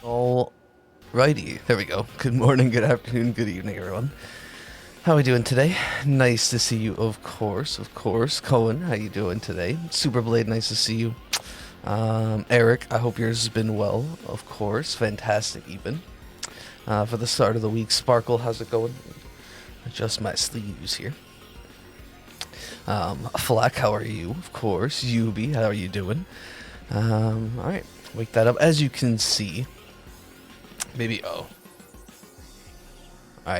Alrighty, there we go. Good morning, good afternoon, good evening, everyone. How are we doing today? Nice to see you, of course, Cohen, how you doing today? Superblade, nice to see you. Eric, I hope yours has been well, of course. Fantastic, even. For the start of the week, Sparkle, how's it going? Adjust my sleeves here. Flack, how are you? Of course. Yubi, how are you doing? Alright, wake that up. As you can see, maybe, Alright,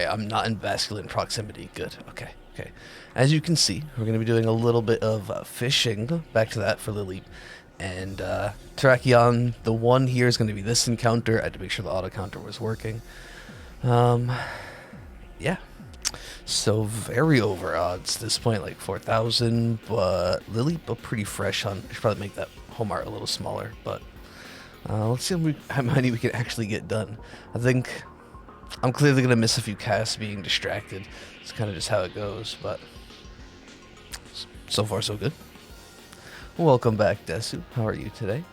I'm not in vascular proximity. Good, okay. As you can see, we're going to be doing a little bit of fishing. Back to that for Lily. And Terrakion, the one here is going to be this encounter. I had to make sure the auto counter was working. Yeah. So very over odds at this point, like 4,000, but Lily, a pretty fresh hunt. I should probably make that home art a little smaller, but let's see how many we can actually get done. I think I'm clearly going to miss a few casts being distracted. It's kind of just how it goes, but so far so good. Welcome back, Desu. How are you today?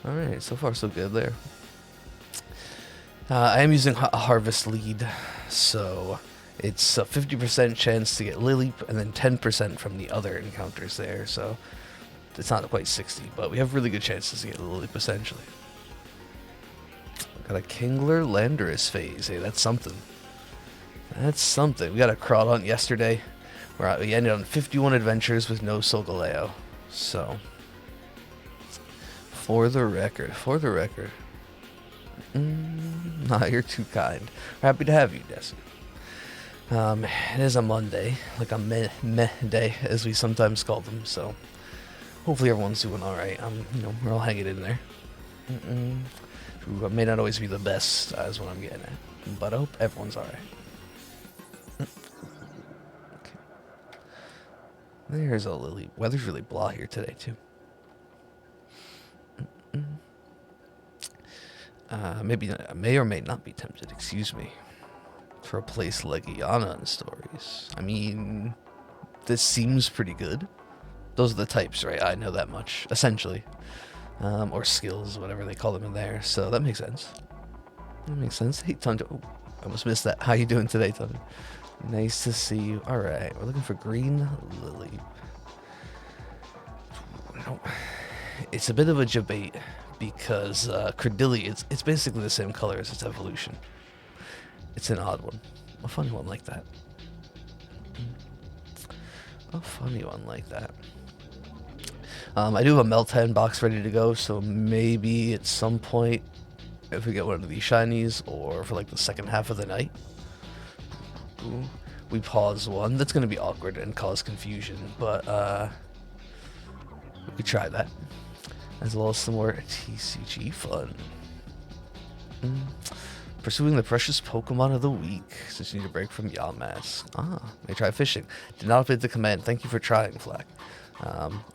Alright, so far so good there. I am using a harvest lead, so it's a 50% chance to get Lily, and then 10% from the other encounters there, so it's not quite 60, but we have really good chances to get Lily, essentially. Got a Kingler Landorus phase. Hey, that's something. That's something. We got a Crawl Hunt yesterday, where we ended on 51 adventures with no Solgaleo. So, for the record. Nah, you're too kind. Happy to have you, Desu. It is a Monday, like a meh day, as we sometimes call them, so hopefully everyone's doing alright. We're all hanging in there. Ooh, I may not always be the best, is what I'm getting at, but I hope everyone's alright. Okay. There's a Lily. Weather's really blah here today, too. Maybe I may or may not be tempted, excuse me, to replace Legiana in stories. I mean, this seems pretty good. Those are the types, right? I know that much, essentially. Or skills, whatever they call them in there. So that makes sense. Hey, Tundra. Oh, I almost missed that. How you doing today, Tundra? Nice to see you. All right, we're looking for green Lily. No, it's a bit of a debate because Credilli, it's basically the same color as its evolution. It's an odd one. A funny one like that. I do have a Meltan box ready to go, so maybe at some point, if we get one of these shinies, or for like the second half of the night, we pause one. That's going to be awkward and cause confusion, but we could try that. As well as some more TCG fun. Pursuing the precious Pokemon of the week, since you need a break from Yamask. May try fishing. Did not update the command. Thank you for trying, Flack.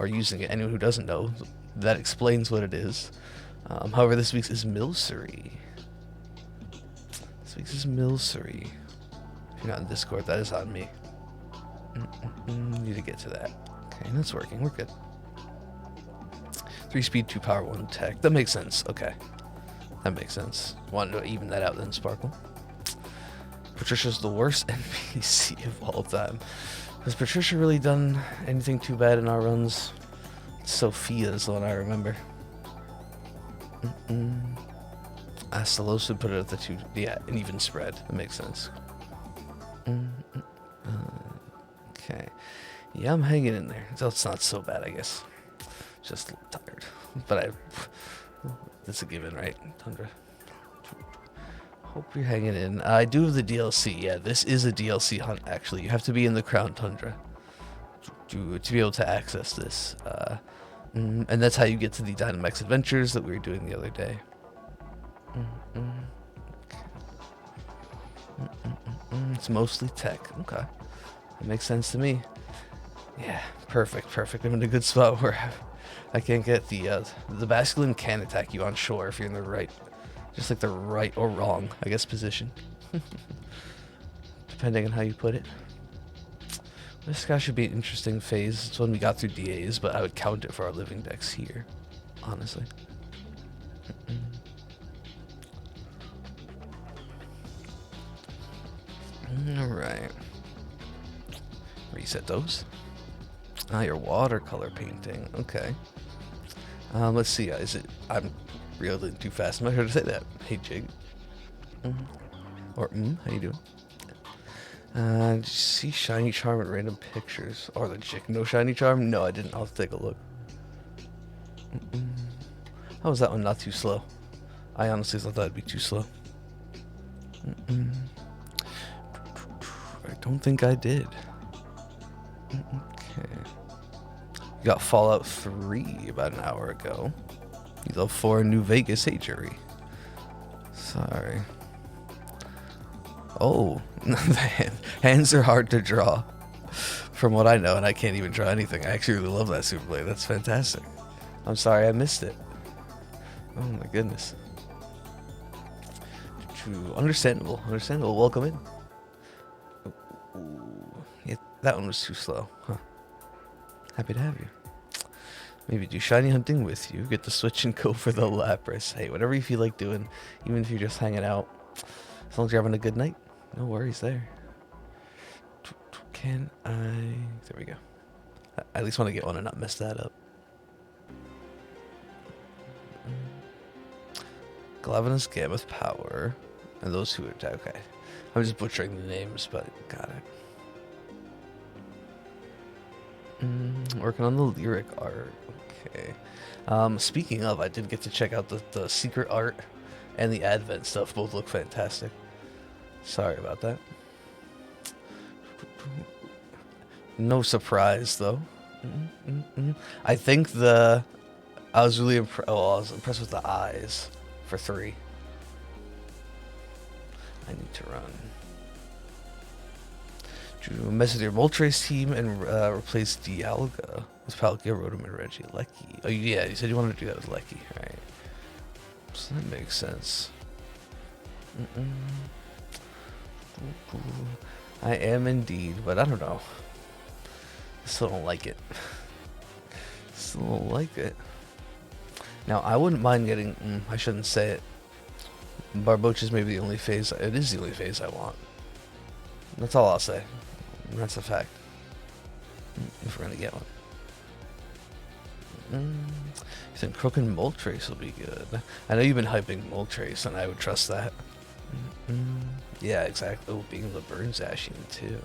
Or using it. Anyone who doesn't know, that explains what it is. However, this week's is Milcery. If you're not in Discord, that is on me. Need to get to that. Okay, that's working. We're good. 3 speed, 2 power, 1 tech. That makes sense. Okay. That makes sense. Wanted to even that out then, Sparkle. Patricia's the worst NPC of all time. Has Patricia really done anything too bad in our runs? Sophia's the one I remember. Astalos put it at the 2. Yeah, an even spread. That makes sense. Okay. Yeah, I'm hanging in there. So it's not so bad, I guess. Just a little tired. But that's a given, right, Tundra? Hope you're hanging in. I do have the DLC. Yeah, this is a DLC hunt, actually. You have to be in the Crown Tundra to be able to access this. And that's how you get to the Dynamax Adventures that we were doing the other day. It's mostly tech. Okay. That makes sense to me. Yeah, perfect. I'm in a good spot where I can't get the Basculin can attack you on shore if you're in the right, just like the right or wrong, I guess, position. Depending on how you put it. This guy should be an interesting phase. It's when we got through DAs, but I would count it for our living decks here, honestly. Alright. Reset those. Ah, your watercolor painting. Okay. Let's see. Is it... I'm reeling too fast. I'm not sure to say that. Hey, Jig. Or, how you doing? Did you see Shiny Charm in random pictures? Or the chick no Shiny Charm? No, I didn't. I'll take a look. How was that one not too slow? I honestly thought that'd be too slow. I don't think I did. Okay. You got Fallout 3 about an hour ago. You love 4 in New Vegas. Hey, Jury. Sorry. Oh, the hands are hard to draw. From what I know, and I can't even draw anything. I actually really love that Super Blade. That's fantastic. I'm sorry I missed it. Oh my goodness. Understandable. Understandable. Welcome in. Ooh. Yeah, that one was too slow. Huh. Happy to have you. Maybe do shiny hunting with you. Get the Switch and go for the Lapras. Hey, whatever you feel like doing, even if you're just hanging out. As long as you're having a good night, no worries there. Can I... There we go. I at least want to get one and not mess that up. Glavenus, Gammoth, Power, and those who attack. Okay. I'm just butchering the names, but got it. Working on the lyric art. Okay. Speaking of, I did get to check out the secret art and the advent stuff. Both look fantastic. Sorry about that. No surprise, though. I think I was really impressed. Oh, I was impressed with the eyes for 3. I need to run. Mess with your Moltres team and replace Dialga with Palkia, Rotom, and Reggie. Lecky. Oh, yeah, you said you wanted to do that with Lecky, right? So that makes sense. I am indeed, but I don't know. I still don't like it. Still don't like it. Now, I wouldn't mind getting... I shouldn't say it. Barboach is maybe the only phase... It is the only phase I want. That's all I'll say. That's a fact. If we're gonna get one. You think Crook and Moltres will be good? I know you've been hyping Moltres, and I would trust that. Yeah, exactly. Oh, being able to burn Zacian, too.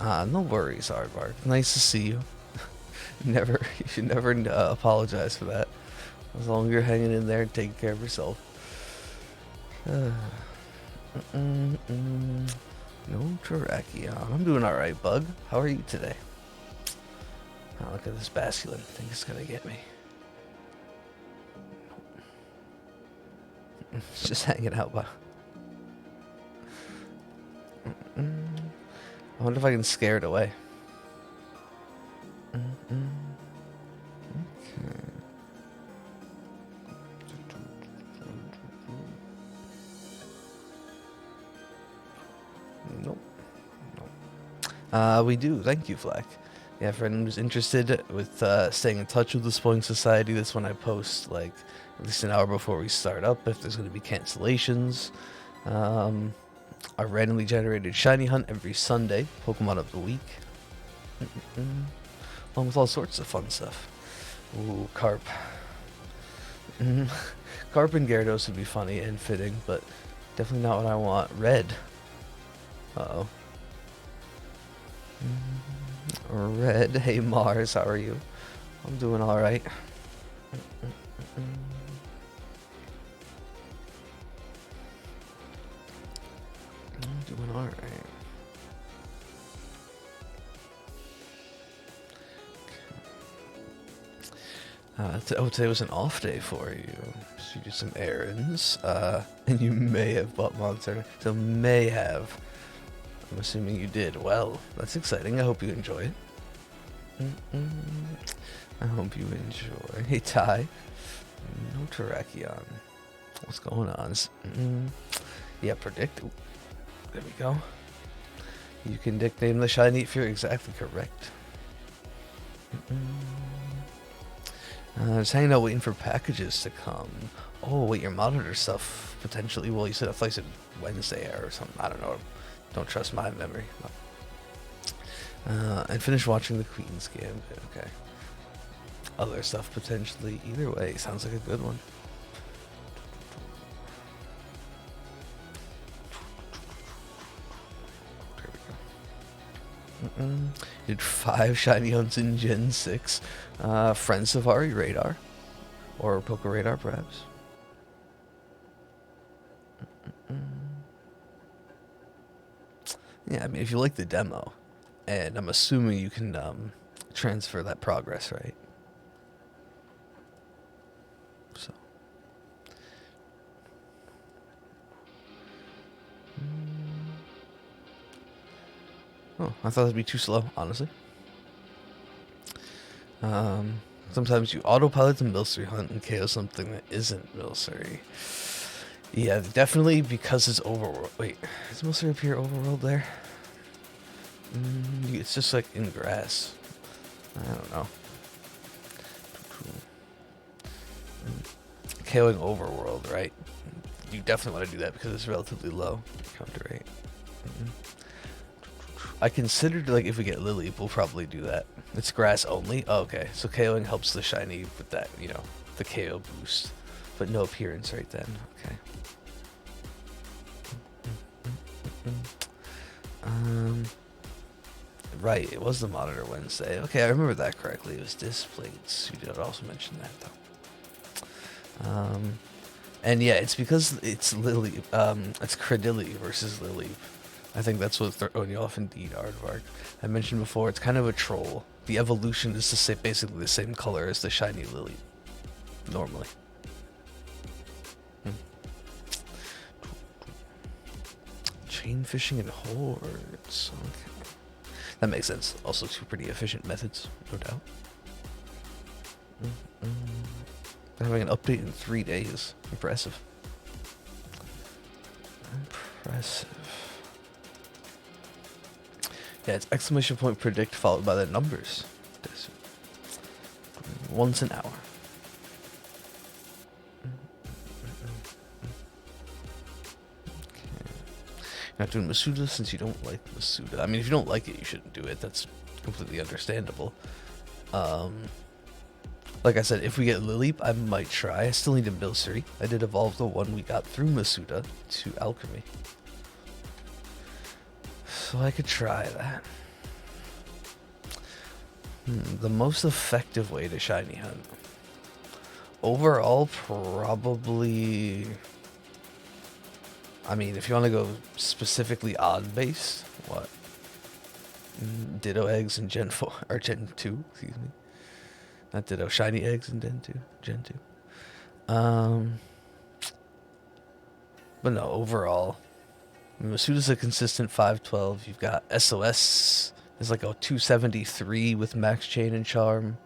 No worries, Aardvark. Nice to see you. You should never apologize for that. As long as you're hanging in there and taking care of yourself. No Terrakion. I'm doing alright, Bug. How are you today? Oh, look at this Basculin. I think it's gonna get me. It's just hanging out, but I wonder if I can scare it away. Okay. Nope. We do. Thank you, Flack. Yeah, for anyone who's interested with staying in touch with the Spoiling Society, that's when I post, like, at least an hour before we start up, if there's going to be cancellations. A randomly generated shiny hunt every Sunday, Pokemon of the week. Along with all sorts of fun stuff. Ooh, Carp. Carp and Gyarados would be funny and fitting, but definitely not what I want. Red. Uh-oh. Red. Hey, Mars, how are you? I'm doing alright. I'm doing alright. Today was an off day for you. So you did some errands, and you may have bought Monster. So may have. I'm assuming you did. Well, that's exciting. I hope you enjoy it. I hope you enjoy. Hey, Ty. No Terrakion. What's going on? Yeah, predict. Ooh, there we go. You can nickname the shiny if you're exactly correct. Just hanging out waiting for packages to come. Oh, wait, your monitor stuff, potentially. Well, you said, I thought you said Wednesday or something. I don't know. Don't trust my memory. And finish watching the Queen's Gambit. Okay. Other stuff, potentially. Either way, sounds like a good one. Did 5 shiny hunts in Gen 6. Friend Safari Radar. Or Poker Radar, perhaps. Yeah, I mean, if you like the demo, and I'm assuming you can transfer that progress, right? So. Oh, I thought that'd be too slow, honestly. Sometimes you autopilot the Milcery hunt and KO something that isn't Milcery. Yeah, definitely because it's overworld. Wait, is Milcery up here overworld there? It's just like in grass. I don't know. KOing overworld, right? You definitely want to do that because it's relatively low counter rate. I considered, like, if we get Lily, we'll probably do that. It's grass only? Oh, okay. So KOing helps the shiny with that, you know, the KO boost. But no appearance right then. Okay. Right, it was the Monitor Wednesday. Okay, I remember that correctly. It was Displays. You did also mention that, though. And yeah, it's because it's Lily, it's Credilli versus Lily. I think that's what's throwing you off indeed, Aardvark. I mentioned before, it's kind of a troll. The evolution is basically the same color as the shiny Lily, normally. Chain fishing and hordes. Okay. That makes sense. Also, 2 pretty efficient methods, no doubt. They're having an update in 3 days. Impressive. Impressive. Yeah, it's exclamation point predict followed by the numbers. Once an hour. Not doing Masuda since you don't like Masuda. I mean, if you don't like it, you shouldn't do it. That's completely understandable. Like I said, if we get Lileep, I might try. I still need a Milcery. I did evolve the one we got through Masuda to Alchemy. So I could try that. The most effective way to shiny hunt. Overall, probably... I mean, if you want to go specifically odd-based, what? Ditto eggs in Gen 4, or Gen 2, excuse me. Not Ditto, shiny eggs in Gen 2. But no, overall, Masuda's a consistent 512. You've got SOS is like a 273 with max chain and charm.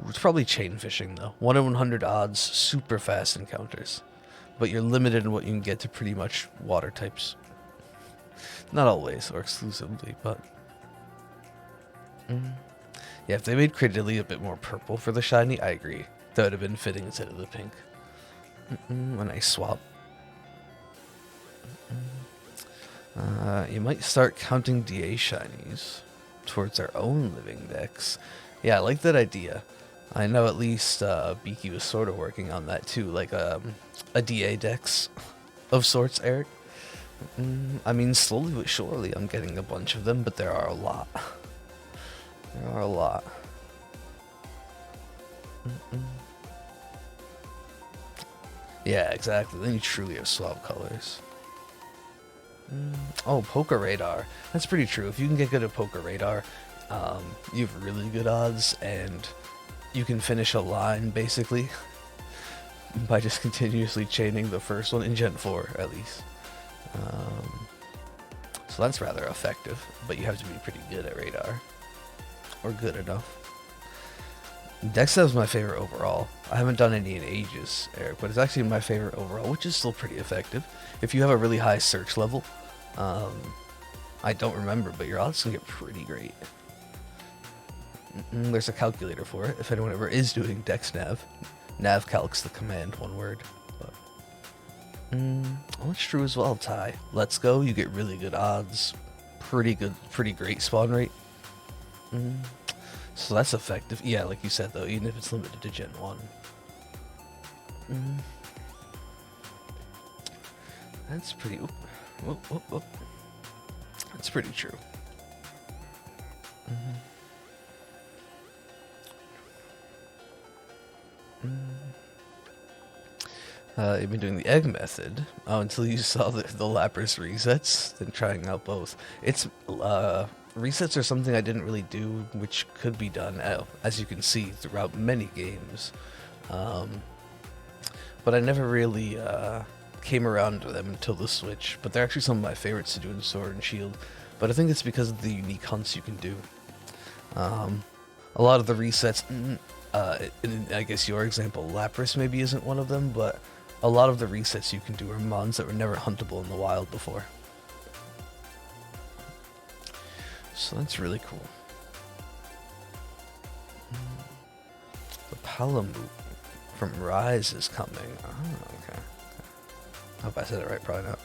It's probably chain fishing though. 1 in 100 odds, super fast encounters. But you're limited in what you can get to pretty much water types. Not always, or exclusively, but... Yeah, if they made Cradilly a bit more purple for the shiny, I agree. That would have been fitting instead of the pink. A nice swap. You might start counting DA shinies towards our own living decks. Yeah, I like that idea. I know at least Beaky was sort of working on that too, like a DA dex of sorts, Eric. I mean, slowly but surely I'm getting a bunch of them, but there are a lot. There are a lot. Yeah, exactly. Then you truly have swap colors. Oh, Poker Radar. That's pretty true. If you can get good at Poker Radar, you have really good odds, and you can finish a line, basically, by just continuously chaining the first one, in Gen 4, at least. So that's rather effective, but you have to be pretty good at Radar. Or good enough. Dexa is my favorite overall. I haven't done any in ages, Eric, but it's actually my favorite overall, which is still pretty effective. If you have a really high search level, I don't remember, but your odds can get pretty great. There's a calculator for it, if anyone ever is doing Dex Nav. Navcalc's the command, one word. But, well, it's true as well, Ty. Let's go. You get really good odds. Pretty great spawn rate. So that's effective. Yeah, like you said, though, even if it's limited to Gen 1. That's pretty... That's pretty true. You've been doing the egg method until you saw the Lapras resets, then trying out both. It's resets are something I didn't really do, which could be done, as you can see, throughout many games. But I never really came around to them until the Switch. But they're actually some of my favorites to do in Sword and Shield. But I think it's because of the unique hunts you can do. A lot of the resets, in I guess your example, Lapras maybe isn't one of them, but a lot of the resets you can do are mons that were never huntable in the wild before. So that's really cool. The Palamute from Rise is coming. Oh, okay. I hope I said it right, probably not.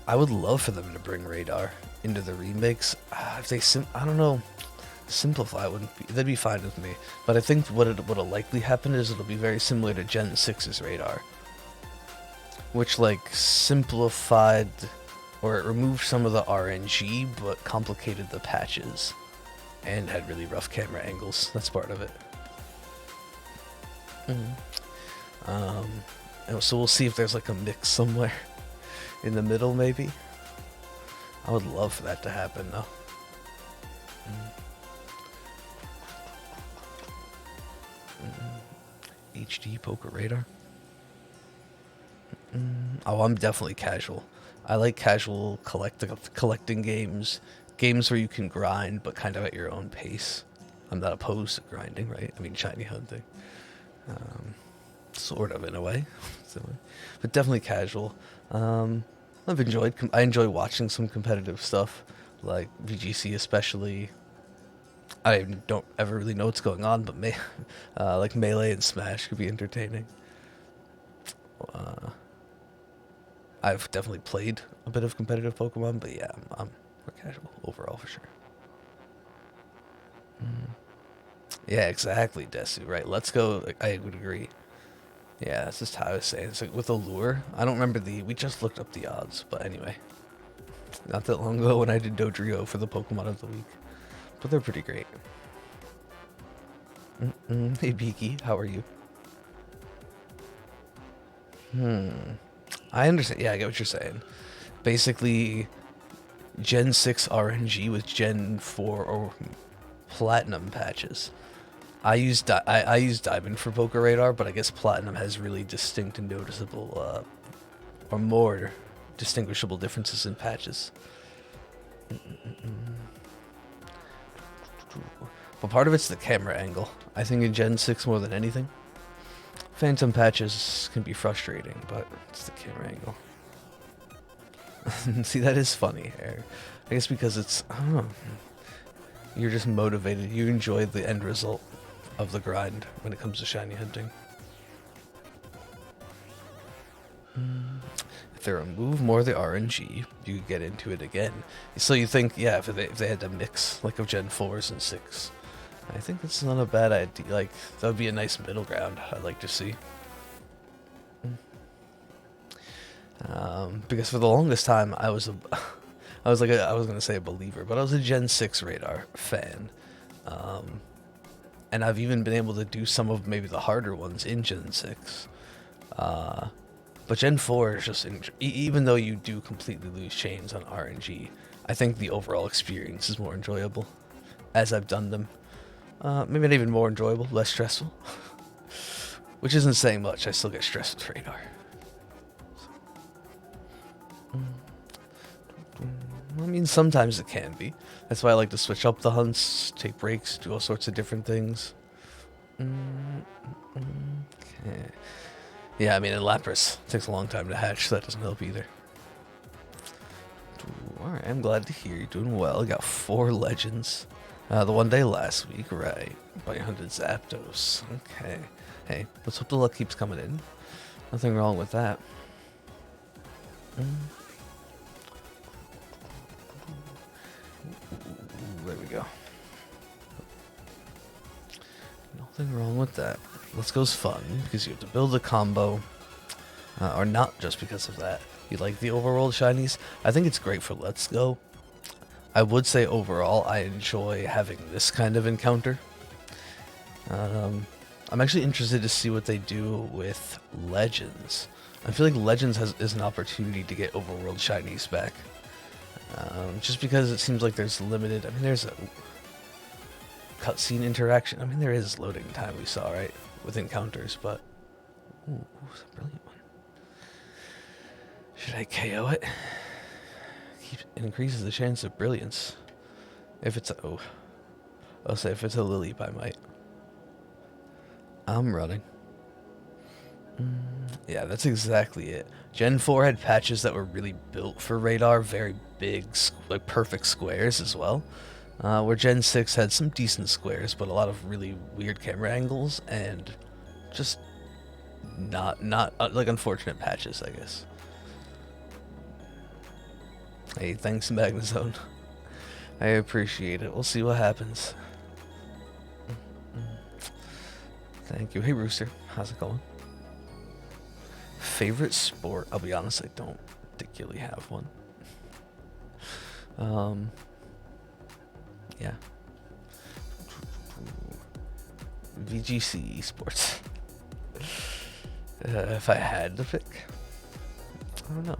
I would love for them to bring Radar into the remakes. If they I don't know, simplify wouldn't be, that'd be fine with me. But I think what'll likely happen is it'll be very similar to Gen 6's Radar, which like simplified, or it removed some of the RNG but complicated the patches and had really rough camera angles. That's part of it. So we'll see if there's like a mix somewhere in the middle, maybe. I would love for that to happen, though. HD Poker Radar. Oh, I'm definitely casual. I like casual collecting games. Games where you can grind, but kind of at your own pace. I'm not opposed to grinding, right? I mean, shiny hunting. Sort of, in a way. But definitely casual. I enjoy watching some competitive stuff, like VGC especially. I don't ever really know what's going on, but like Melee and Smash could be entertaining. I've definitely played a bit of competitive Pokemon, but yeah, I'm more casual overall for sure. Yeah, exactly, Desu, right? Let's go. I would agree. Yeah, that's just how I was saying. So with Allure, I don't remember we just looked up the odds, but anyway. Not that long ago when I did Dodrio for the Pokemon of the Week. But they're pretty great. Hey Beaky, how are you? I understand. Yeah, I get what you're saying. Basically, Gen 6 RNG with Gen 4 or Platinum patches. I use Diamond for Poker Radar, but I guess Platinum has really distinct and noticeable, or more distinguishable differences in patches. But part of it's the camera angle. I think in Gen 6 more than anything. Phantom patches can be frustrating, but it's the camera angle. See, that is funny. I guess because it's, I don't know, you're just motivated. You enjoy the end result of the grind when it comes to shiny hunting. If they remove more of the RNG, you could get into it again. So you think, yeah, if they had to mix like of Gen 4s and 6, I think that's not a bad idea. Like, that would be a nice middle ground I'd like to see. Because for the longest time I was gonna say a believer, but I was a Gen 6 Radar fan. And I've even been able to do some of maybe the harder ones in Gen 6. But Gen 4 is just, even though you do completely lose chains on RNG, I think the overall experience is more enjoyable as I've done them. Maybe not even more enjoyable, less stressful. Which isn't saying much, I still get stressed with Radar. I mean, sometimes it can be. That's why I like to switch up the hunts, take breaks, do all sorts of different things. Okay. Yeah, I mean, in Lapras, it takes a long time to hatch, so that doesn't help either. Alright, I'm glad to hear you're doing well. Got 4 legends. The one day last week, right. By 100 Zapdos. Okay. Hey, let's hope the luck keeps coming in. Nothing wrong with that. There we go. Nothing wrong with that. Let's Go's fun, because you have to build a combo. Or not just because of that. You like the overworld shinies? I think it's great for Let's Go. I would say overall I enjoy having this kind of encounter. I'm actually interested to see what they do with Legends. I feel like Legends is an opportunity to get overworld shinies back. Just because it seems like there's limited... I mean, there's a cutscene interaction. I mean, there is loading time we saw, right? With encounters, but... Ooh, it's a brilliant one. Should I KO it? It increases the chance of brilliance. If it's a... Oh. I'll say if it's a Lilip, I might. I'm running. Yeah, that's exactly it. Gen 4 had patches that were really built for radar. Very big, like perfect squares as well. Where Gen 6 had some decent squares, but a lot of really weird camera angles and just not like unfortunate patches, I guess. Hey, thanks, Magnazone. I appreciate it. We'll see what happens. Thank you. Hey, Rooster. How's it going? Favorite sport? I'll be honest, I don't particularly have one. Yeah. VGC esports. If I had to pick, I don't know.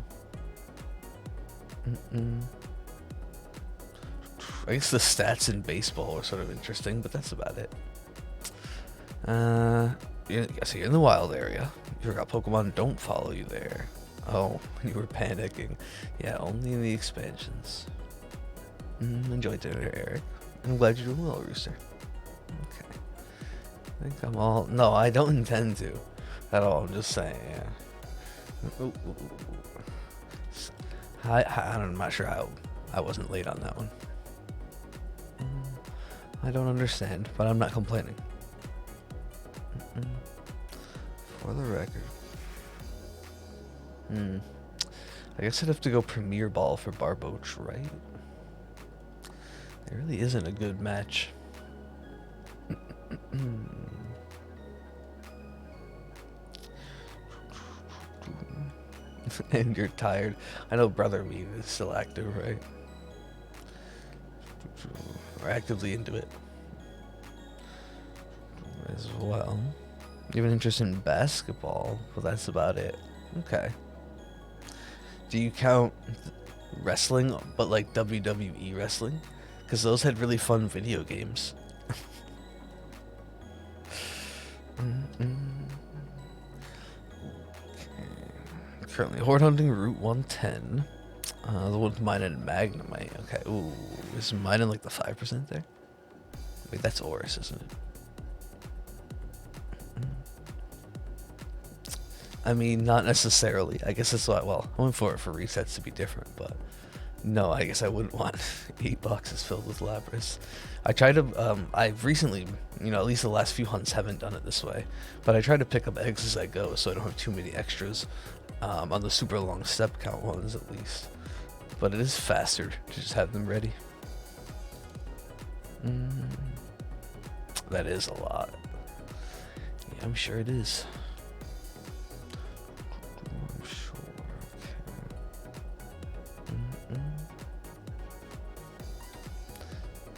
I guess the stats in baseball are sort of interesting, but that's about it. So you're in the wild area. You forgot Pokemon don't follow you there. Oh, you were panicking. Yeah, only in the expansions. Enjoy dinner, Eric. I'm glad you're doing well, Rooster. Okay. I think I'm all... No, I don't intend to. At all, I'm just saying, yeah. I'm not sure how I wasn't late on that one. I don't understand, but I'm not complaining. For the record. I guess I'd have to go Premier Ball for Barboach, right? There really isn't a good match. And you're tired. I know Brother Meme is still active, right? We're actively into it. As well. You have an interest in basketball? Well, that's about it. Okay. Do you count wrestling, but like WWE wrestling? Because those had really fun video games. Okay. Currently horde hunting Route 110. The one with mine and Magnemite. Okay. Ooh, is mine in like the 5% there? Wait, that's Oris, isn't it? I mean, not necessarily. I guess that's why. Well, I went for it for resets to be different, but no, I guess I wouldn't want 8 boxes filled with Lapras. I tried to. I've recently, at least the last few hunts haven't done it this way, but I try to pick up eggs as I go, so I don't have too many extras on the super long step count ones at least. But it is faster to just have them ready. That is a lot. Yeah, I'm sure it is.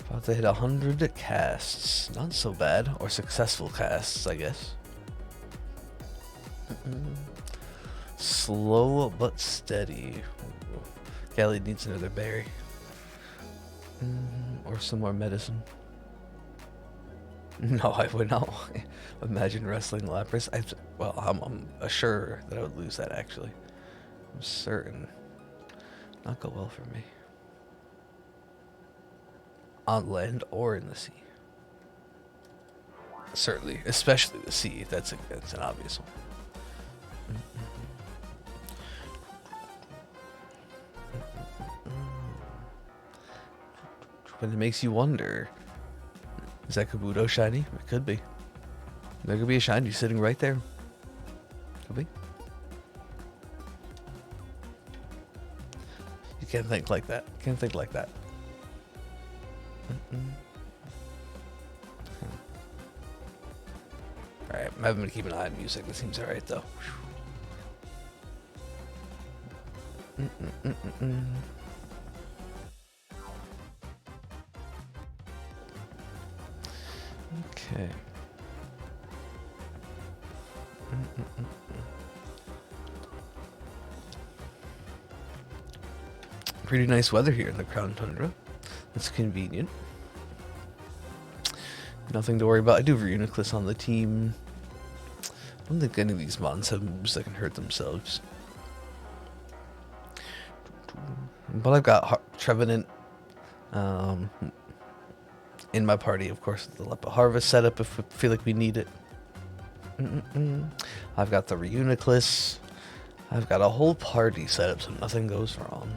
About to hit 100 casts. Not so bad. Or successful casts, I guess. Slow but steady. Callie needs another berry. Or some more medicine. No, I would not imagine wrestling Lapras. I'm sure that I would lose that, actually. I'm certain. Not go well for me. On land or in the sea. Certainly, especially the sea. That's an obvious one. but it makes you wonder. Is that Kabuto shiny? It could be. There could be a shiny sitting right there. Could be. You can't think like that. Can't think like that. Alright, I'm having to keep an eye on music. It seems alright though. Okay. Pretty nice weather here in the Crown Tundra. That's convenient. Nothing to worry about. I do have Reuniclus on the team. I don't think any of these mons have moves that can hurt themselves. But I've got Trevenant in my party, of course, the Lepa Harvest setup if we feel like we need it. I've got the Reuniclus. I've got a whole party set up so nothing goes wrong.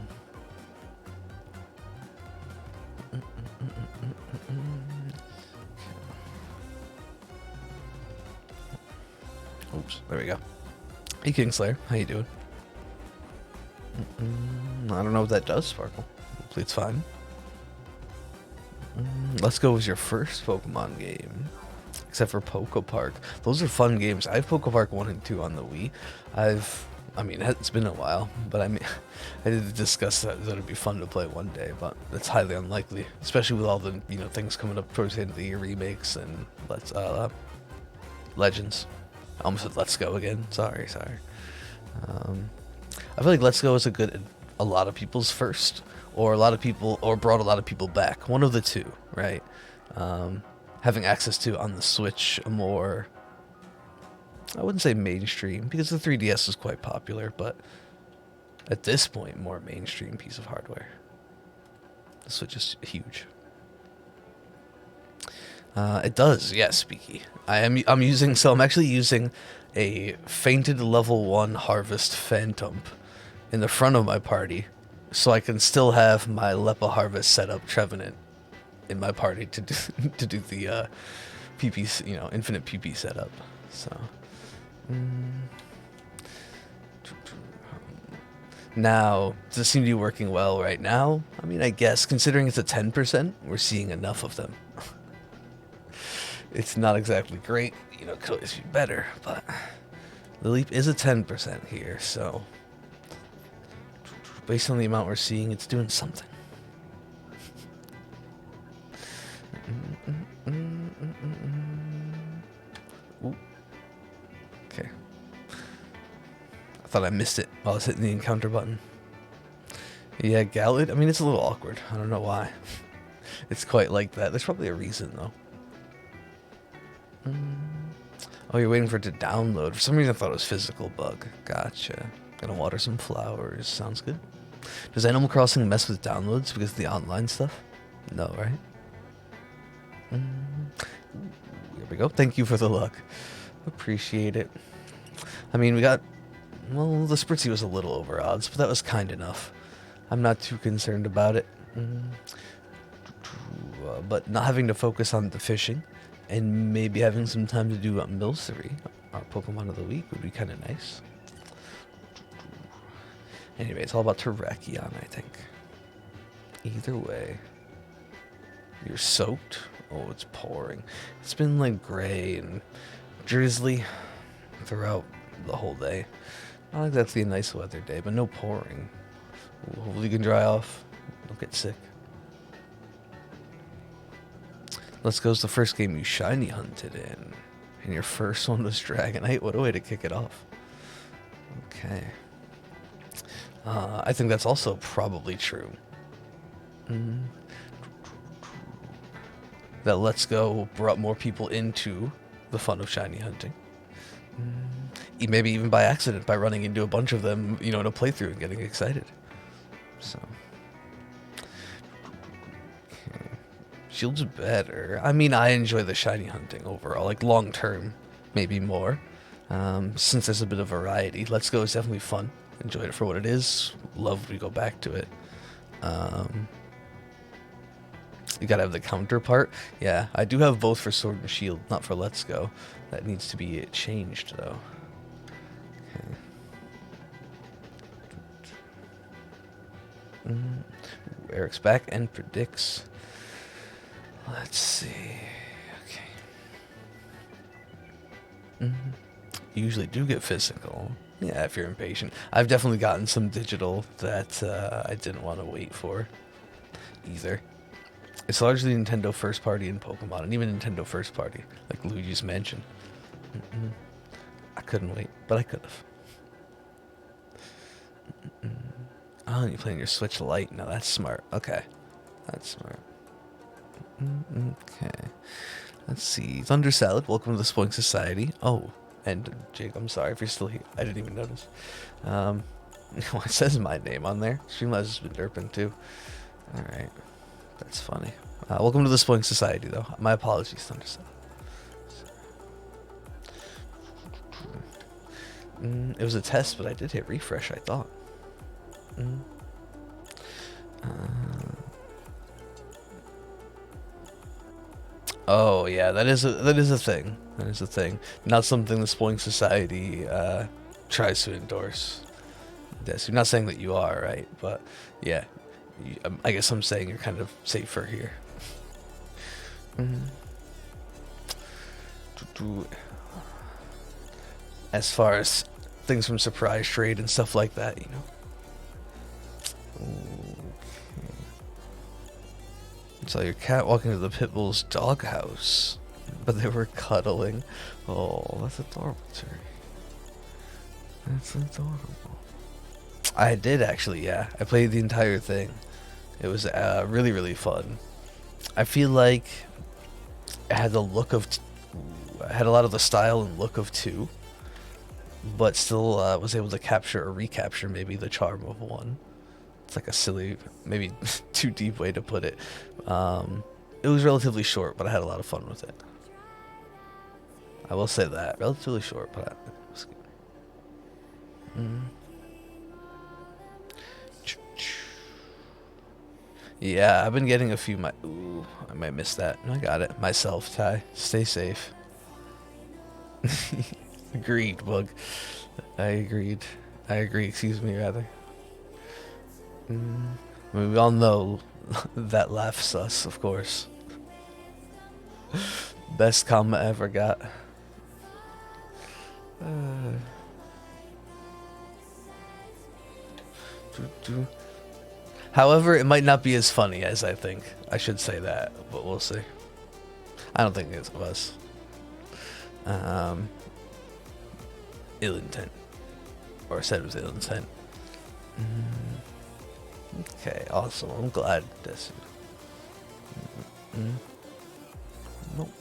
Oops, there we go. Hey Kingslayer, how you doing? I don't know what that does, Sparkle. Hopefully it's fine. Let's Go was your first Pokemon game. Except for Poke Park. Those are fun games. I have Poke Park 1 and 2 on the Wii. I mean, it's been a while, but I did discuss that it'd be fun to play one day, but it's highly unlikely, especially with all the, things coming up towards the end of the year, remakes and Legends. I almost said Let's Go again. Sorry. I feel like Let's Go is a lot of people's first, or brought a lot of people back. One of the two, right? Having access to on the Switch a more, I wouldn't say mainstream, because the 3DS is quite popular, but at this point, more mainstream piece of hardware. The Switch is huge. It does, yes, Speaky. I'm actually using a fainted level 1 Harvest Phantom in the front of my party, so I can still have my Lepa Harvest set up Trevenant in my party to do the PP, infinite PP setup. So now, does it seem to be working well right now? I mean, I guess considering it's a 10%, we're seeing enough of them. It's not exactly great, could always be better, but the leap is a 10% here, so based on the amount we're seeing, it's doing something. Ooh. Okay. I thought I missed it while I was hitting the encounter button. Yeah, Gallad, I mean, it's a little awkward. I don't know why. It's quite like that. There's probably a reason, though. Oh, you're waiting for it to download. For some reason, I thought it was physical bug. Gotcha. Gonna water some flowers. Sounds good. Does Animal Crossing mess with downloads because of the online stuff? No, right? Here we go. Thank you for the luck. Appreciate it. I mean, the Spritzy was a little over odds, but that was kind enough. I'm not too concerned about it. But not having to focus on the fishing and maybe having some time to do Milcery, our Pokemon of the week, would be kind of nice. Anyway, it's all about Terrakion, I think. Either way. You're soaked? Oh, it's pouring. It's been like gray and drizzly throughout the whole day. I think that's a nice weather day, but no pouring. Hopefully you can dry off. Don't get sick. Let's Go's the first game you shiny hunted in. And your first one was Dragonite. What a way to kick it off. Okay. I think that's also probably true. That Let's Go brought more people into the fun of shiny hunting. Maybe even by accident, by running into a bunch of them, in a playthrough and getting excited. So. Okay. Shield's better. I mean, I enjoy the shiny hunting overall, like long term, maybe more. Since there's a bit of variety. Let's Go is definitely fun. Enjoyed it for what it is. Love we go back to it. You gotta have the counterpart. Yeah, I do have both for Sword and Shield, not for Let's Go. That needs to be changed, though. Okay. Eric's back and predicts. Let's see. Okay. You usually do get physical. Yeah, if you're impatient. I've definitely gotten some digital that I didn't want to wait for either. It's largely Nintendo first party in Pokemon, and even Nintendo first party, like Luigi's Mansion. I couldn't wait, but I could have. Oh, you're playing your Switch Lite. No, that's smart. Okay. That's smart. Okay. Let's see. Thunder Salad, welcome to the Spoiling Society. Oh, and Jake, I'm sorry if you're still here. I didn't even notice. Well, it says my name on there. Streamlabs has been derping too. Alright. That's funny. Welcome to the Spoiling Society, though. My apologies, Thunder Salad. It was a test, but I did hit refresh, I thought. Oh yeah, that is a thing. That is a thing. Not something the Spoiling Society tries to endorse. Yes, you're not saying that you are, right? But yeah, I guess I'm saying you're kind of safer here. As far as things from Surprise Trade and stuff like that, you know. Saw your cat walking to the Pitbull's doghouse, but they were cuddling. Oh, that's adorable, Terry. That's adorable. I did actually, yeah. I played the entire thing. It was really, really fun. I feel like it had the look of, I had a lot of the style and look of 2, but still was able to capture or recapture maybe the charm of 1. It's like a silly, maybe too deep way to put it. It was relatively short, but I had a lot of fun with it. I will say that. Relatively short, but it was good. Yeah, I've been getting a few. Ooh, I might miss that. No, I got it. Myself, Ty. Stay safe. Agreed, Bug. I agreed. I agree, excuse me, rather. I mean, we all know that laughs sus, of course. Best comment I ever got. However, it might not be as funny as I think. I should say that, but we'll see. I don't think it was. Ill intent. Or said it was ill intent. Okay, awesome. I'm glad this. Nope.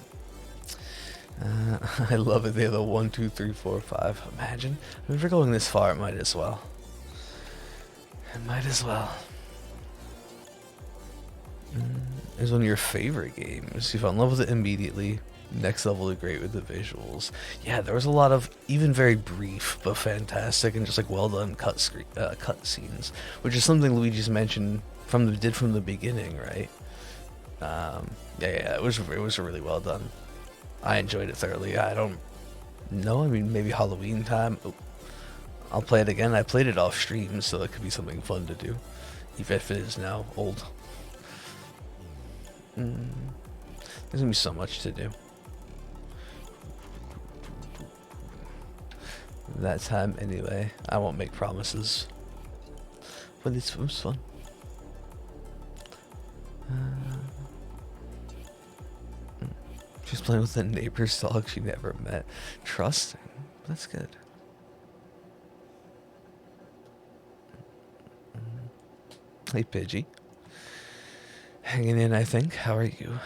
I love it. They have the 1, 2, 3, 4, 5. Imagine. I mean, if we're going this far, it might as well. It might as well. It's one of your favorite games. You fell in love with it immediately. Next level is great with the visuals. Yeah, there was a lot of even very brief but fantastic and just like well done cut scenes, which is something Luigi's Mansion did from the beginning, right? Yeah, it was really well done. I enjoyed it thoroughly. I don't know. I mean, maybe Halloween time. Oh, I'll play it again. I played it off stream, so it could be something fun to do, even if it is now old. There's gonna be so much to do. That time anyway. I won't make promises, but it was fun. She's playing with the neighbor's dog she never met. Trusting. That's good. Hey Pidgey. Hanging in, I think. How are you?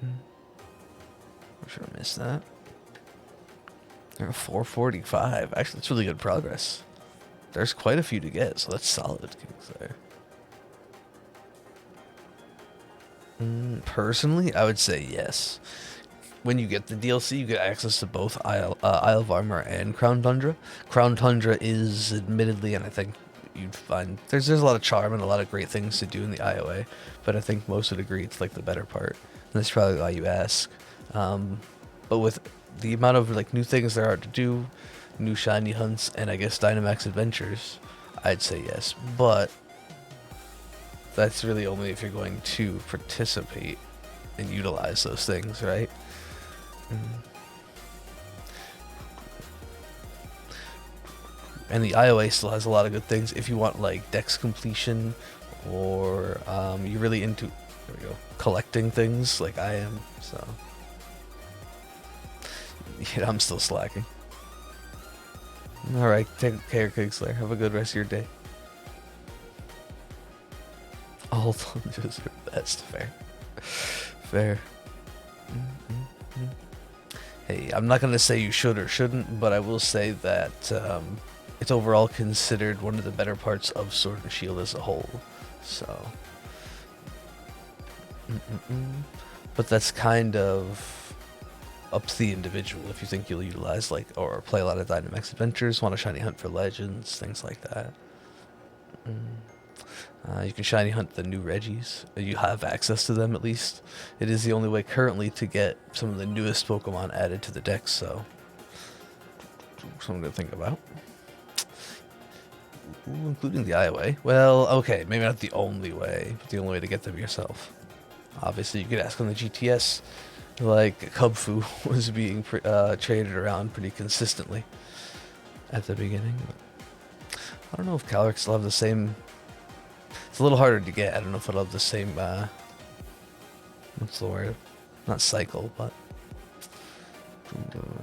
I'm sure I missed that. They're at 445. Actually, that's really good progress. There's quite a few to get, so that's solid. Personally, I would say yes. When you get the DLC, you get access to both Isle of Armor and Crown Tundra. Crown Tundra is admittedly, and I think you'd find there's a lot of charm and a lot of great things to do in the IOA, but I think most would agree it's like the better part, and that's probably why you ask. But with the amount of like new things there are to do, new shiny hunts, and I guess Dynamax adventures, I'd say yes. But that's really only if you're going to participate and utilize those things, right? And the IOA still has a lot of good things if you want like dex completion, or you're really into, there we go, collecting things like I am. So yeah, I'm still slacking. All right, take care, Kingslayer. Have a good rest of your day. All lunges are best. Fair. Fair. Hey, I'm not gonna say you should or shouldn't, but I will say that it's overall considered one of the better parts of Sword and Shield as a whole. So, but that's kind of up to the individual. If you think you'll utilize like or play a lot of Dynamax adventures, want a shiny hunt for legends, things like that. You can shiny hunt the new Reggies. You have access to them, at least. It is the only way currently to get some of the newest Pokemon added to the deck, so something to think about. Ooh, including the IOA. Well, okay, maybe not the only way, but the only way to get them yourself. Obviously, you could ask on the GTS, like Cubfu was being traded around pretty consistently at the beginning. I don't know if Calyrex will have the same. It's a little harder to get. I don't know if it'll have the same, what's the word? Not cycle, but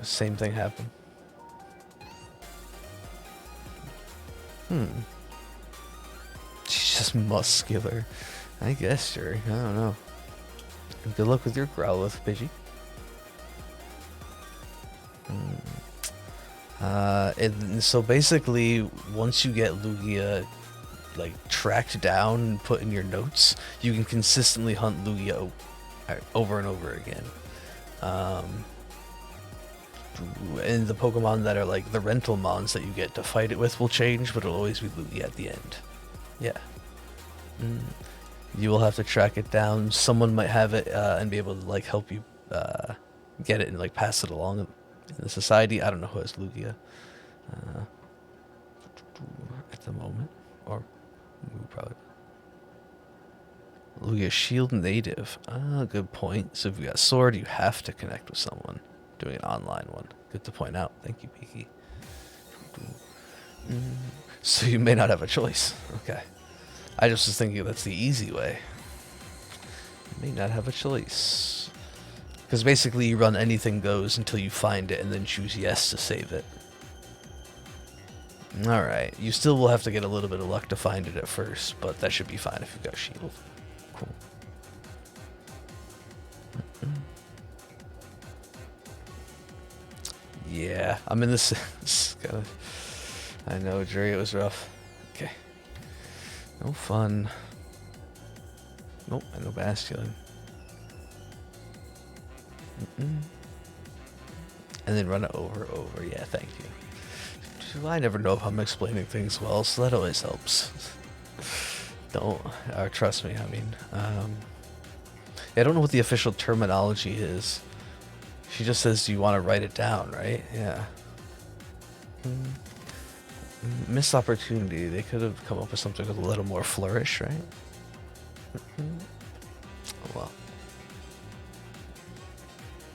same thing happen. She's just muscular. I guess, sure. I don't know. Good luck with your Growlithe, Pidgey. And so basically, once you get Lugia like tracked down and put in your notes, you can consistently hunt Lugia over and over again. And the Pokemon that are like the rental mons that you get to fight it with will change, but it'll always be Lugia at the end. Yeah. You will have to track it down. Someone might have it and be able to like help you get it and like pass it along in the society. I don't know who has Lugia at the moment, or probably Lugia Shield native. Good point. So if you got Sword, you have to connect with someone. Doing an online one. Good to point out. Thank you, Piki. So you may not have a choice. Okay. I just was thinking that's the easy way. You may not have a choice. Because basically you run anything goes until you find it and then choose yes to save it. Alright. You still will have to get a little bit of luck to find it at first, but that should be fine if you've got Shield. Cool. Yeah, I'm in this kind of. I know, Dre, it was rough. Okay. No fun. Nope, I know Bastion. And then run it over. Yeah, thank you. I never know if I'm explaining things well, so that always helps. Trust me, I mean. I don't know what the official terminology is. She just says, do you want to write it down, right? Yeah. Missed opportunity. They could have come up with something with a little more flourish, right? Oh, well.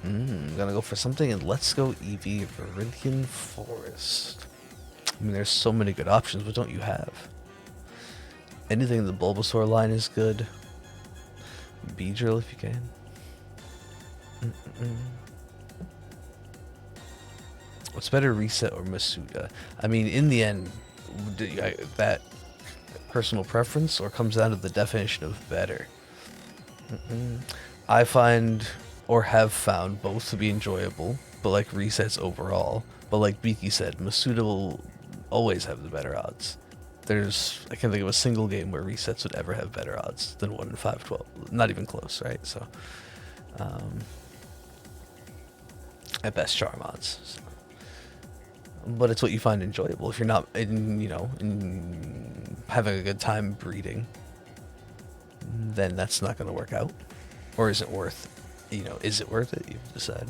Gonna go for something in Let's Go Eevee Viridian Forest. I mean, there's so many good options. What don't you have? Anything in the Bulbasaur line is good. Beedrill if you can. What's better, Reset or Masuda? I mean, in the end, that personal preference or comes down to the definition of better. I find or have found both to be enjoyable, but like Resets overall. But like Beaky said, Masuda will always have the better odds. I can't think of a single game where Resets would ever have better odds than 1 in 512. Not even close, right? So, at best, charm odds. So. but it's what you find enjoyable. If you're not having a good time breeding, then that's not going to work out. Or is it worth, is it worth it? You have to decide.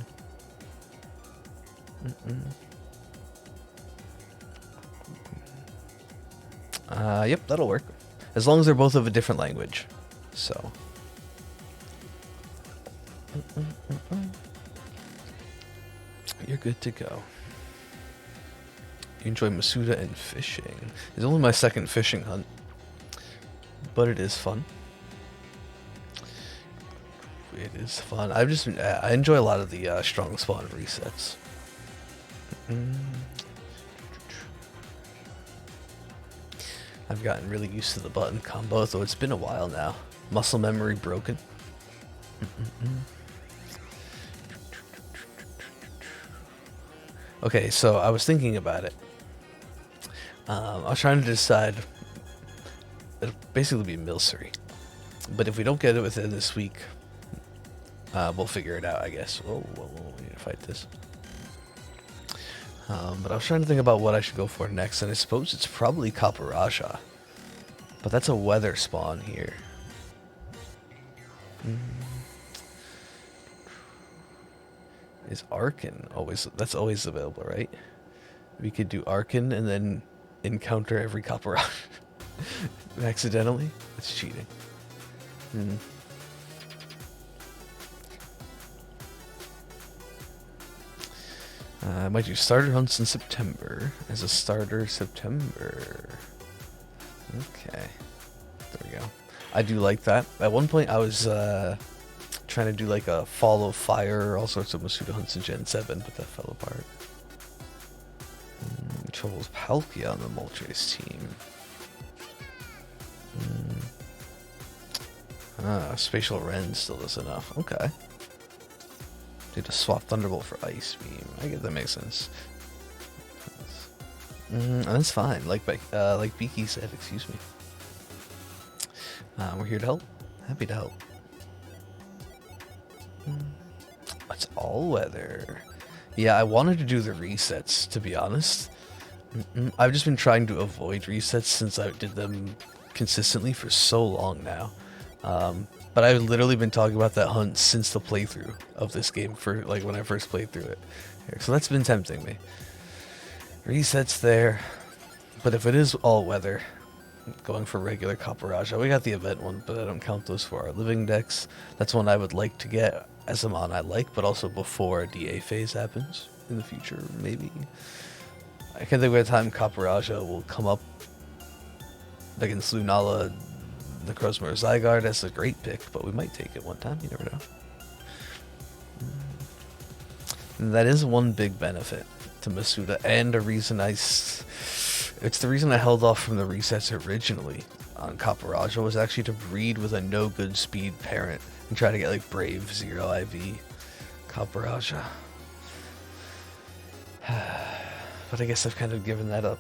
Yep, that'll work. As long as they're both of a different language. So. You're good to go. You enjoy Masuda and fishing. It's only my second fishing hunt, but it is fun. It is fun. I enjoy a lot of the strong spawn resets. I've gotten really used to the button combo, though it's been a while now. Muscle memory broken. Okay, so I was thinking about it. I was trying to decide. It'll basically be Milcery. But if we don't get it within this week, we'll figure it out, I guess. Whoa, we need to fight this. But I was trying to think about what I should go for next, and I suppose it's probably Kaparaja. But that's a weather spawn here. Is Arkin always... That's always available, right? We could do Arkin and then encounter every Kaparaja. Accidentally? That's cheating. I might do starter hunts in September. As a starter, September. Okay. There we go. I do like that. At one point, I was trying to do like a Fall of Fire, all sorts of Masuda hunts in Gen 7, but that fell apart. Trouble with Palkia on the Moltres team. Spatial Ren still does enough. Okay. Need to swap Thunderbolt for Ice Beam. I get that makes sense. That's fine. Like Beaky said, excuse me. We're here to help. Happy to help. It's all weather. Yeah, I wanted to do the resets, to be honest. I've just been trying to avoid resets since I did them consistently for so long now. But I've literally been talking about that hunt since the playthrough of this game, for like when I first played through it. So that's been tempting me. Resets there. But if it is all weather, going for regular Kaparaja. We got the event one, but I don't count those for our living decks. That's one I would like to get as a mon I like, but also before a DA phase happens in the future, maybe. I can't think of a time Kaparaja will come up against Lunala, the Necrozma, Zygarde. That's a great pick, but we might take it one time. You never know. And that is one big benefit to Masuda, and a reason it's the reason I held off from the resets originally on Kaparaja, was actually to breed with a no good speed parent and try to get like Brave 0 IV Kaparaja. But I guess I've kind of given that up.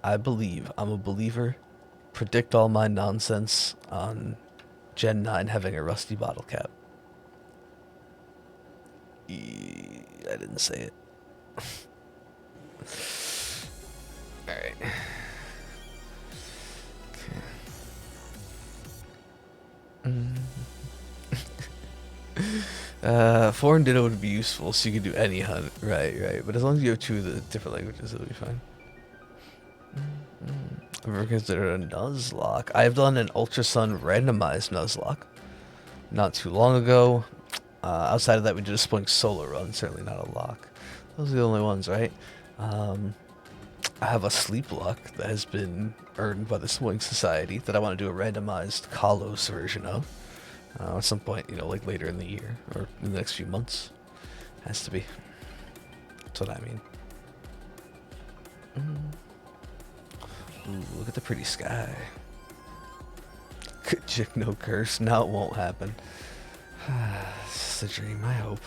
I'm a believer. Predict all my nonsense on Gen 9 having a rusty bottle cap. I didn't say it. Alright. Okay. Foreign Ditto would be useful, so you could do any hunt. Right. But as long as you have two of the different languages, it'll be fine. I've ever considered a Nuzlocke. I've done an Ultra Sun randomized Nuzlocke not too long ago. Outside of that, we did a Splink solo run. Certainly not a lock. Those are the only ones, right? I have a Sleep Lock that has been earned by the Splink Society that I want to do a randomized Kalos version of. At some point, like later in the year or in the next few months. Has to be. That's what I mean. Ooh, look at the pretty sky. Good chick, no curse. Now it won't happen. It's just a dream, I hope.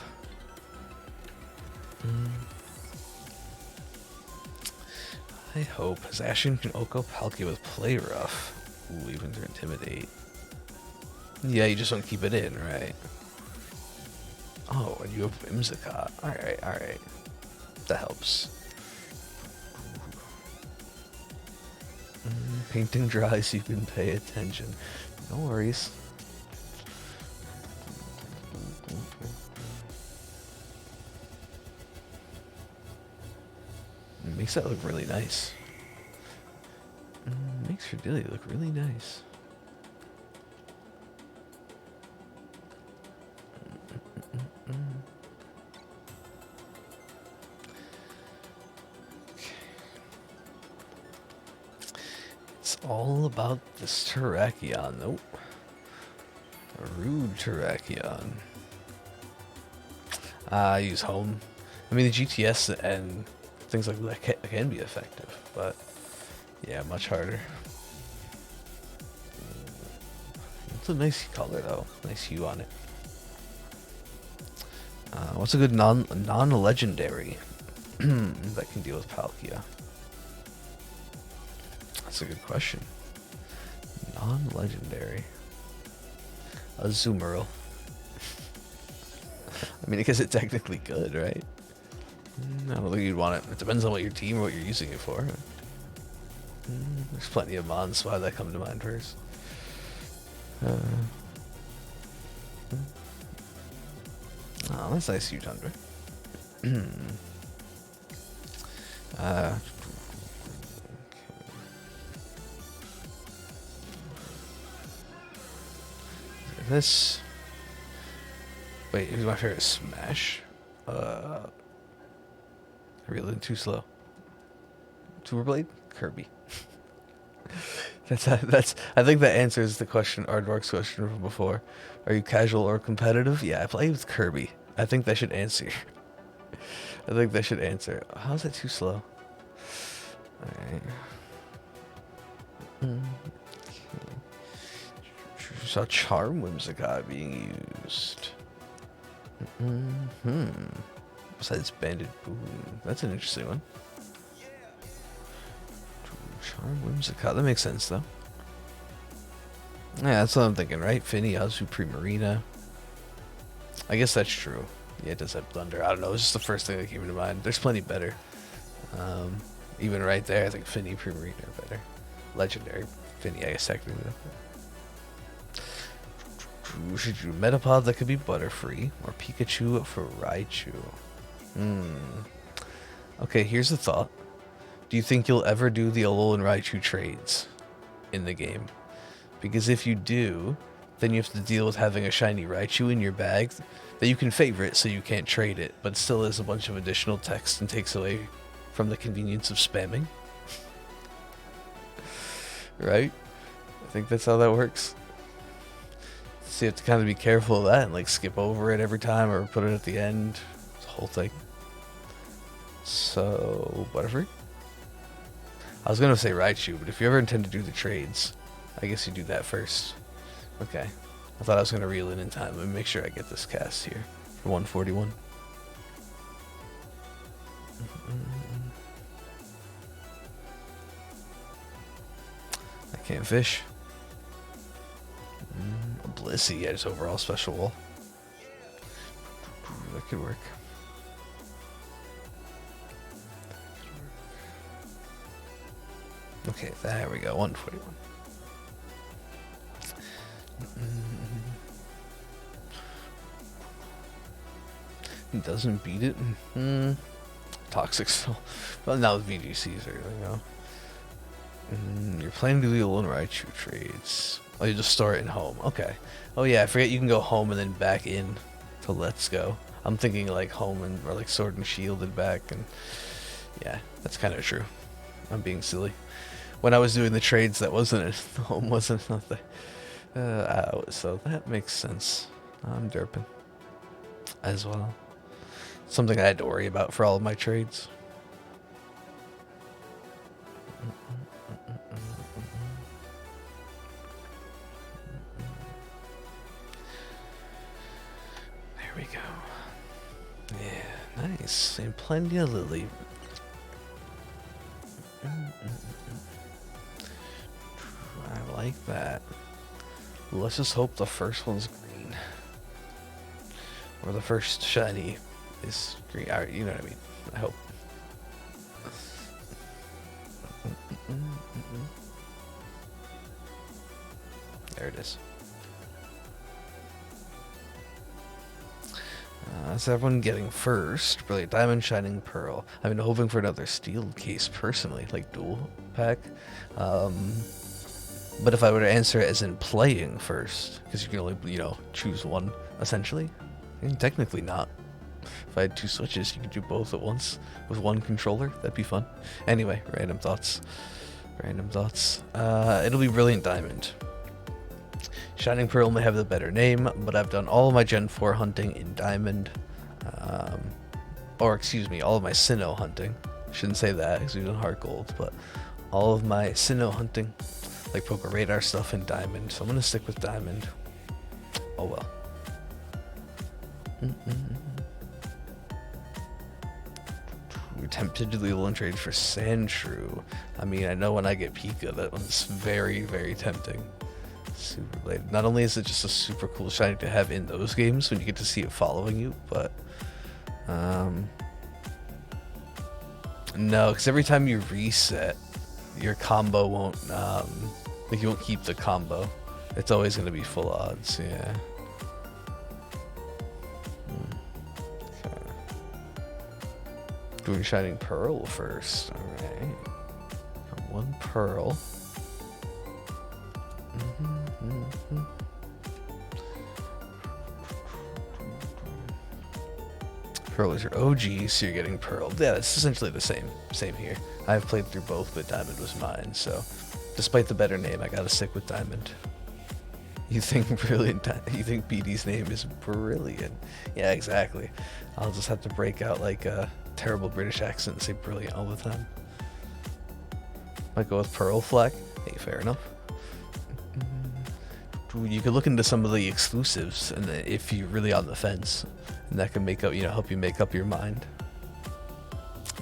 I hope. Zacian can Oko Palkia with Play Rough. Ooh, even to Intimidate. Yeah, you just want to keep it in, right? Oh, and you have Whimsicott. Alright. That helps. Painting dry so you can pay attention. No worries. It makes that look really nice. Makes your dilly look really nice. It's all about this Terrakion. Nope. A rude Terrakion. I use home. I mean, the GTS and things like that can be effective, but yeah, much harder. It's a nice color though. Nice hue on it. What's a good non-legendary that can deal with Palkia? That's a good question. Non-legendary. Azumarill. I mean, I guess it's technically good, right? I don't think you'd want it. It depends on what your team or what you're using it for. There's plenty of mons. Why did that come to mind first? Oh, that's nice, you Tundra. This. Wait, who's my favorite Smash? I reeled in too slow. Tuberblade? Kirby. That's. I think that answers the question, Aardvark's question from before. Are you casual or competitive? Yeah, I play with Kirby. I think that should answer. I think that should answer. How's that too slow? Alright. Saw Charm Whimsicott being used. Besides Banded Boom. That's an interesting one. Charm Whimsicott. That makes sense, though. Yeah, that's what I'm thinking, right? Finny, Azu, Primarina. I guess that's true. Yeah, it does have Thunder. I don't know. It's just the first thing that came to mind. There's plenty better. Even right there, I think Finny, Primarina are better. Legendary Finny, I guess, technically. Should you Metapod that could be Butterfree or Pikachu for Raichu? Okay, here's the thought. Do you think you'll ever do the Alolan Raichu trades in the game? Because if you do, then you have to deal with having a shiny Raichu in your bag that you can favorite so you can't trade it, but still has a bunch of additional text and takes away from the convenience of spamming. Right? I think that's how that works. So you have to kind of be careful of that and like skip over it every time or put it at the end. The whole thing. So, Butterfree? I was going to say Raichu, but if you ever intend to do the trades, I guess you do that first. Okay. I thought I was going to reel it in time. Let me make sure I get this cast here for 141. I can't fish. Blissey, yeah, just overall special wall. That could work. Okay, there we go, 141. He doesn't beat it. Toxic still. Well, now with VGCs, there you go. You're planning to do the Alolan Raichu trades. Oh, you just store it in home. Okay. Oh yeah, I forget you can go home and then back in to Let's Go. I'm thinking like home and or like Sword and Shield and back, and yeah, that's kind of true. I'm being silly. When I was doing the trades, that wasn't it. The home wasn't nothing. So that makes sense. I'm derping as well. Something I had to worry about for all of my trades. There we go. Yeah, nice. And plenty of Lily. I like that. Let's just hope the first one's green. Or the first shiny is green. You know what I mean. I hope. There it is. That's everyone getting first. Brilliant Diamond, Shining Pearl. I've been hoping for another steel case personally, like dual pack. But if I were to answer it as in playing first, because you can only, choose one, essentially. I mean, technically not. If I had 2 switches, you could do both at once with 1 controller. That'd be fun. Anyway, random thoughts. It'll be Brilliant Diamond. Shining Pearl may have the better name, but I've done all of my Gen 4 hunting in Diamond. Or excuse me, all of my Sinnoh hunting. Shouldn't say that because we've done Heart Gold, but all of my Sinnoh hunting, like Poker Radar stuff, in Diamond. So I'm going to stick with Diamond. Oh well. We're tempted to do one trade for Sandshrew. I mean, I know when I get Pika, that one's very, very tempting. Super Blade. Not only is it just a super cool shiny to have in those games when you get to see it following you, but no, because every time you reset, your combo won't you won't keep the combo. It's always going to be full odds. Yeah. Okay. Doing Shining Pearl first. All right. 1 Pearl. Pearl is your OG, so you're getting Pearl. Yeah, it's essentially the same. Same here. I've played through both, but Diamond was mine, so despite the better name, I gotta stick with Diamond. You think BD's name is brilliant? Yeah, exactly. I'll just have to break out like a terrible British accent and say brilliant all the time. Might go with Pearl Flag. Hey, fair enough. You could look into some of the exclusives, and if you're really on the fence, and that can make up, help you make up your mind.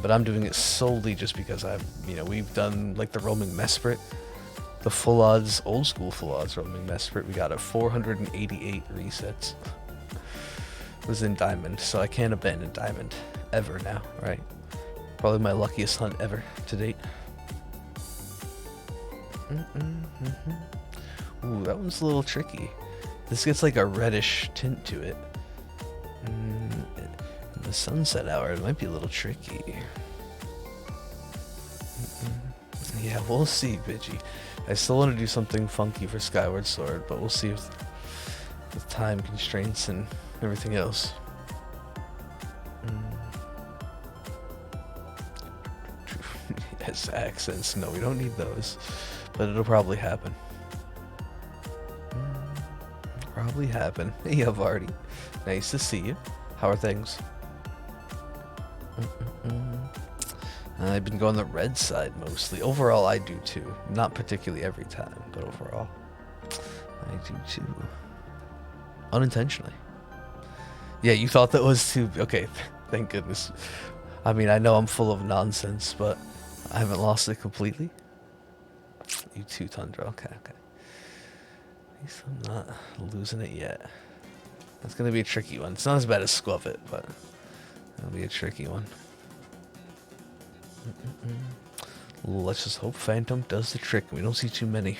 But I'm doing it solely just because we've done like the roaming Mesprit, the full odds, old school full odds roaming Mesprit. We got a 488 resets. It was in Diamond, so I can't abandon Diamond ever now, right? Probably my luckiest hunt ever to date. Ooh, that one's a little tricky. This gets like a reddish tint to it. In the sunset hour, it might be a little tricky. Yeah, we'll see, Pidgey. I still want to do something funky for Skyward Sword, but we'll see if with time constraints and everything else. Yes, accents. No, we don't need those, but it'll probably happen. Probably happen. Hey, Vardy. Nice to see you. How are things? I've been going the red side mostly. Overall, I do too. Not particularly every time, but overall, I do too. Unintentionally. Yeah, you thought that was too... Okay, thank goodness. I mean, I know I'm full of nonsense, but I haven't lost it completely. You too, Tundra. Okay. At least I'm not losing it yet. That's going to be a tricky one. It's not as bad as Squavit, but it'll be a tricky one. Let's just hope Phantom does the trick. We don't see too many.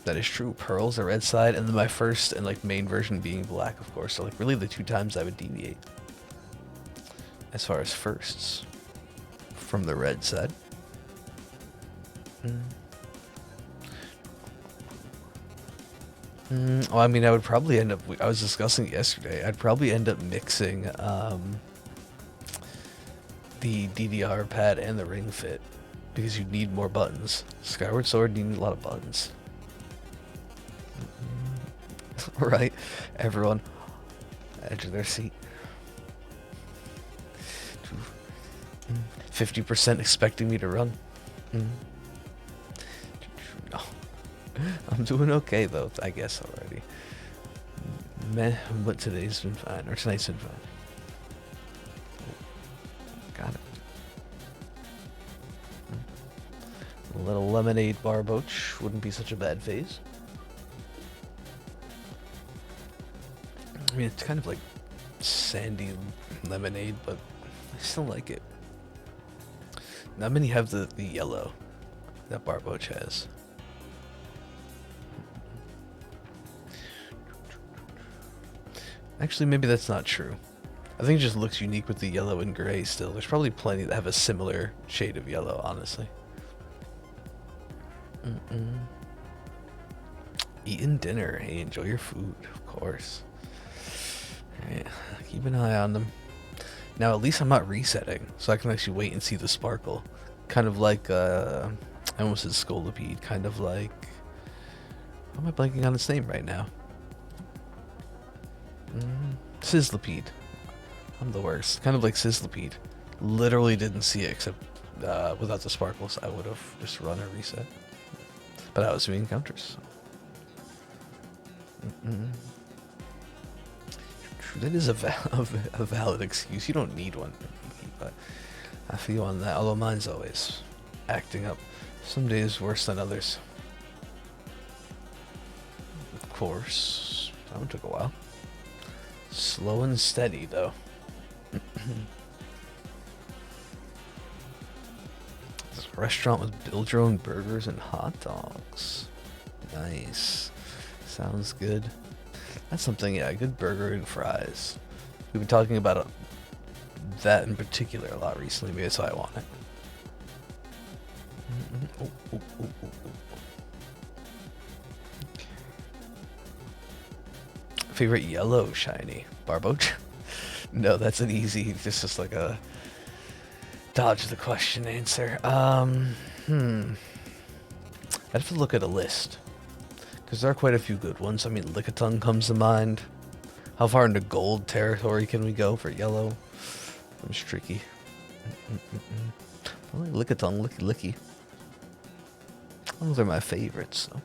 That is true. Pearl's the red side, and then my first and main version being black, of course. So really the 2 times I would deviate as far as firsts from the red side. Well, I mean, I would probably end up... I was discussing it yesterday. I'd probably end up mixing the DDR pad and the Ring Fit because you need more buttons. Skyward Sword, you need a lot of buttons. Right? Everyone, edge of their seat. 50% expecting me to run. No. I'm doing okay though, I guess already. Meh, but today's been fine, or tonight's been fine. Got it. A little lemonade barboach wouldn't be such a bad phase. I mean, it's kind of like sandy lemonade, but I still like it. Not many have the yellow that Barboach has. Actually, maybe that's not true. I think it just looks unique with the yellow and gray still. There's probably plenty that have a similar shade of yellow, honestly. Eating dinner. Hey, enjoy your food, of course. Alright, keep an eye on them. Now, at least I'm not resetting, so I can actually wait and see the sparkle. Kind of like, I almost said Scolipede. Kind of like... How am I blanking on its name right now? Sizzlipede. I'm the worst. Kind of like Sizzlipede. Literally didn't see it except without the sparkles. I would have just run a reset. But I was doing encounters. That is a valid excuse. You don't need one. But I feel you on that. Although mine's always acting up. Some days worse than others. Of course. That one took a while. Slow and steady, though. This restaurant with build your own burgers and hot dogs. Nice. Sounds good. That's something, yeah, a good burger and fries. We've been talking about that in particular a lot recently. Maybe that's why I want it. Favorite yellow shiny? Barboach? No, that's an easy, just like a dodge the question answer. I'd have to look at a list. Because there are quite a few good ones. I mean, Lickitung comes to mind. How far into gold territory can we go for yellow? It's tricky. I like Lickitung, Licky. Those are my favorites, so.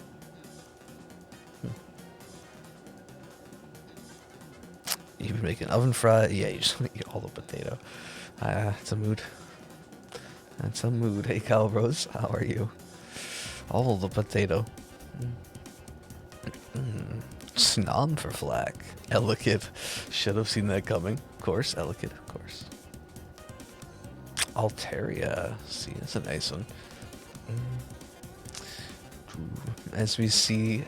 You been making oven fry? Yeah, you just want to eat all the potato. It's a mood. That's a mood. Hey, Kyle Rose, how are you? All the potato. Snom for Flack. Elikid. Should have seen that coming. Of course, Elikid, of course. Altaria. See, that's a nice one. As we see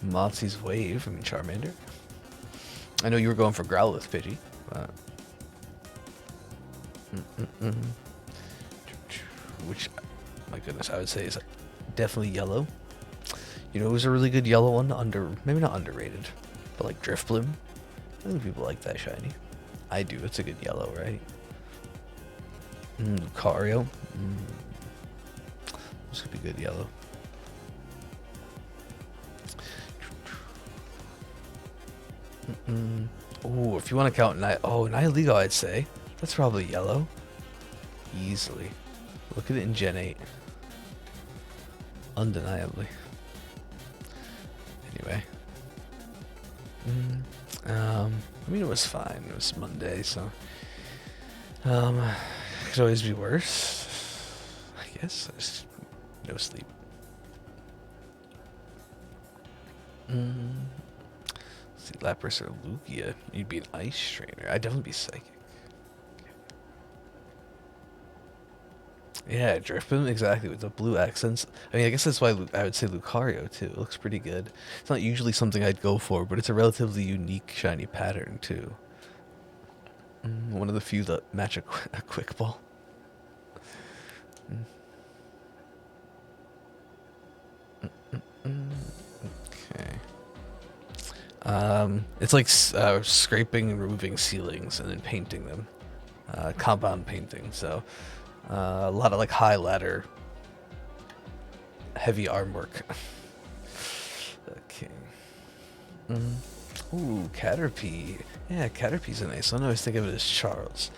Motzi's Wave, I mean Charmander. I know you were going for Growlithe, Pidgey, but... Which, my goodness, I would say is definitely yellow. You know, it was a really good yellow one, maybe not underrated, but like Drifblim. I think people like that shiny. I do, it's a good yellow, right? Lucario. This could be good yellow. Oh, if you want to count Nihilego, I'd say. That's probably yellow. Easily. Look at it in Gen 8. Undeniably. Anyway. I mean, it was fine. It was Monday, so... could always be worse. I guess. Just no sleep. See, Lapras or Lugia. You'd be an Ice Trainer. I'd definitely be Psychic. Yeah, Drifblim, exactly, with the blue accents. I mean, I guess that's why I would say Lucario, too. It looks pretty good. It's not usually something I'd go for, but it's a relatively unique shiny pattern, too. One of the few that match a quick ball. Okay. It's like scraping and removing ceilings and then painting them. Compound painting, so... a lot of like high ladder, heavy arm work. Okay. Ooh, Caterpie. Yeah, Caterpie's a nice one. I always think of it as Charles.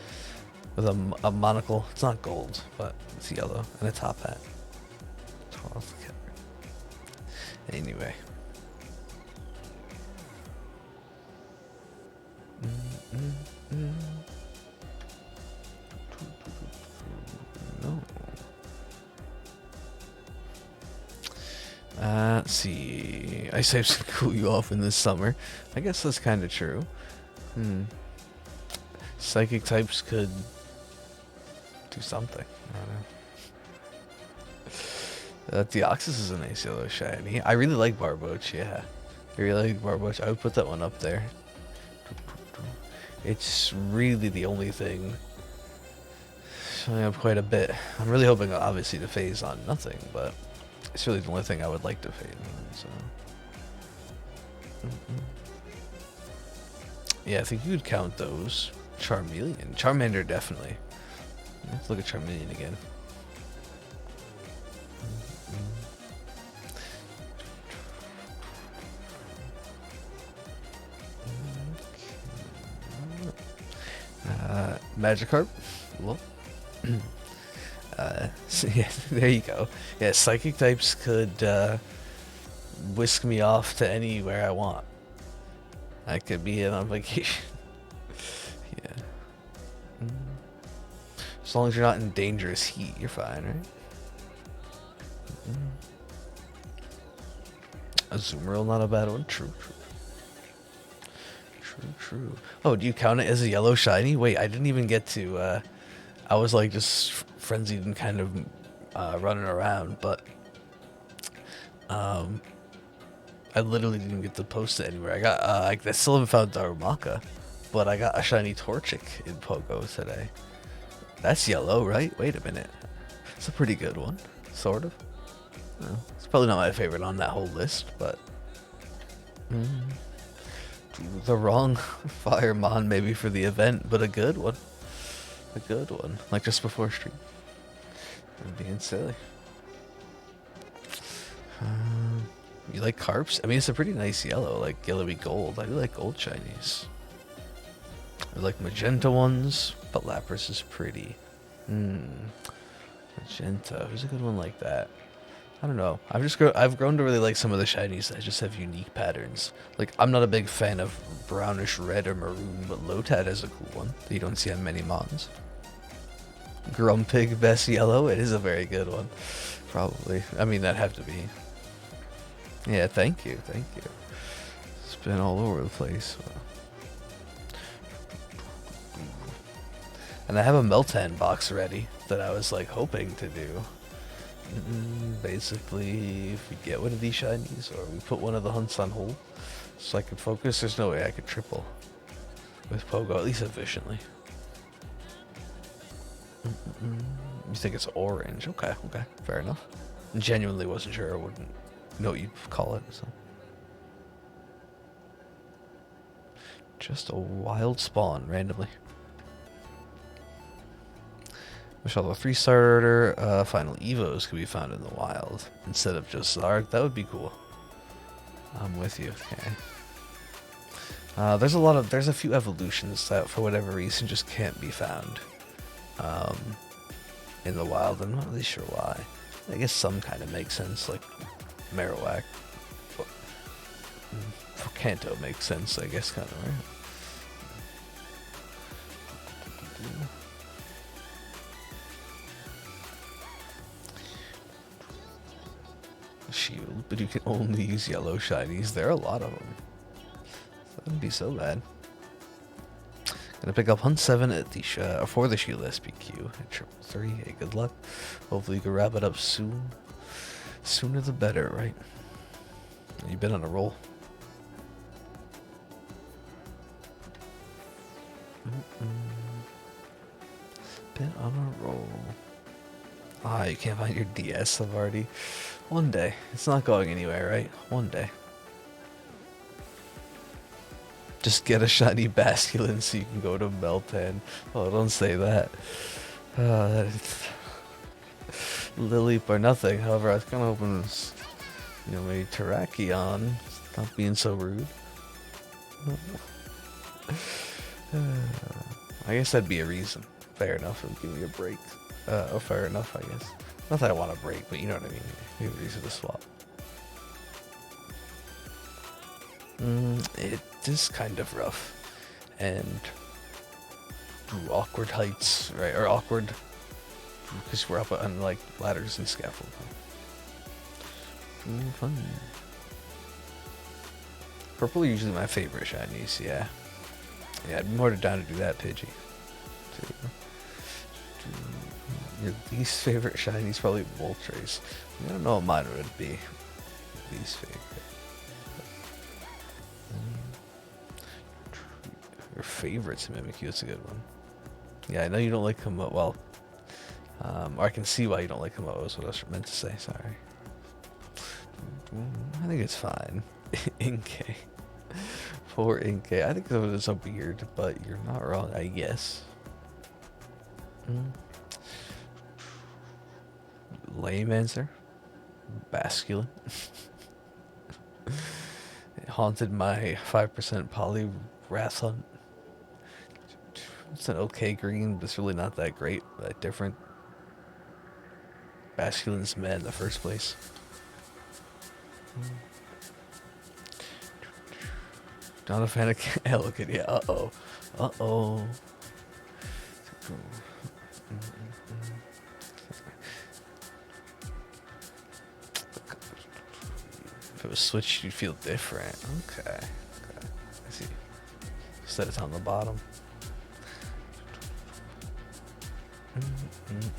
With a monocle. It's not gold, but it's yellow. And a top hat. Charles Caterpie. Anyway. No. Let's see. Ice types can cool you off in the summer. I guess that's kind of true. Psychic types could do something. I don't know. Deoxys is a nice yellow shiny. I really like Barboach, yeah. I really like Barboach. I would put that one up there. It's really the only thing showing up quite a bit. I'm really hoping, obviously, to phase on nothing, but it's really the only thing I would like to phase on, so. Yeah, I think you would count those. Charmeleon. Charmander, definitely. Let's look at Charmeleon again. Magikarp. Well, so yeah, there you go. Yeah, psychic types could whisk me off to anywhere I want. I could be on vacation. Yeah. As long as you're not in dangerous heat, you're fine, right? Azumarill, not a bad one. True. Oh, do you count it as a yellow shiny? Wait, I didn't even get to, I was like just frenzied and kind of running around, but I literally didn't get to post it anywhere. I got, I still haven't found Darumaka, but I got a shiny Torchic in Pogo today. That's yellow, right? Wait a minute. It's a pretty good one, sort of. Well, it's probably not my favorite on that whole list, but the wrong Firemon maybe for the event, but a good one. A good one, like just before stream. I'm being silly. You like Carps? I mean, it's a pretty nice yellow, like yellowy gold. I do like gold shinies. I like magenta ones, but Lapras is pretty. Magenta. Who's a good one like that? I don't know. I've grown to really like some of the shinies that just have unique patterns. Like, I'm not a big fan of brownish red or maroon, but Lotad is a cool one that you don't see on many mons. Grumpig, best yellow. It is a very good one. Probably. I mean, that'd have to be. Yeah, thank you. It's been all over the place. And I have a Meltan box ready that I was like hoping to do. Basically, if we get one of these shinies, or we put one of the hunts on hold, so I could focus, there's no way I could triple with Pogo, at least efficiently. You think it's orange? Okay, fair enough. Genuinely wasn't sure. I wouldn't know what you'd call it. So. Just a wild spawn, randomly. Wish all the 3-starter final Evos could be found in the wild instead of just Zarg. That would be cool. I'm with you. Okay. There's a few evolutions that for whatever reason just can't be found in the wild. I'm not really sure why. I guess some kind of makes sense, like Marowak. For Kanto makes sense, I guess, kind of, right? Shield, but you can only use yellow shinies. There are a lot of them. That wouldn't be so bad. Gonna pick up Hunt 7 at the for the Shield SPQ at 333. Hey, good luck. Hopefully you can wrap it up soon. Sooner the better, right? You've been on a roll. Been on a roll. Ah, you can't find your DS, I've already. One day. It's not going anywhere, right? One day. Just get a shiny Basculin so you can go to Meltan. Oh, don't say that. Lileep or nothing. However, I was kind of hoping it was, maybe Terrakion. Not being so rude. I guess that'd be a reason. Fair enough. It'd give me a break. Fair enough, I guess. Not that I want a break, but you know what I mean. Maybe a reason to swap. It is kind of rough. And awkward heights, right? Or awkward because we're up on like ladders and scaffold. Fun. Purple are usually my favorite shinies, yeah. Yeah, I'd be more down to do that, Pidgey. Your least favorite shiny is probably Moltres. I don't know what mine would be. Least favorite. Your favorite's Mimikyu, that's a good one. Yeah, I know you don't like him, well, or I can see why you don't like him, was what I was meant to say, sorry. I think it's fine. Inkay. Poor Inkay. I think that was so weird, but you're not wrong, I guess. Lame answer. Basculin. It haunted my 5% poly wrath hunt. It's an okay green, but it's really not that great, that different. Basculin's mad in the first place. Not a fan of Elegant, yeah, uh-oh. Uh-oh. If it was switched, you'd feel different. Okay. I see. Instead it's on the bottom.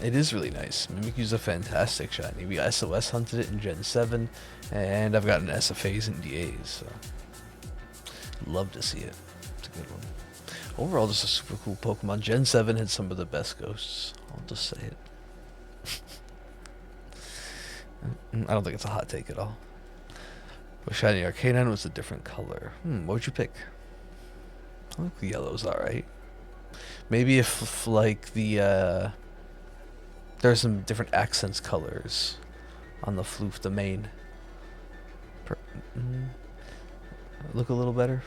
It is really nice. Mimikyu's a fantastic shiny. We SOS hunted it in Gen 7, and I've gotten SFAs and DAs, so love to see it. It's a good one. Overall, just a super cool Pokemon. Gen 7 had some of the best ghosts. I'll just say it. I don't think it's a hot take at all. But shiny Arcanine was a different color. What would you pick? I think the yellow's alright. Maybe if like the there's some different accents colors on the floof, the main. Look a little better.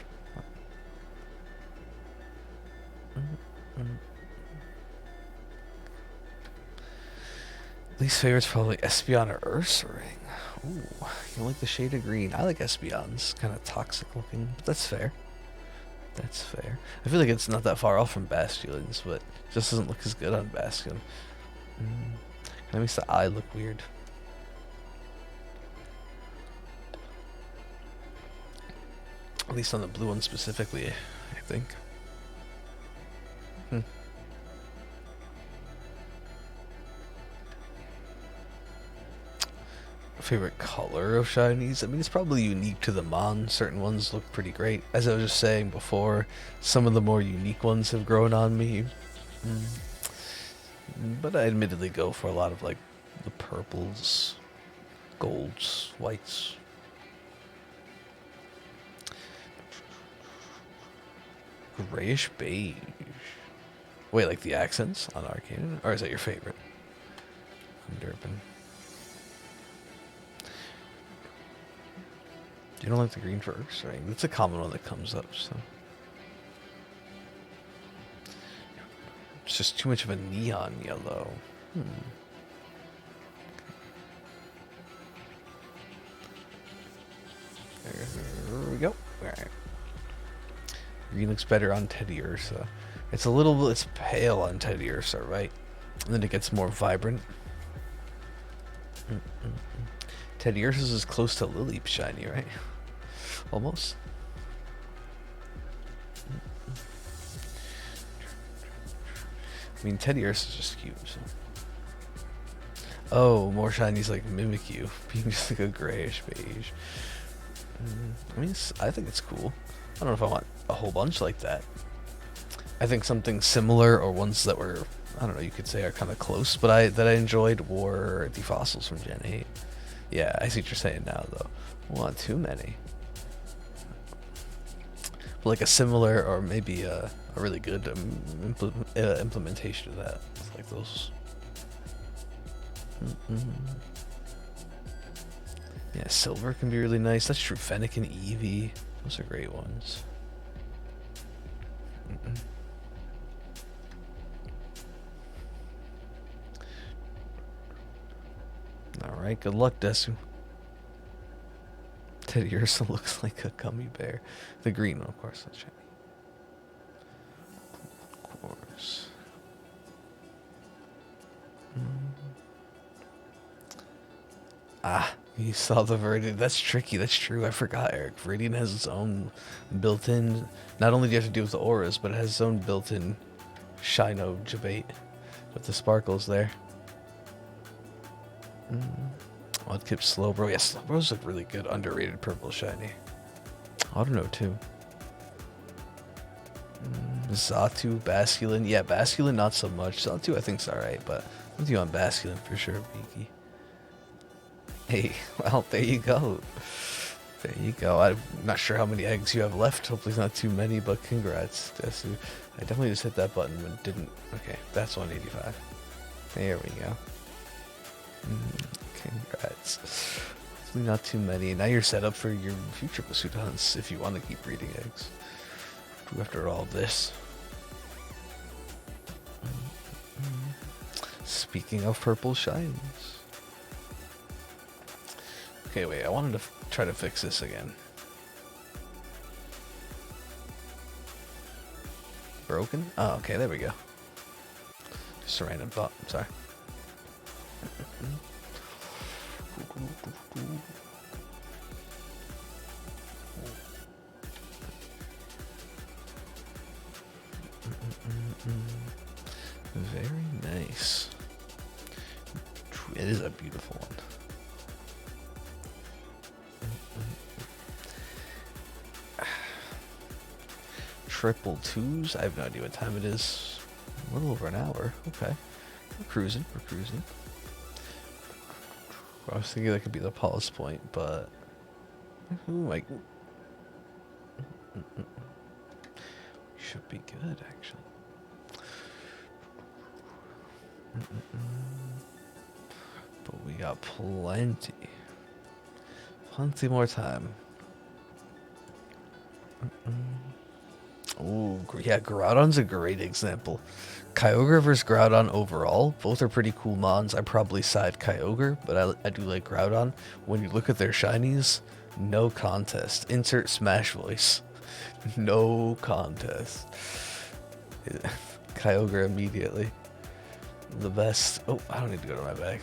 Least favorite's probably Espeon or Ursaring. Ooh, you like the shade of green. I like Espeon's, kind of toxic looking, but that's fair. That's fair. I feel like it's not that far off from Basculin's, but it just doesn't look as good on Basculin. That makes the eye look weird. At least on the blue one specifically, I think. Favorite color of shinies? I mean, it's probably unique to the Mon. Certain ones look pretty great. As I was just saying before, some of the more unique ones have grown on me. But I admittedly go for a lot of like the purples, golds, whites. Grayish beige. Wait, like the accents on Arcanine? Or is that your favorite? Durban. You don't like the green for Ursaring? That's a common one that comes up, so. It's just too much of a neon yellow. There we go. Alright. Green looks better on Teddiursa. It's pale on Teddiursa, right? And then it gets more vibrant. Teddiursa's is close to Lileep shiny, right? Almost. I mean, Teddiursa's just cute, so. Oh, more shinies like Mimikyu, being just like a grayish beige. I mean, I think it's cool. I don't know if I want a whole bunch like that. I think something similar, or ones that were, I don't know, you could say are kind of close, but that I enjoyed were Defossils from Gen 8. Yeah, I see what you're saying now, though. Want too many. But like a similar, or maybe a really good implementation of that. It's like those. Yeah, Silver can be really nice. That's true. Fennec and Eevee. Those are great ones. Alright, good luck, Desu. Teddiursa looks like a gummy bear. The green one, of course, that's shiny. Of course. You saw the Viridian. That's tricky, that's true. I forgot, Eric. Viridian has its own built-in... Not only do you have to deal with the auras, but it has its own built-in Shino debate with the sparkles there. Mudkip Slowbro. Yeah, Slowbro's a really good underrated purple shiny. I don't know too. Xatu, Basculin. Yeah, Basculin not so much. Xatu I think's alright, but I'm with you on Basculin for sure, Beaky. Hey, well, there you go. There you go. I'm not sure how many eggs you have left. Hopefully it's not too many, but congrats, Desu. I definitely just hit that button but didn't. Okay, that's 185. There we go. Congrats. Hopefully not too many. Now you're set up for your future pursuit hunts if you want to keep breeding eggs. After all this. Speaking of purple shinies. Okay, wait, I wanted to try to fix this again. Broken? Oh, okay, there we go. Just a random thought, I'm sorry. Very nice. It is a beautiful one. Triple twos? I have no idea what time it is. A little over an hour. Okay. We're cruising. We're cruising. I was thinking that could be the pause point, but... Ooh, like... Should be good, actually. But we got plenty more time. Ooh, yeah, Groudon's a great example. Kyogre versus Groudon overall, both are pretty cool mons. I probably side Kyogre, but I do like Groudon. When you look at their shinies, no contest. Insert Smash voice. No contest. Kyogre immediately. The best. Oh, I don't need to go to my bag.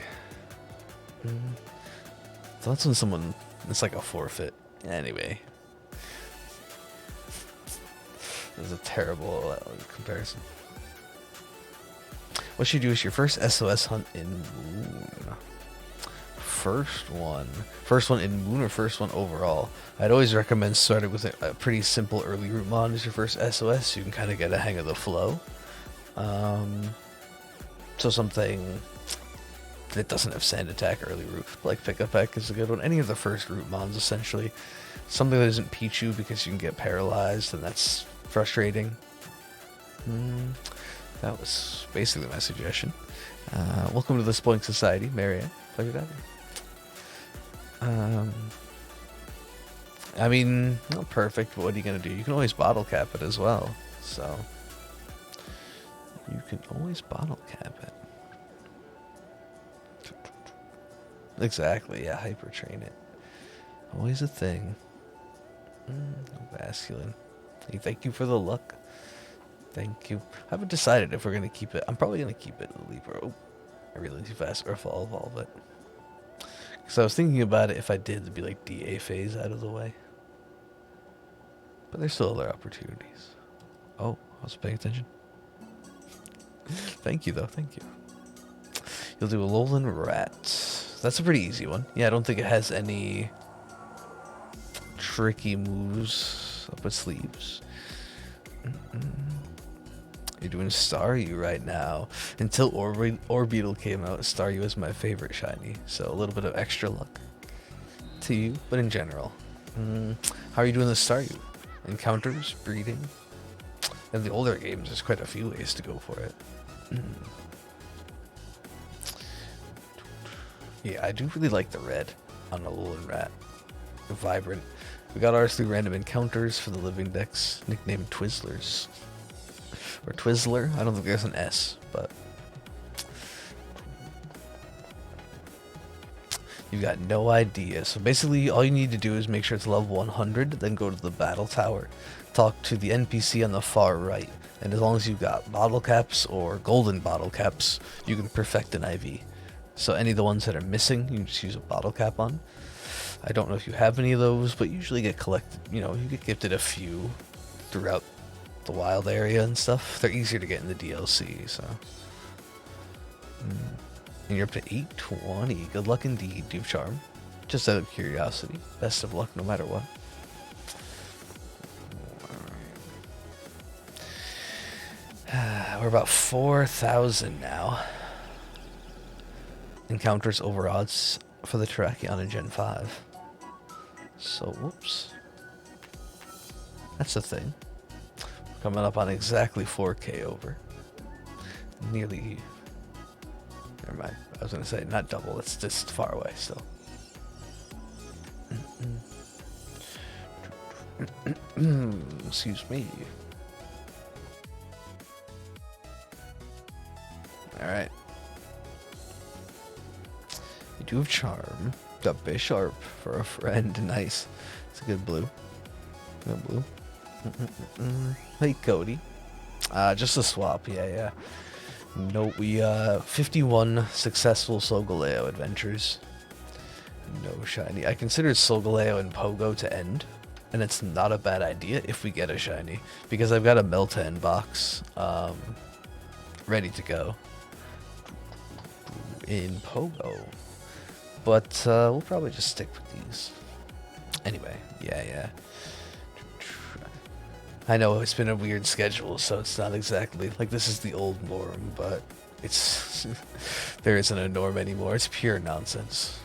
So that's when someone, it's like a forfeit. Anyway. This is a terrible comparison. What should you do is your first SOS hunt in Moon? First one in Moon or first one overall? I'd always recommend starting with a pretty simple early route mon as your first SOS, so you can kind of get a hang of the flow. So something that doesn't have sand attack early route, like Pick a Peck is a good one. Any of the first route mons, essentially. Something that isn't Pichu because you can get paralyzed, and that's frustrating. That was basically my suggestion. Welcome to the Spoink Society, Marianne. Pleasure to have you. I mean, not perfect, but what are you going to do? You can always bottle cap it as well. So, you can always bottle cap it. Exactly, yeah, hyper train it. Always a thing. Masculine. Hey, thank you for the luck. Thank you. I haven't decided if we're going to keep it. I'm probably going to keep it in the Leaper. Oh, I really too fast. Or fall evolve it. Because I was thinking about it, if I did, it'd be like DA phase out of the way. But there's still other opportunities. Oh, I was paying attention. Thank you, though. Thank you. You'll do a Alolan Rat. That's a pretty easy one. Yeah, I don't think it has any tricky moves up its sleeves. You're doing Staryu right now. Until Orbeetle came out, Staryu was my favorite shiny. So a little bit of extra luck to you, but in general. How are you doing the Staryu? Encounters? Breeding? In the older games, there's quite a few ways to go for it. Yeah, I do really like the red on Alolan Rat. Vibrant. We got ours through random encounters for the living decks, nicknamed Twizzlers. Or Twizzler. I don't think there's an S, but you've got no idea. So basically, all you need to do is make sure it's level 100, then go to the battle tower, talk to the NPC on the far right, and as long as you've got bottle caps or golden bottle caps, you can perfect an IV. So any of the ones that are missing, you can just use a bottle cap on. I don't know if you have any of those, but you usually get collected, you get gifted a few throughout the wild area and stuff. They're easier to get in the DLC, so. And you're up to 820. Good luck indeed, do you have charm? Just out of curiosity. Best of luck no matter what. We're about 4,000 now. Encounters over odds for the Terrakion in Gen 5. So, whoops. That's the thing. Coming up on exactly 4K over. Nearly. Never mind. I was going to say, not double. It's just far away still. Excuse me. Alright. You do have charm. Got Bisharp for a friend. Nice. It's a good blue. Good blue. Hey, Cody. Just a swap. Yeah. No, we 51 successful Solgaleo adventures. No shiny. I considered Solgaleo and Pogo to end, and it's not a bad idea if we get a shiny, because I've got a Meltan box ready to go in Pogo. But we'll probably just stick with these. Anyway, yeah. I know it's been a weird schedule, so it's not exactly like this is the old norm, but it's there isn't a norm anymore. It's pure nonsense.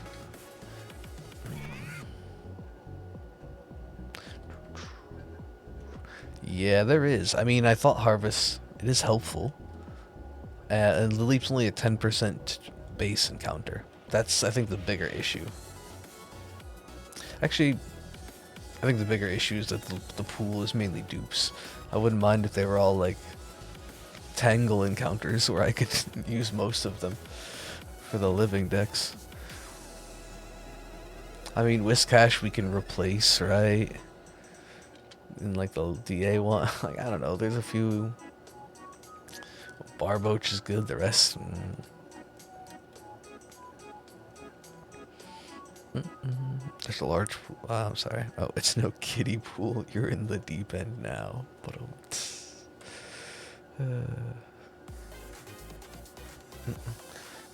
Yeah, there is. I mean, I thought Harvest, it is helpful. And the Leap's only a 10% base encounter. That's, I think, the bigger issue. Actually, I think the bigger issue is that the pool is mainly dupes. I wouldn't mind if they were all, like, Tangle encounters where I could use most of them for the living decks. I mean, Whiscash we can replace, right? In, like, the DA one. Like, I don't know. There's a few... Barboach is good. The rest... There's a large pool. I'm sorry. Oh, it's no kiddie pool. You're in the deep end now. But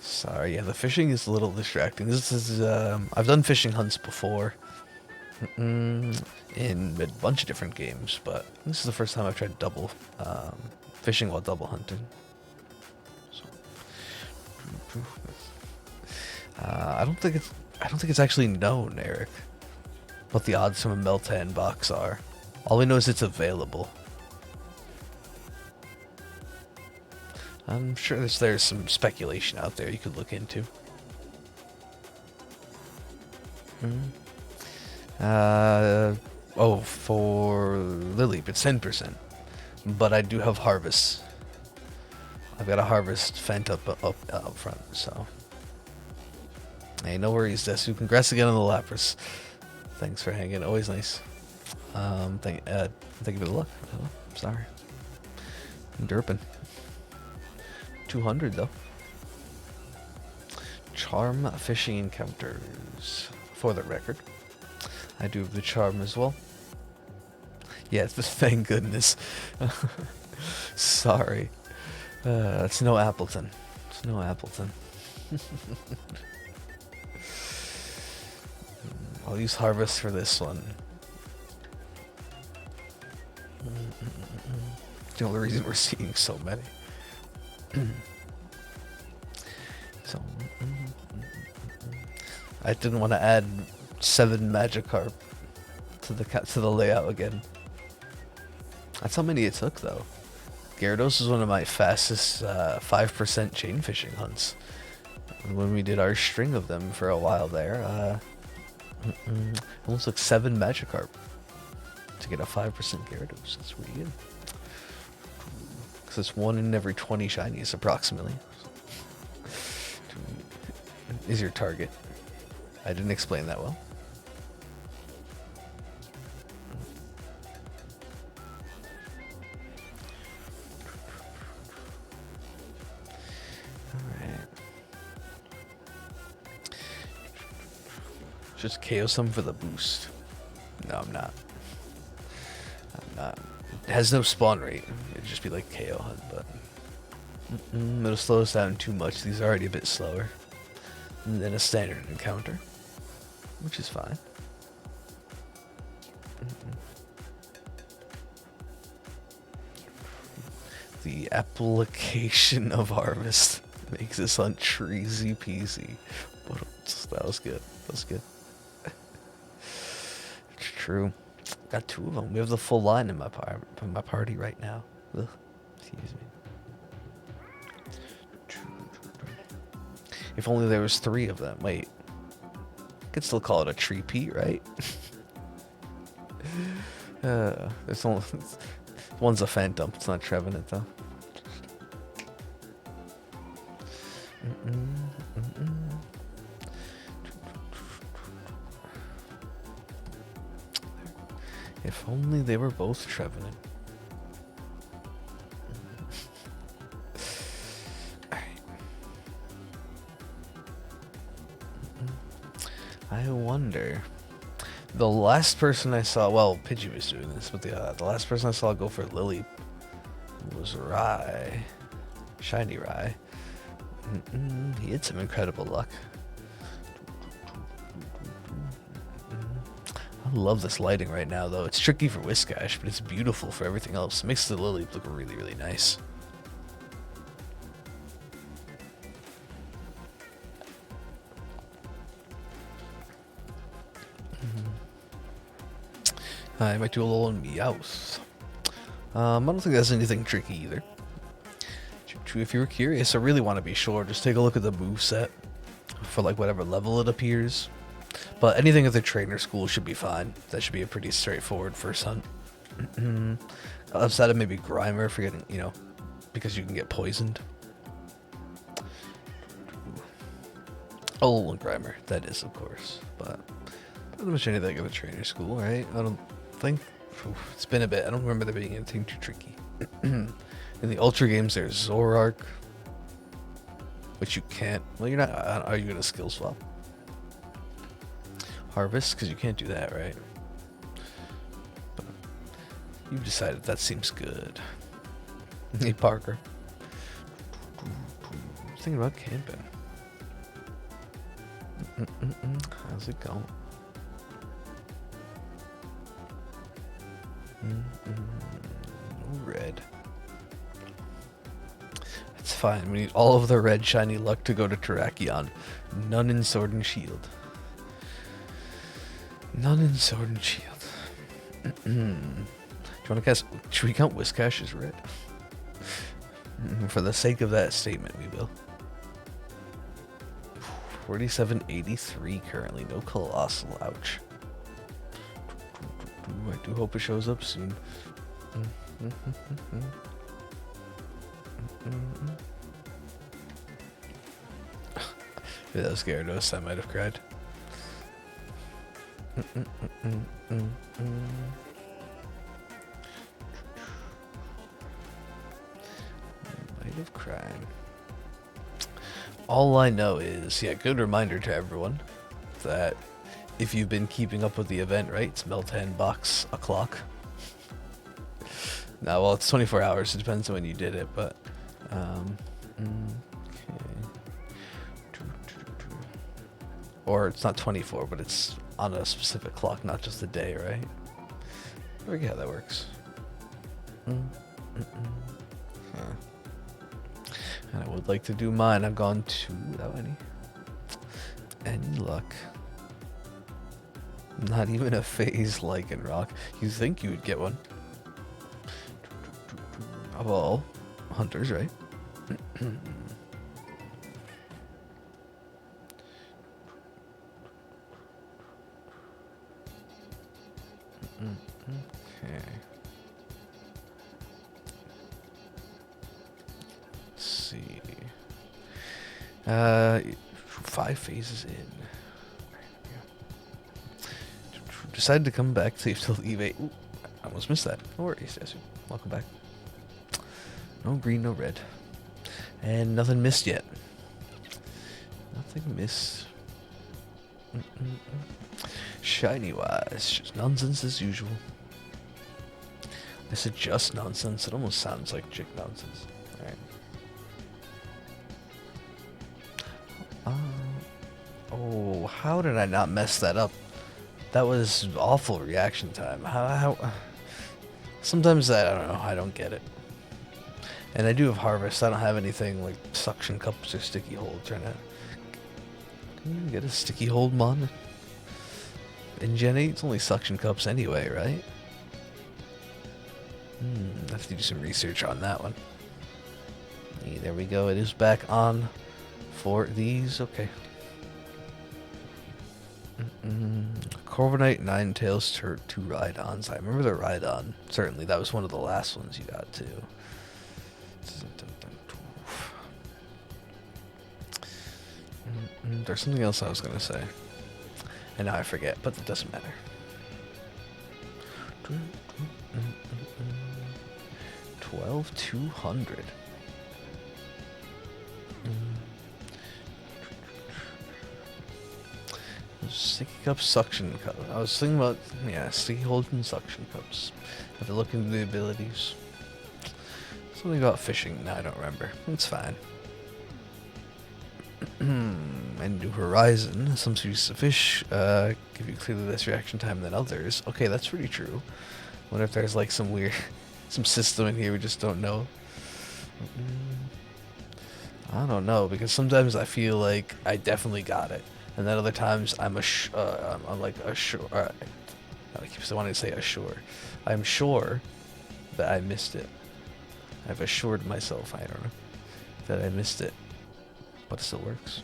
sorry. Yeah, the fishing is a little distracting. This is I've done fishing hunts before in a bunch of different games, but this is the first time I've tried double fishing while double hunting. So, I don't think it's actually known, Eric, what the odds from a Meltan box are. All we know is it's available. I'm sure there's some speculation out there you could look into. Oh, for Lily, it's 10%. But I do have Harvest. I've got a Harvest Fent up front, so... Hey, no worries, Desu. Congrats again on the Lapras. Thanks for hanging. Always nice. Thank you for the luck. Oh, sorry. I'm derping. 200 though. Charm fishing encounters. For the record, I do have the charm as well. Yeah, thank goodness. Sorry. It's no Appleton. It's no Appleton. I'll use Harvest for this one. The only reason we're seeing so many. So, I didn't want to add 7 Magikarp to the layout again. That's how many it took, though. Gyarados is one of my fastest 5% chain fishing hunts. And when we did our string of them for a while there, almost took 7 Magikarp to get a 5% Gyarados. That's pretty good. Because it's 1 in every 20 shinies, approximately. Is your target. I didn't explain that well. Just KO some for the boost. No, I'm not. It has no spawn rate. It'd just be like KO hunt, but... It'll slow us down too much. These are already a bit slower than a standard encounter, which is fine. The application of harvest makes this hunt treasy peasy. But that was good. That was good. It's true. Got 2 of them. We have the full line in my party right now. Ugh. Excuse me. If only there was 3 of them. Wait. Could still call it a tree-peat, right? There's only one's a phantom. It's not Trevenant though. If only they were both Trevenant. I wonder. The last person I saw, well, Pidgey was doing this, but the last person I saw go for Lily was Rye. Shiny Rye. He had some incredible luck. I love this lighting right now, though. It's tricky for Whiscash, but it's beautiful for everything else. It makes the Lily look really, really nice. I might do a little Meowth. I don't think that's anything tricky either. If you were curious, I really want to be sure, just take a look at the moveset for like whatever level it appears. But anything at the trainer school should be fine. That should be a pretty straightforward first hunt. Outside of maybe Grimer for getting, you know, because you can get poisoned. Oh, Grimer, that is, of course. But pretty much anything at the trainer school, right? I don't think. It's been a bit. I don't remember there being anything too tricky. In the Ultra games, there's Zoroark, which you can't. Well, you're not. Are you gonna skill swap? Harvest, because you can't do that, right? But you've decided that seems good. Hey, Parker. Thinking about camping. How's it going? No red. It's fine. We need all of the red shiny luck to go to Terrakion. None in Sword and Shield. None in Sword and Shield. Do you want to cast? Should we count Whiscash as red? For the sake of that statement, we will. 4783 currently. No Colossal. Ouch. I do hope it shows up soon. If that was Gyarados, I might have cried. Might have cried. All I know is, yeah, good reminder to everyone that if you've been keeping up with the event, right, it's Meltan Box o'clock. Now, well, it's 24 hours. It depends on when you did it, but okay. Or it's not 24, but it's on a specific clock, not just a day, right? I forget how that works. Huh. And I would like to do mine. I've gone 2 without any luck. Not even a phase like in Rock. You think you would get one? Of all hunters, right? Okay. Let's see. 5 phases in. Decided to come back, save till leave 8. Ooh, I almost missed that. No worries, Desu. Welcome back. No green, no red. And nothing missed yet. Nothing missed. Shiny wise, just nonsense as usual. I said just nonsense. It almost sounds like chick nonsense. Alright. Oh, how did I not mess that up? That was awful reaction time. How sometimes I don't know, I don't get it. And I do have harvest. I don't have anything like suction cups or sticky holds right now. Can you get a sticky hold mon? In Gen 8, it's only suction cups anyway, right? I have to do some research on that one. Yeah, there we go. It is back on for these. Okay. Corviknight, Ninetales, 2 Rhydons. I remember the Rhydon. Certainly, that was one of the last ones you got too. There's something else I was gonna say, and now I forget. But that doesn't matter. 12,200. Sticky cups, suction cup. I was thinking about, yeah, sticky holds and suction cups. Have to look into the abilities. Something about fishing. No, I don't remember. It's fine. And New Horizon. Some species of fish give you clearly less reaction time than others. Okay, that's pretty true. Wonder if there's like some weird, some system in here we just don't know. I don't know, because sometimes I feel like I definitely got it. And then other times I'm like assure. I keep wanting to say assure. I'm sure that I missed it. I've assured myself, I don't know, that I missed it, but it still works.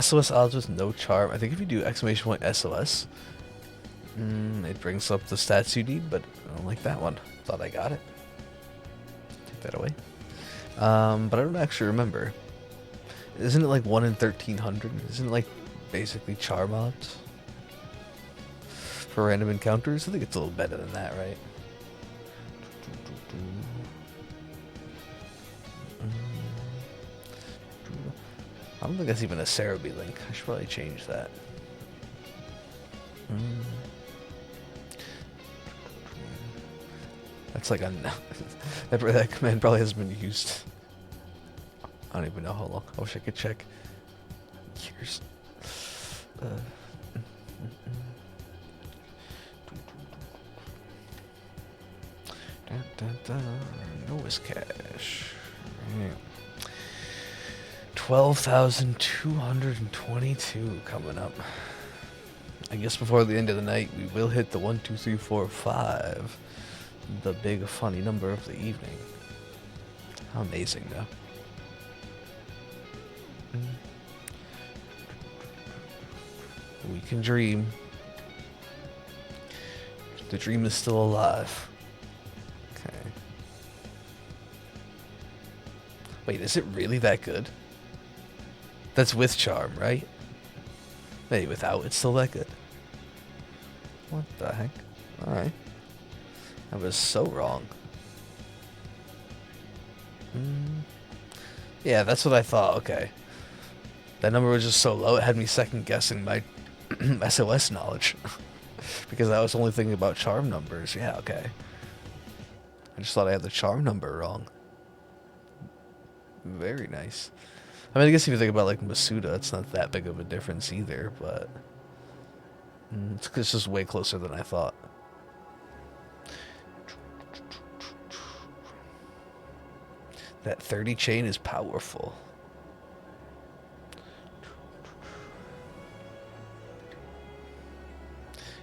SOS odds with no charm. I think if you do exclamation point SOS, it brings up the stats you need, but I don't like that one. Thought I got it. Take that away. But I don't actually remember. Isn't it like 1 in 1,300? Isn't it like basically charm odds for random encounters? I think it's a little better than that, right? I don't think that's even a Cerebi link. I should probably change that. That's like a that command probably hasn't been used. I don't even know how long. I wish I could check. Years. Noise cache. Right. 12,222 coming up. I guess before the end of the night, we will hit the 1, 2, 3, 4, 5. The big funny number of the evening. How amazing, though. We can dream. The dream is still alive. Okay. Wait, is it really that good? That's with charm, right? Maybe without, it's still that good. What the heck? Alright. I was so wrong. Yeah, that's what I thought. Okay. That number was just so low, it had me second guessing my SOS knowledge. Because I was only thinking about charm numbers. Yeah, okay. I just thought I had the charm number wrong. Very nice. I mean, I guess if you think about like Masuda, it's not that big of a difference either, but it's just way closer than I thought. That 30 chain is powerful.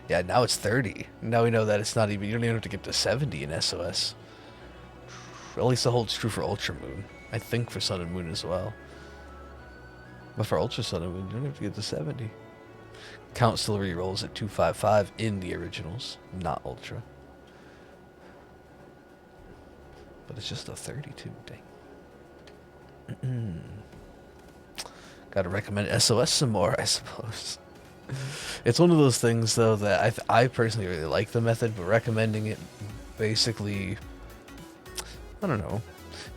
Yeah, now it's 30. Now we know that it's not even, you don't even have to get to 70 in SOS. At least that holds true for Ultra Moon. I think for Sun and Moon as well. But for Ultra Sun and Moon, you don't have to get to 70. Count still rerolls at 255 in the originals, not Ultra. But it's just a 32, dang. Gotta recommend SOS some more, I suppose. It's one of those things, though, that I personally really like the method, but recommending it basically, I don't know,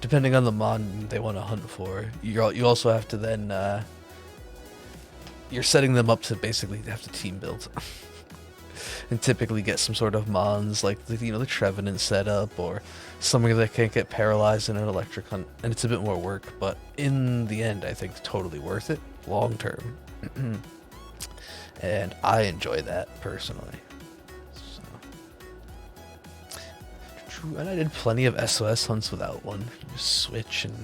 depending on the mon they want to hunt for, you also have to then, you're setting them up to basically have to team build. and typically get some sort of mons like the Trevenant setup or somebody that can't get paralyzed in an electric hunt, and it's a bit more work, but in the end I think totally worth it long term. And I enjoy that personally. So. And I did plenty of SOS hunts without one. Just switch and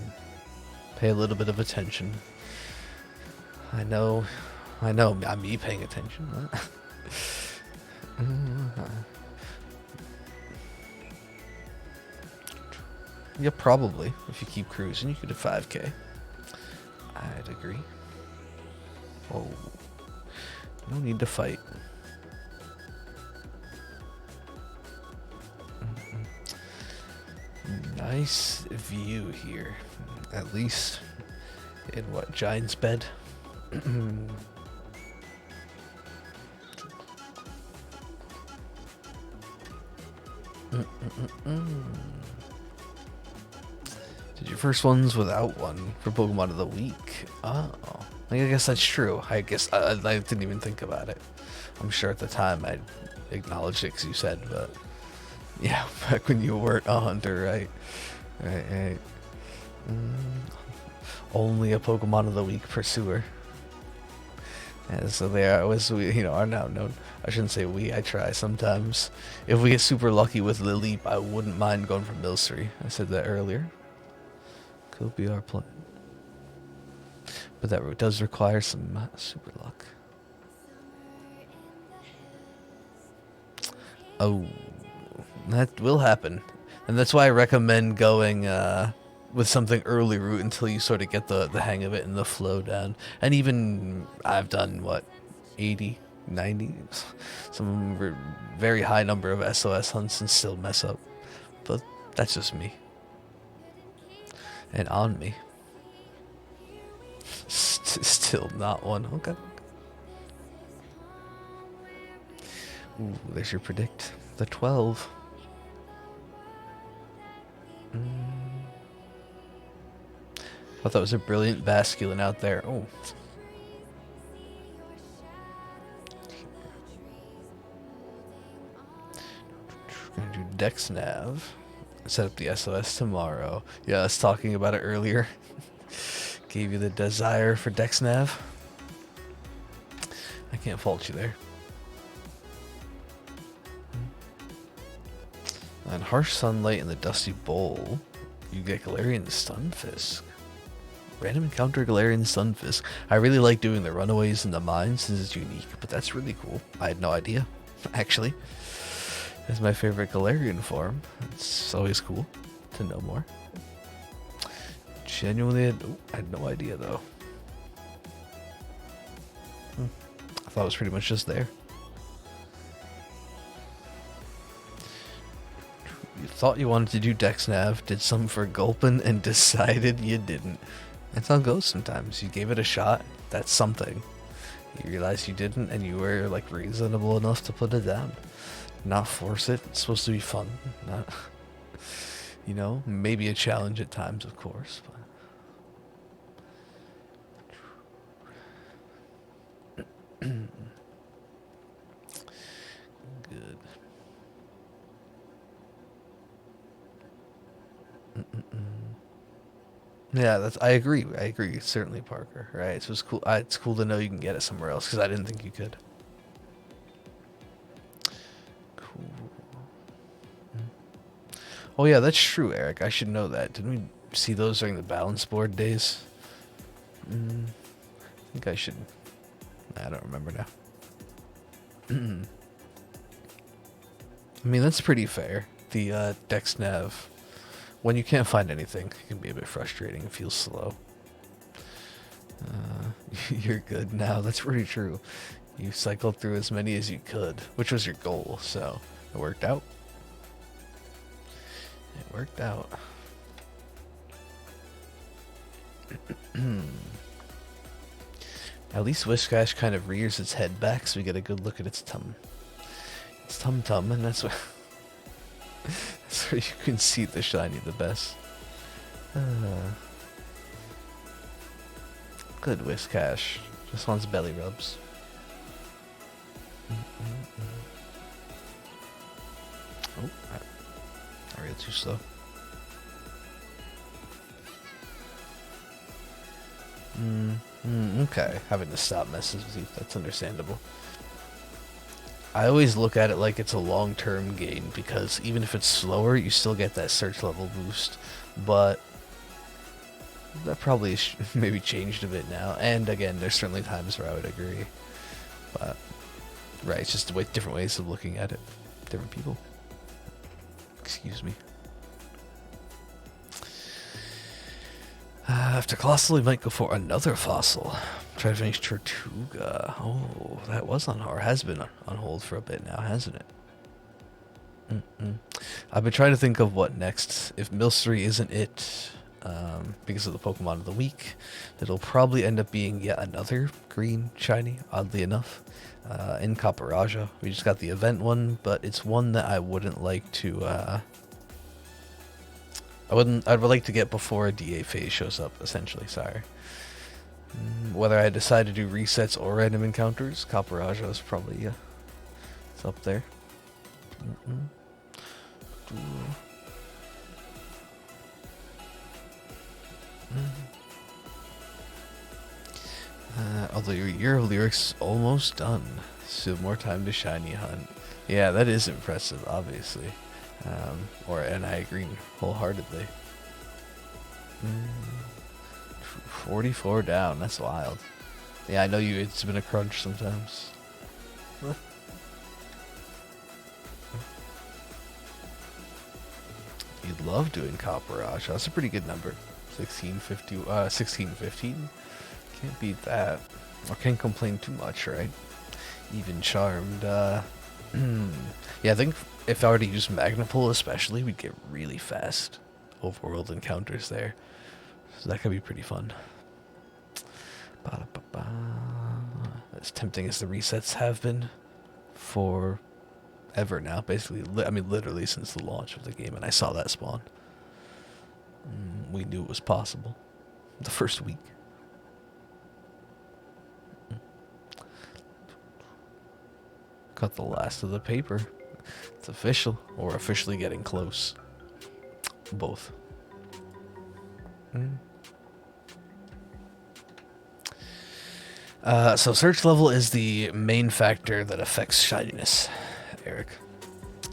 pay a little bit of attention. I know, I'm me paying attention. Yeah, probably. If you keep cruising, you could do 5K. I'd agree. Oh, no need to fight. Nice view here. At least in what, Giant's Bed? Did your first ones without one for Pokemon of the Week? Oh, I guess that's true. I guess I didn't even think about it. I'm sure at the time I acknowledged it because you said, but yeah, back when you weren't a hunter, right? Right. Only a Pokemon of the Week pursuer. And so there was, are now known. I shouldn't say we, I try sometimes. If we get super lucky with Lileep, I wouldn't mind going for Milcery. I said that earlier. Could be our plan. But that does require some super luck. Oh, that will happen. And that's why I recommend going with something early route until you sort of get the hang of it and the flow down. And even I've done, 80, 90, some very high number of SOS hunts and still mess up. But that's just me. And on me. Still not one. Okay. Ooh, there's your predict. The 12. Thought that was a brilliant basculin out there. Oh. We're gonna do Dex Nav. Set up the SOS tomorrow. Yeah, I was talking about it earlier. Gave you the desire for Dex Nav. I can't fault you there. On Harsh Sunlight in the Dusty Bowl, you get Galarian Stunfisk. Random encounter Galarian Stunfisk. I really like doing the runaways in the mines since it's unique, but that's really cool. I had no idea, actually. It's my favorite Galarian form. It's always cool to know more. Genuinely, I had no idea though. I thought it was pretty much just there. You thought you wanted to do Dex Nav, did some for Gulpin, and decided you didn't. That's how it goes sometimes. You gave it a shot, that's something. You realized you didn't, and you were reasonable enough to put it down. Not force it. It's supposed to be fun. Not, maybe a challenge at times, of course. But good. Yeah, I agree. Certainly, Parker. Right? So it's cool. It's cool to know you can get it somewhere else because I didn't think you could. Cool. Oh yeah, that's true, Eric. I should know that. Didn't we see those during the balance board days? I think I should. I don't remember now. I mean, that's pretty fair. The Dex Nav. When you can't find anything, it can be a bit frustrating. It feels slow. You're good now. That's pretty true. You cycled through as many as you could, which was your goal, so it worked out. It worked out. At least Whiscash kind of rears its head back so we get a good look at its tum. Its tum-tum, and that's what... That's where you can see the shiny the best. Good Whiscash. Just wants belly rubs. Oh, I read too slow. Okay, having to stop messes with you, that's understandable. I always look at it like it's a long-term gain, because even if it's slower, you still get that search level boost. But that probably maybe changed a bit now. And again, there's certainly times where I would agree. But, right, it's just different ways of looking at it. Different people. Excuse me. After Colossal, we might go for another fossil. Try to finish Tortuga. Oh, that was on, or has been on hold for a bit now, hasn't it? I've been trying to think of what next. If Milcery isn't it, because of the Pokemon of the week, it'll probably end up being yet another green shiny, oddly enough. In Caparaja. We just got the event one, but it's one that I wouldn't like to, I would like to get before a DA phase shows up, essentially, sorry. Whether I decide to do resets or random encounters, Caparaja is probably, it's up there. Although your year of lyrics almost done. Still more time to shiny hunt. Yeah, that is impressive, obviously. And I agree wholeheartedly. 44 down, that's wild. Yeah, I know it's been a crunch sometimes. You'd love doing Copperage. That's a pretty good number. 1615. Can't beat that. Or can't complain too much, right? Even Charmed. Yeah, I think if I were to use Magnapull especially, we'd get really fast overworld encounters there. So that could be pretty fun. As tempting as the resets have been for ever now, basically, I mean literally since the launch of the game, and I saw that spawn. We knew it was possible. The first week. Cut the last of the paper. It's official, or officially getting close. Both. So search level is the main factor that affects shininess, Eric.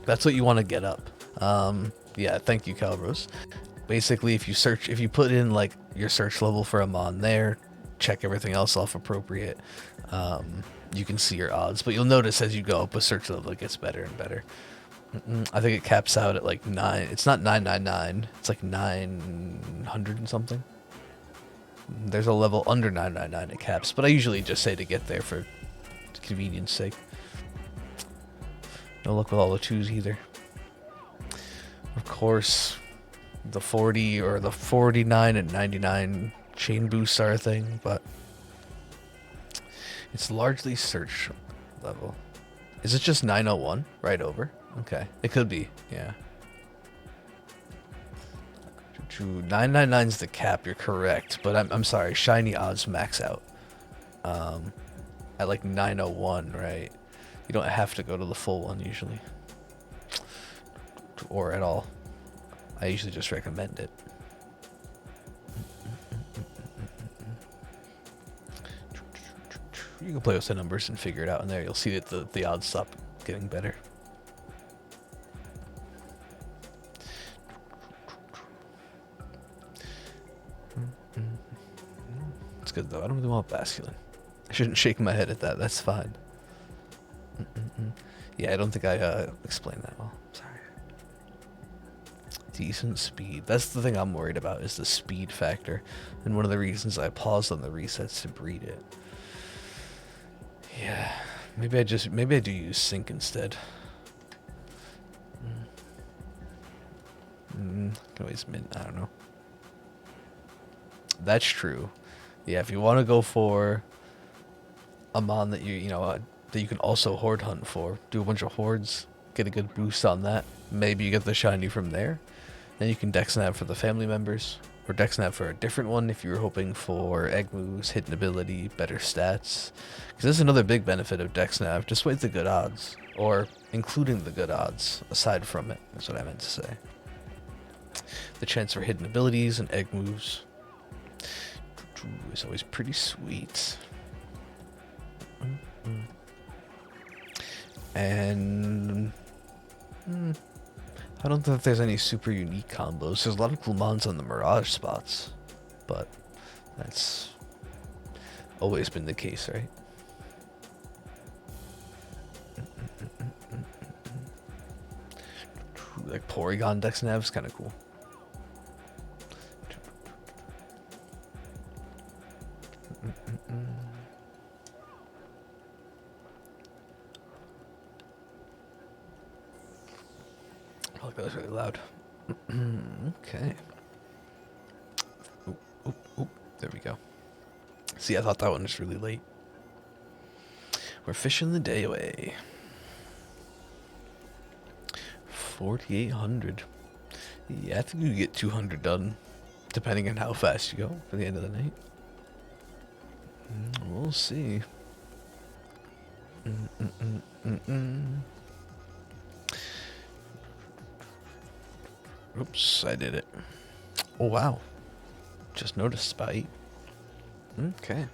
That's what you want to get up. Yeah, thank you, Calbros. Basically, if you put in like your search level for a mon there, check everything else off appropriate, you can see your odds. But you'll notice as you go up with search level, it gets better and better. I think it caps out at like 9. It's not 999. It's like 900 and something. There's a level under 999 it caps, but I usually just say to get there for convenience sake. No luck with all the 2s either. Of course, the 40 or the 49 and 99 chain boosts are a thing, but it's largely search level. Is it just 901 right over? Okay, it could be, yeah. 999 is the cap, you're correct, but I'm sorry, shiny odds max out at like 901, right? You don't have to go to the full one usually, or at all. I usually just recommend it. You can play with the numbers and figure it out in there. You'll see that the odds stop getting better. It's good though. I don't really want Basculin. I shouldn't shake my head at that. That's fine. Yeah, I don't think I explained that well. Sorry. Decent speed. That's the thing I'm worried about, is the speed factor. And one of the reasons I paused on the resets to breed it. Yeah. Maybe I do use Sync instead. Can always mint, I don't know. That's true. Yeah, if you want to go for a mon that that you can also horde hunt for, do a bunch of hordes, get a good boost on that. Maybe you get the shiny from there. Then you can Dexnab for the family members, or Dexnab for a different one if you were hoping for egg moves, hidden ability, better stats. Because this is another big benefit of Dexnab. Just wait the good odds, or including the good odds, aside from it, is what I meant to say. The chance for hidden abilities and egg moves is always pretty sweet. And I don't think there's any super unique combos. There's a lot of cool mons on the Mirage spots, but that's always been the case, right? Like Porygon Dex Nav is kind of cool. Oh, that was really loud. Okay. Oop, there we go. See, I thought that one was really late. We're fishing the day away. 4,800. Yeah, I think you get 200 done, depending on how fast you go for the end of the night. We'll see. Oops, I did it. Oh, wow. Just noticed Spite. Okay.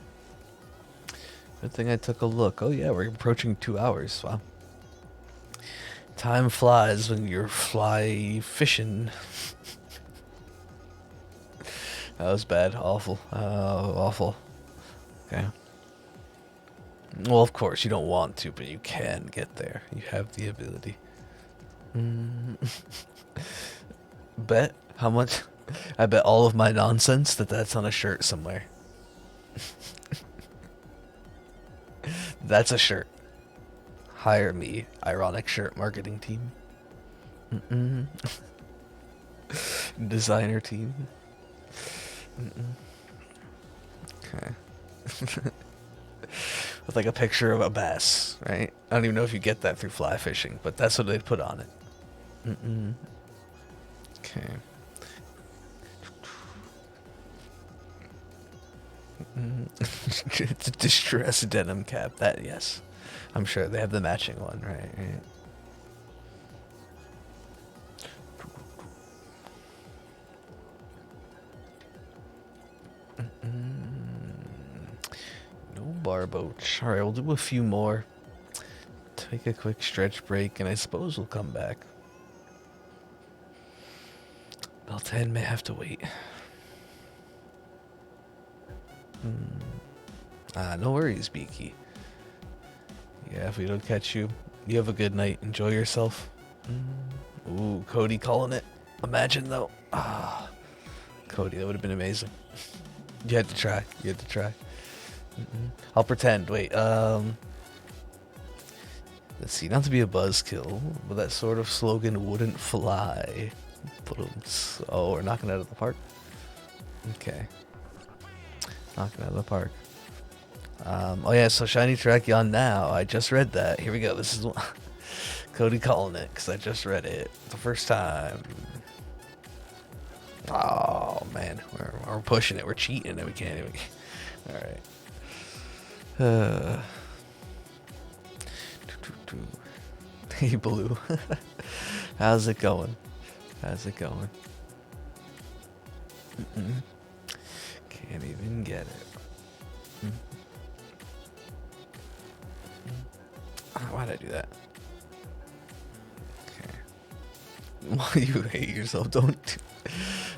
Good thing I took a look. Oh, yeah, we're approaching 2 hours. Wow. Time flies when you're fly fishing. That was bad. Awful. Awful. Okay. Well, of course, you don't want to, but you can get there. You have the ability. Bet how much? I bet all of my nonsense that's on a shirt somewhere. That's a shirt. Hire me, ironic shirt marketing team. Designer team. Okay. With like a picture of a bass, right? I don't even know if you get that through fly fishing, but that's what they put on it. Okay. It's a distress denim cap. That, yes. I'm sure they have the matching one, right? No barboach. Alright, we'll do a few more. Take a quick stretch break, and I suppose we'll come back. Beltan may have to wait. No worries, Beaky. Yeah, if we don't catch you, you have a good night. Enjoy yourself. Ooh, Cody calling it. Imagine though. Cody, that would have been amazing. You had to try. You had to try. I'll pretend. Wait. Let's see. Not to be a buzzkill, but that sort of slogan wouldn't fly. Oh, we're knocking it out of the park. Okay. Knocking it out of the park. Oh yeah, so Shiny Terrakion now. I just read that. Here we go. This is Cody calling it because I just read it the first time. Oh man, we're pushing it. We're cheating and we can't even. All right. Hey Blue, how's it going? How's it going? Can't even get it. Why'd I do that? Okay. Why you hate yourself? Don't.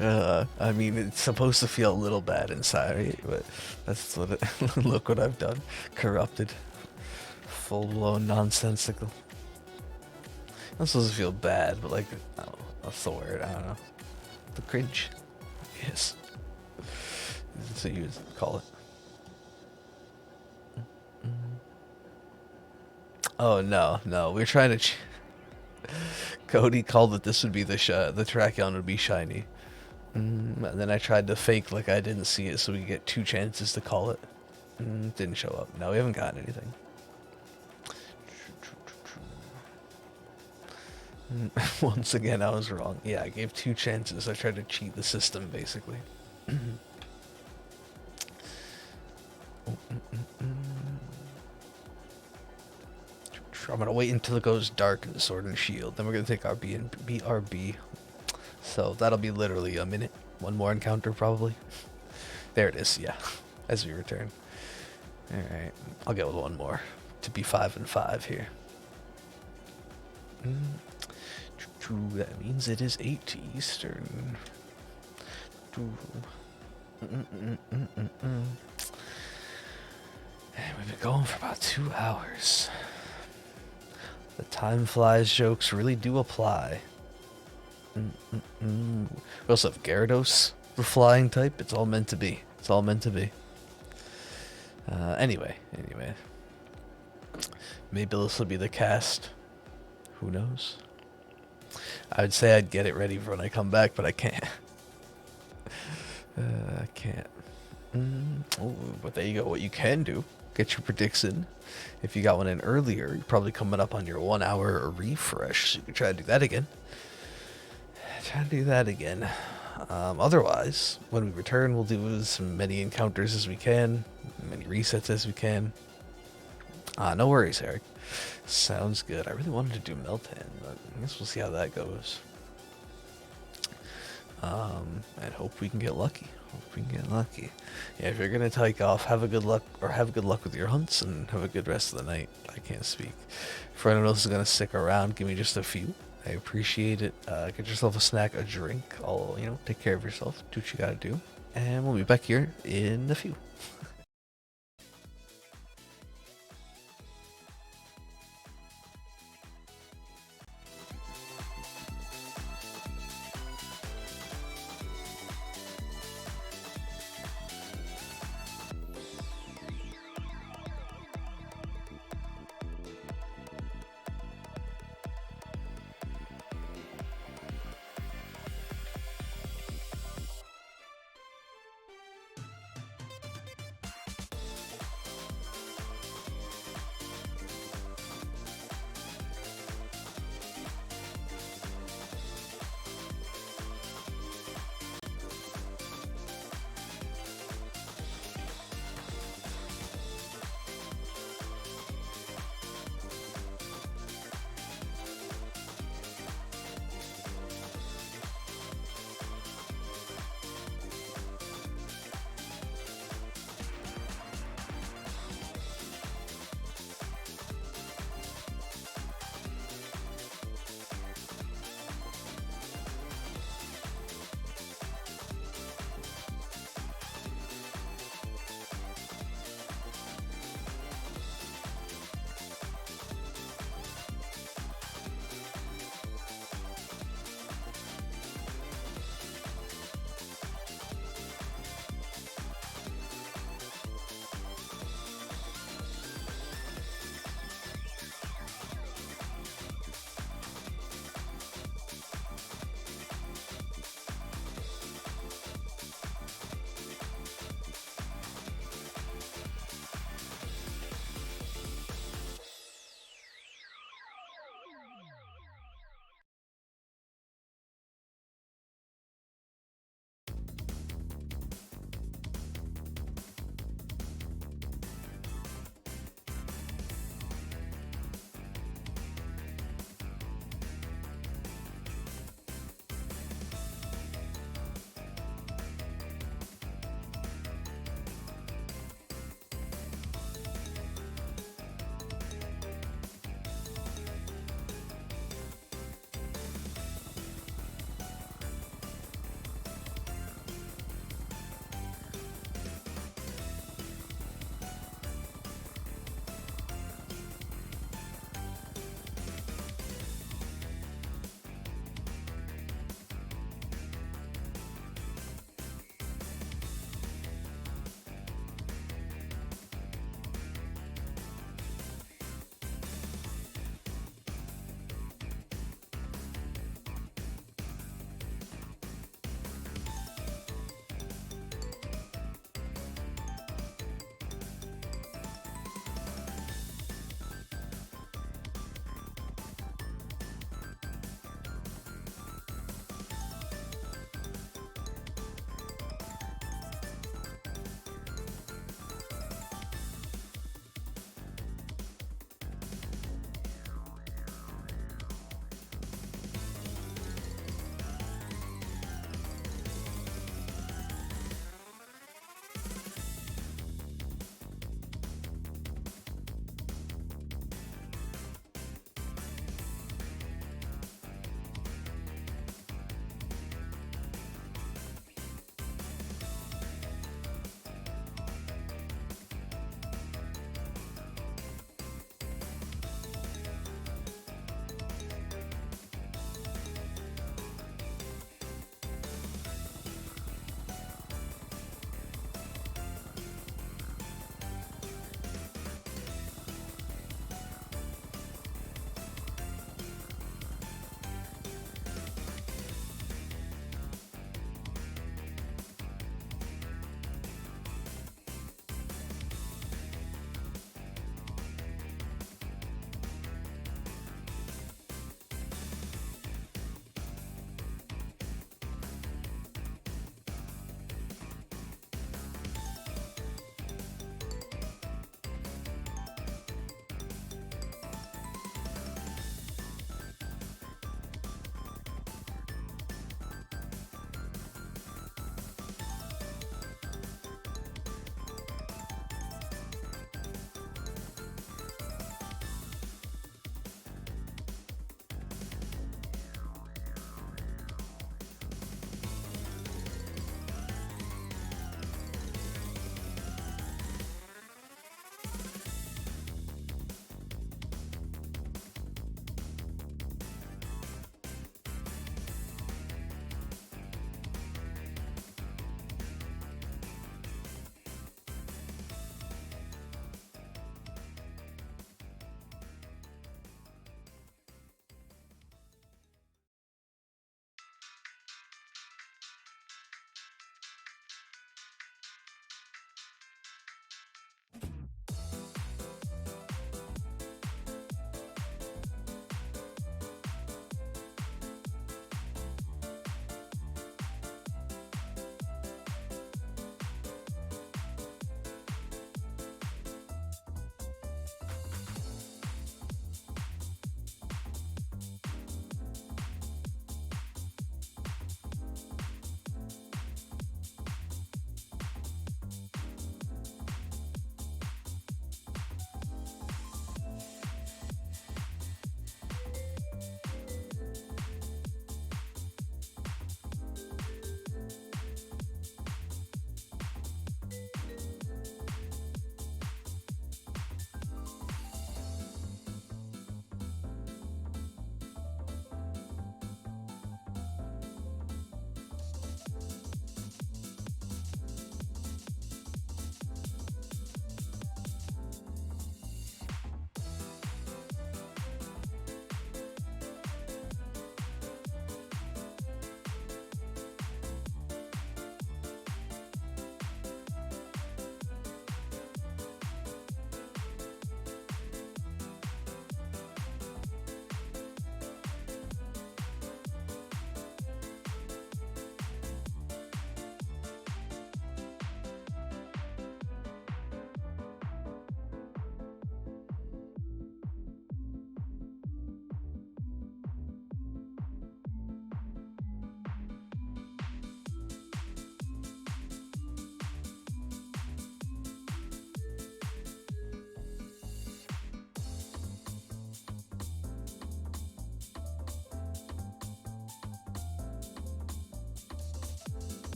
I mean, it's supposed to feel a little bad inside, right? But that's what it, look what I've done. Corrupted. Full-blown nonsensical. I'm supposed to feel bad, but like, oh, that's the word. I don't know. The cringe. Yes. That's what you would call it. Oh no, we're trying to. Cody called it. This would be the Terrakion would be shiny, and then I tried to fake like I didn't see it, so we get 2 chances to call it. Didn't show up. No, we haven't gotten anything. Once again, I was wrong. Yeah, I gave 2 chances. I tried to cheat the system, basically. I'm gonna wait until it goes dark in the Sword and Shield. Then we're gonna take our BRB. So that'll be literally a minute. One more encounter probably. There it is. Yeah, as we return. All right, I'll get with one more to be 5 and 5 here. That means it is 8 Eastern. And we've been going for about 2 hours. The time flies jokes really do apply. We also have Gyarados, the flying type. It's all meant to be. It's all meant to be. Anyway. Maybe this will be the cast. Who knows? I would say I'd get it ready for when I come back, but I can't. I can't. Oh, but there you go. What you can do, get your predicts in. If you got one in earlier, you're probably coming up on your 1 hour refresh, so you can try to do that again. Otherwise, when we return, we'll do as many encounters as we can, many resets as we can. No worries, Eric. Sounds good. I really wanted to do Meltan, but I guess we'll see how that goes. And hope we can get lucky. Yeah, if you're gonna take off, have good luck with your hunts, and have a good rest of the night. I can't speak. For anyone else who's gonna stick around, give me just a few. I appreciate it. Get yourself a snack, a drink. Take care of yourself. Do what you gotta do. And we'll be back here in a few.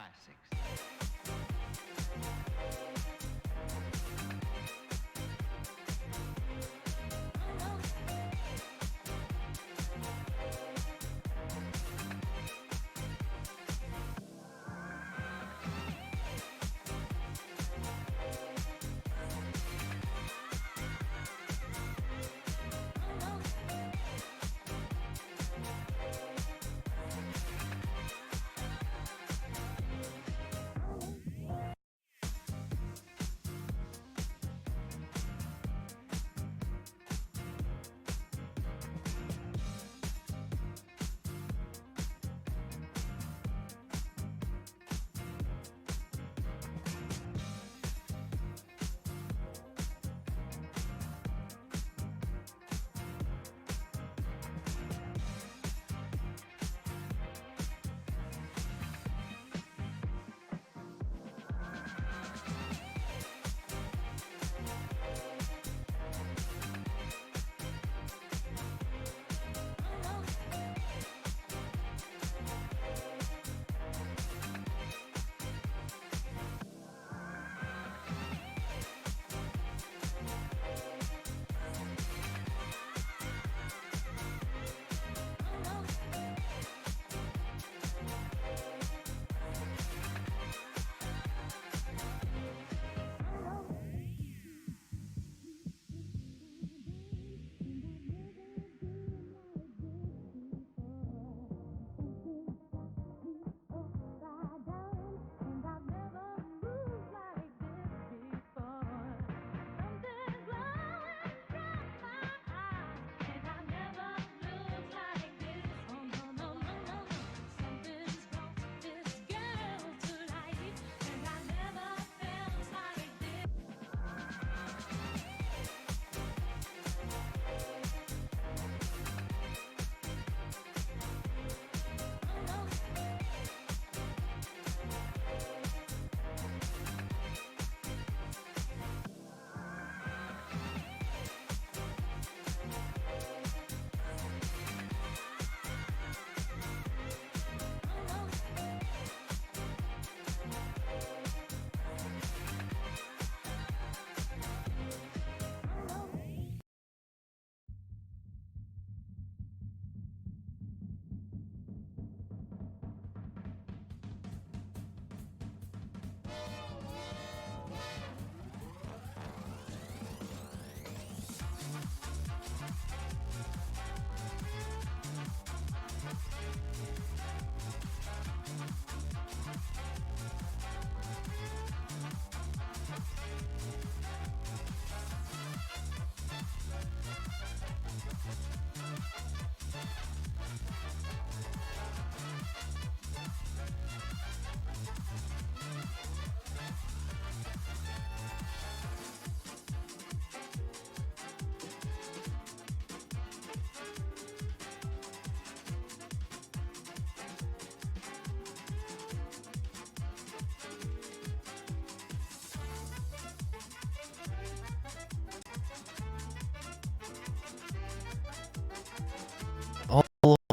classics.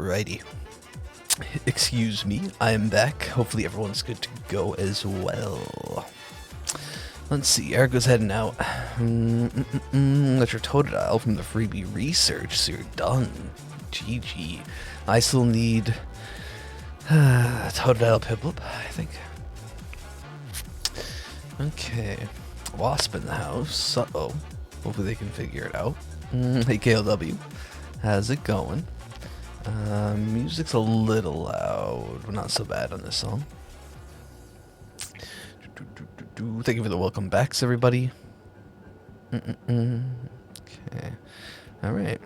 Alrighty. Excuse me, I am back. Hopefully everyone's good to go as well. Let's see, Erica's heading out. That's your Totodile from the freebie research, so you're done. GG. I still need Totodile Piplup, I think. Okay. Wasp in the house. Uh-oh. Hopefully they can figure it out. Hey, KLW. How's it going? Music's a little loud, but not so bad on this song. Thank you for the welcome backs, everybody. Okay. Alright.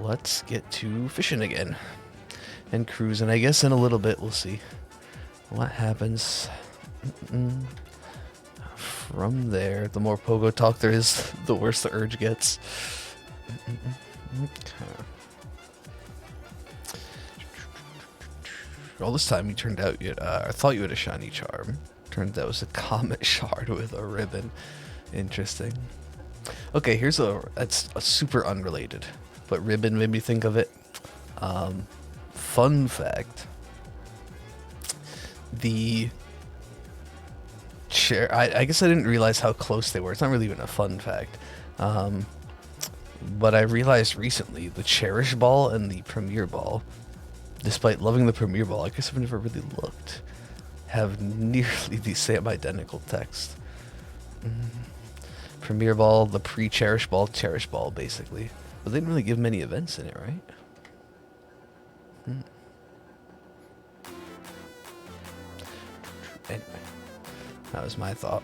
Let's get to fishing again. And cruising. I guess in a little bit we'll see what happens. From there, the more pogo talk there is, the worse the urge gets. Okay. All this time you turned out you had, I thought you had a shiny charm. Turned out it was a comet shard with a ribbon. Interesting. Okay, here's that's a super unrelated, but ribbon made me think of it. Fun fact. the chair. I guess I didn't realize how close they were. It's not really even a fun fact. But I realized recently the Cherish Ball and the Premier Ball, despite loving the Premier Ball, I guess I've never really looked, have nearly the same identical text. Premier Ball, the pre-Cherish Ball, Cherish Ball, basically. But they didn't really give many events in it, right? Anyway, that was my thought.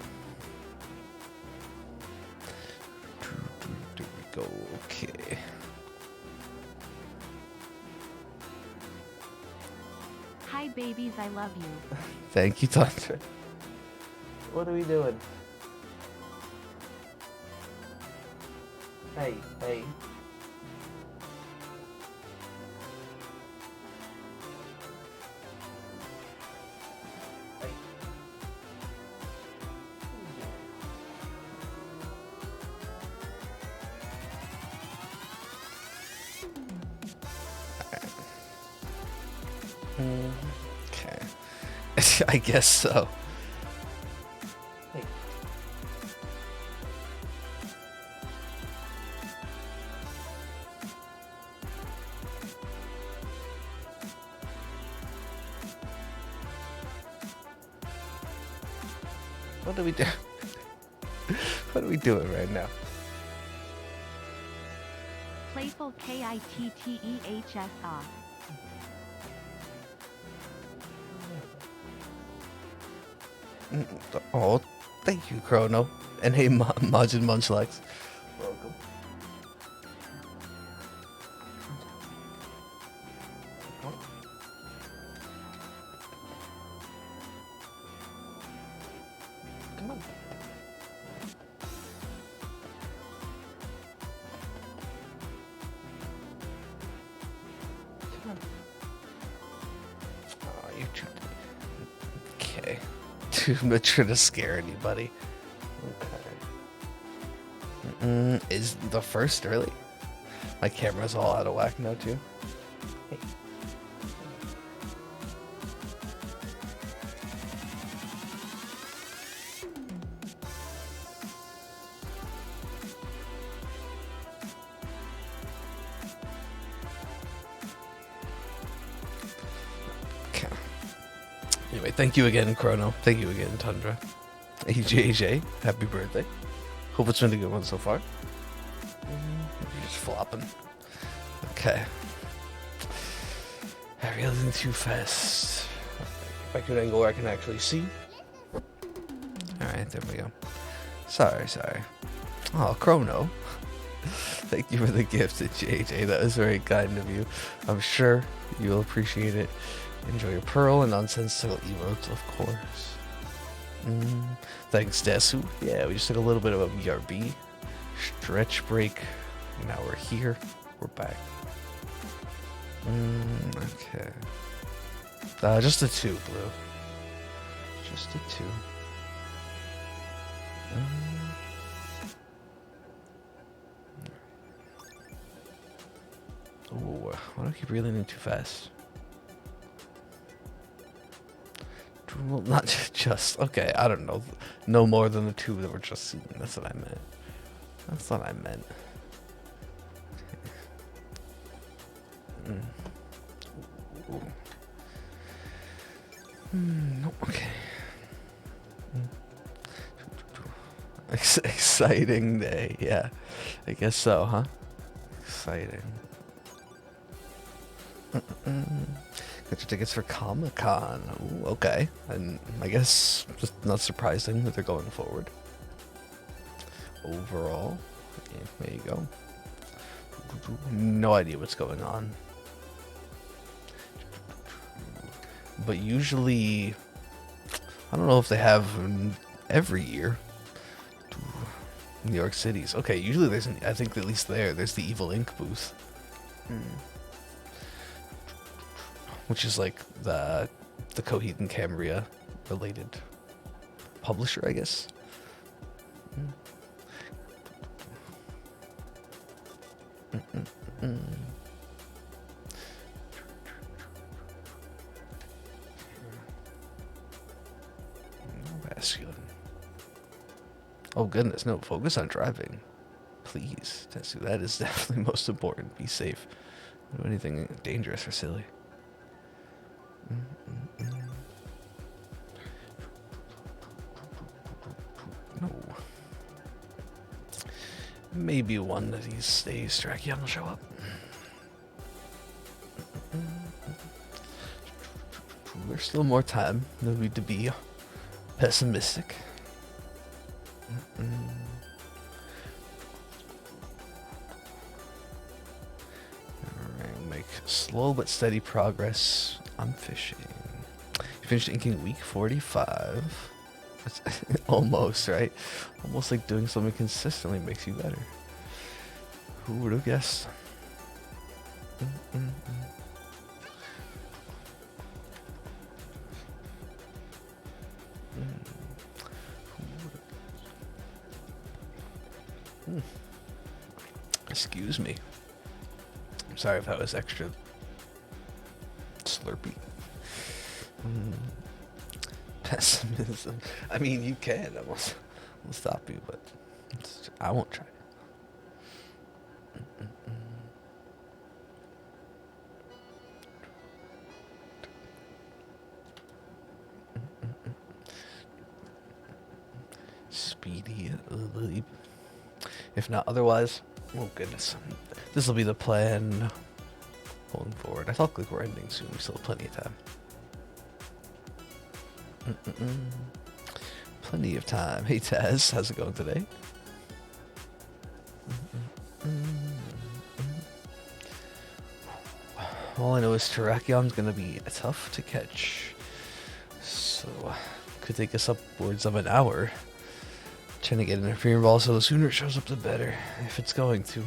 There we go. Okay. Hi babies, I love you. Thank you, Tundra. What are we doing? Hey, hey. Okay. I guess so. Hey. What do we do? What are we doing right now? Playful KITTEHSR. Oh, thank you, Chrono. And hey, Majin Munchlax. Welcome. Come on. Come on. Oh, you're too... Okay. Too mature to scare anybody. Okay. Is the first early? My camera's all out of whack now too. Hey. Okay. Anyway, thank you again, Chrono. Thank you again, Tundra. AJJ, happy birthday. Hope it's been a good one so far. You're just flopping. Okay. Everything too fast. If I could angle where I can actually see. Alright, there we go. Sorry. Oh, Chrono. Thank you for the gift, JJ. That was very kind of you. I'm sure you'll appreciate it. Enjoy your pearl and nonsensical emotes, of course. Thanks, Desu. Yeah, we just took a little bit of a BRB. Stretch break. Now we're here. We're back. Okay. Just a 2, Blue. Just a 2. Ooh, why do I keep reeling in too fast? Well, not just... Okay, I don't know. No more than the 2 that were just seen. That's what I meant. That's what I meant. Okay. Exciting day, yeah. I guess so, huh? Exciting. Got your tickets for Comic-Con. Ooh, okay. And I guess just not surprising that they're going forward. Overall, yeah, there you go. No idea what's going on. But usually, I don't know if they have every year. New York City's. Okay, usually there's, I think at least there's the Evil Ink booth. Which is like the Coheed and Cambria related publisher, I guess. Masculine. Oh goodness, no, focus on driving. Please, Tetsu, that is definitely most important. Be safe. Don't do anything dangerous or silly. No. Maybe one of these days Drakion will show up. There's still more time. No need to be pessimistic. Alright, we'll make slow but steady progress on fishing. You finished inking week 45. That's almost, right? Almost like doing something consistently makes you better. Who would have guessed? Excuse me. I'm sorry if that was extra slurpy. Pessimism. I mean, you can. I'll stop you, but I won't try. Speedy leap. If not otherwise, oh goodness, this will be the plan going forward. I thought like we're ending soon. We still have plenty of time. Plenty of time. Hey Taz, how's it going today? All I know is Terrakion's gonna be tough to catch, so could take us upwards of an hour trying to get an interfering ball. So the sooner it shows up, the better. If it's going to.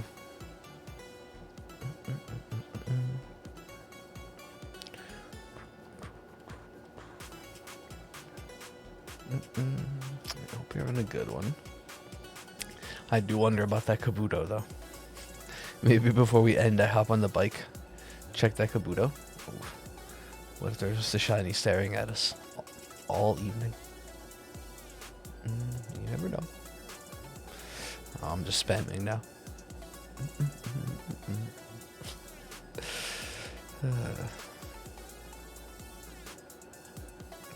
I hope you're on a good one. I do wonder about that Kabuto though. Maybe before we end, I hop on the bike, check that Kabuto. Oof. What if there's just a shiny staring at us all evening? You never know. Oh, I'm just spamming now.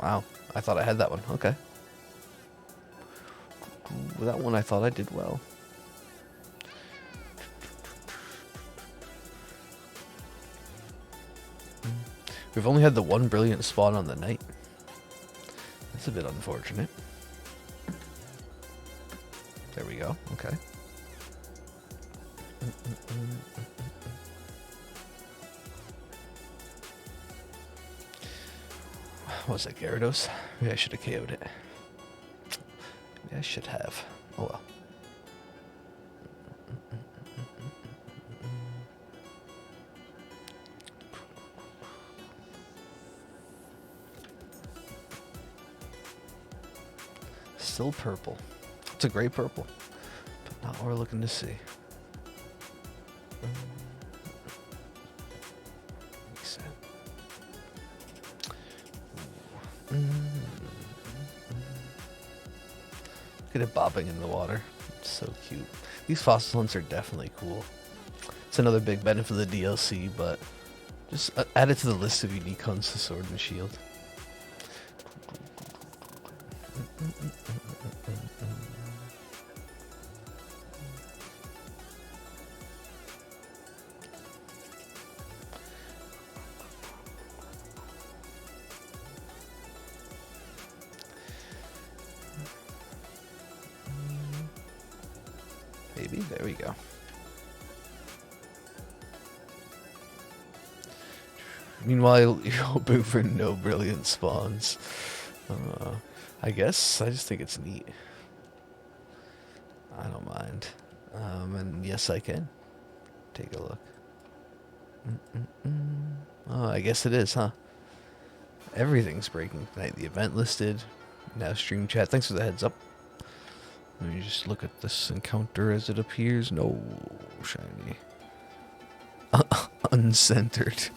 Wow, I thought I had that one. Okay. With that one, I thought I did well. We've only had the one brilliant spawn on the night. That's a bit unfortunate. There we go. Okay. What was that, Gyarados? Maybe I should have KO'd it. Maybe I should have. Oh well. Still purple. It's a great purple, but not what we're looking to see. Look at it bobbing in the water. It's so cute. These fossil hunts are definitely cool. It's another big benefit of the DLC, but just add it to the list of unique hunts to Sword and Shield. Maybe, there we go. Meanwhile, you're hoping for no brilliant spawns. I guess I just think it's neat. I don't mind. And yes, I can. Take a look. Oh, I guess it is, huh? Everything's breaking tonight. The event listed. Now stream chat. Thanks for the heads up. Let me just look at this encounter as it appears. No, shiny. Uncentered.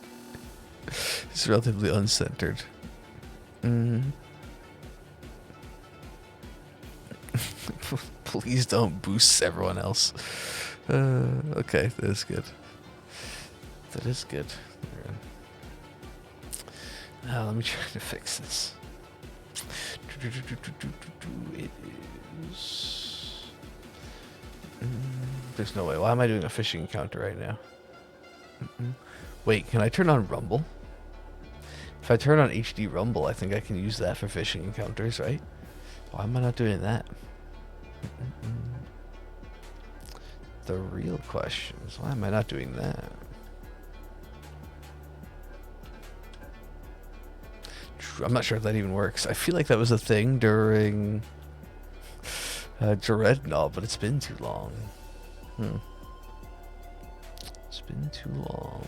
It's relatively uncentered. Please don't boost everyone else. Okay, that is good. That is good. Now let me try to fix this. It is. There's no way. Why am I doing a fishing encounter right now? Wait, can I turn on Rumble? If I turn on HD Rumble, I think I can use that for fishing encounters, right? Why am I not doing that? The real question is, why am I not doing that? I'm not sure if that even works. I feel like that was a thing during Dreadnought, but it's been too long. It's been too long.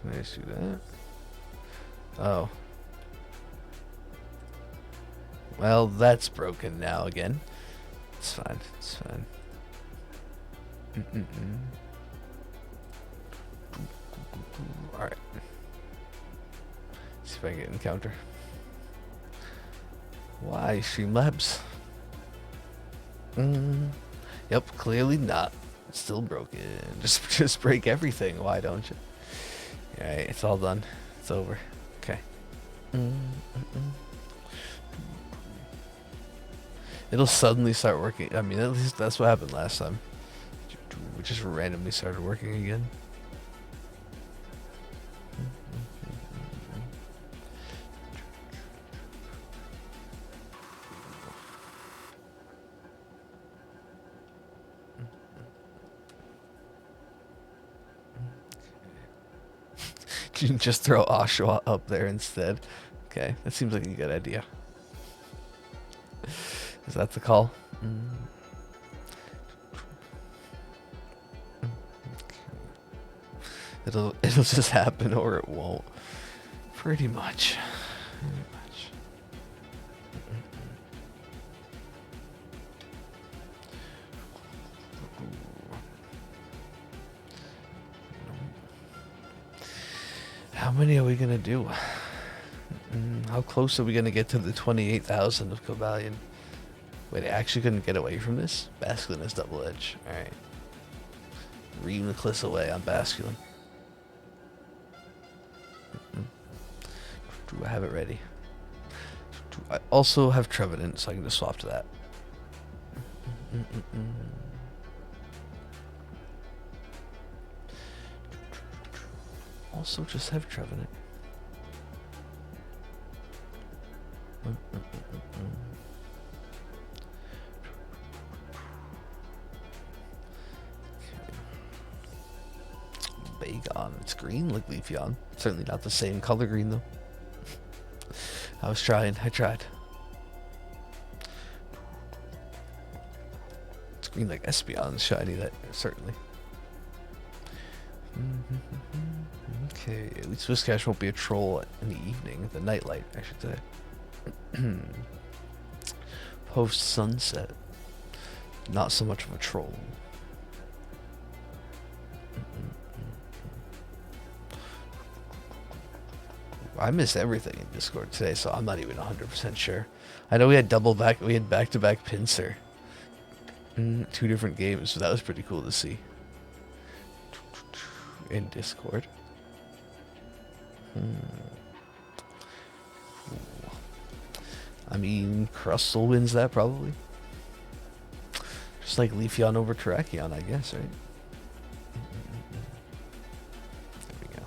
Can I just do that? Oh. Well, that's broken now again. It's fine. It's fine. Alright. See if I can get encounter. Why, Streamlabs? Yep, clearly not. It's still broken. Just break everything. Why don't you? Alright, it's all done. It's over. Okay. It'll suddenly start working. I mean, at least that's what happened last time. We just randomly started working again. You can just throw Oshawa up there instead. Okay, that seems like a good idea. Is that the call? It'll just happen or it won't. Pretty much. How many are we gonna do? How close are we gonna get to the 28,000 of Cobalion? Wait, I actually couldn't get away from this? Basculin is double edge. Alright. Ream the cliffs away on Basculin. Do I have it ready? Do I also have Trevenant, so I can just swap to that. Also just have Trevenant. Bagon. It's green like Leafeon. Certainly not the same color green though. I was trying. I tried. It's green like Espeon's shiny. That certainly. Okay, at least Whiscash won't be a troll in the evening, the nightlight, I should say. Post sunset, not so much of a troll. I missed everything in Discord today, so I'm not even 100% sure. I know we had back-to-back Pinsir. 2 different games, so that was pretty cool to see. In Discord. I mean, Crustle wins that probably. Just like Leafeon over Terrakion, I guess, right? There we go.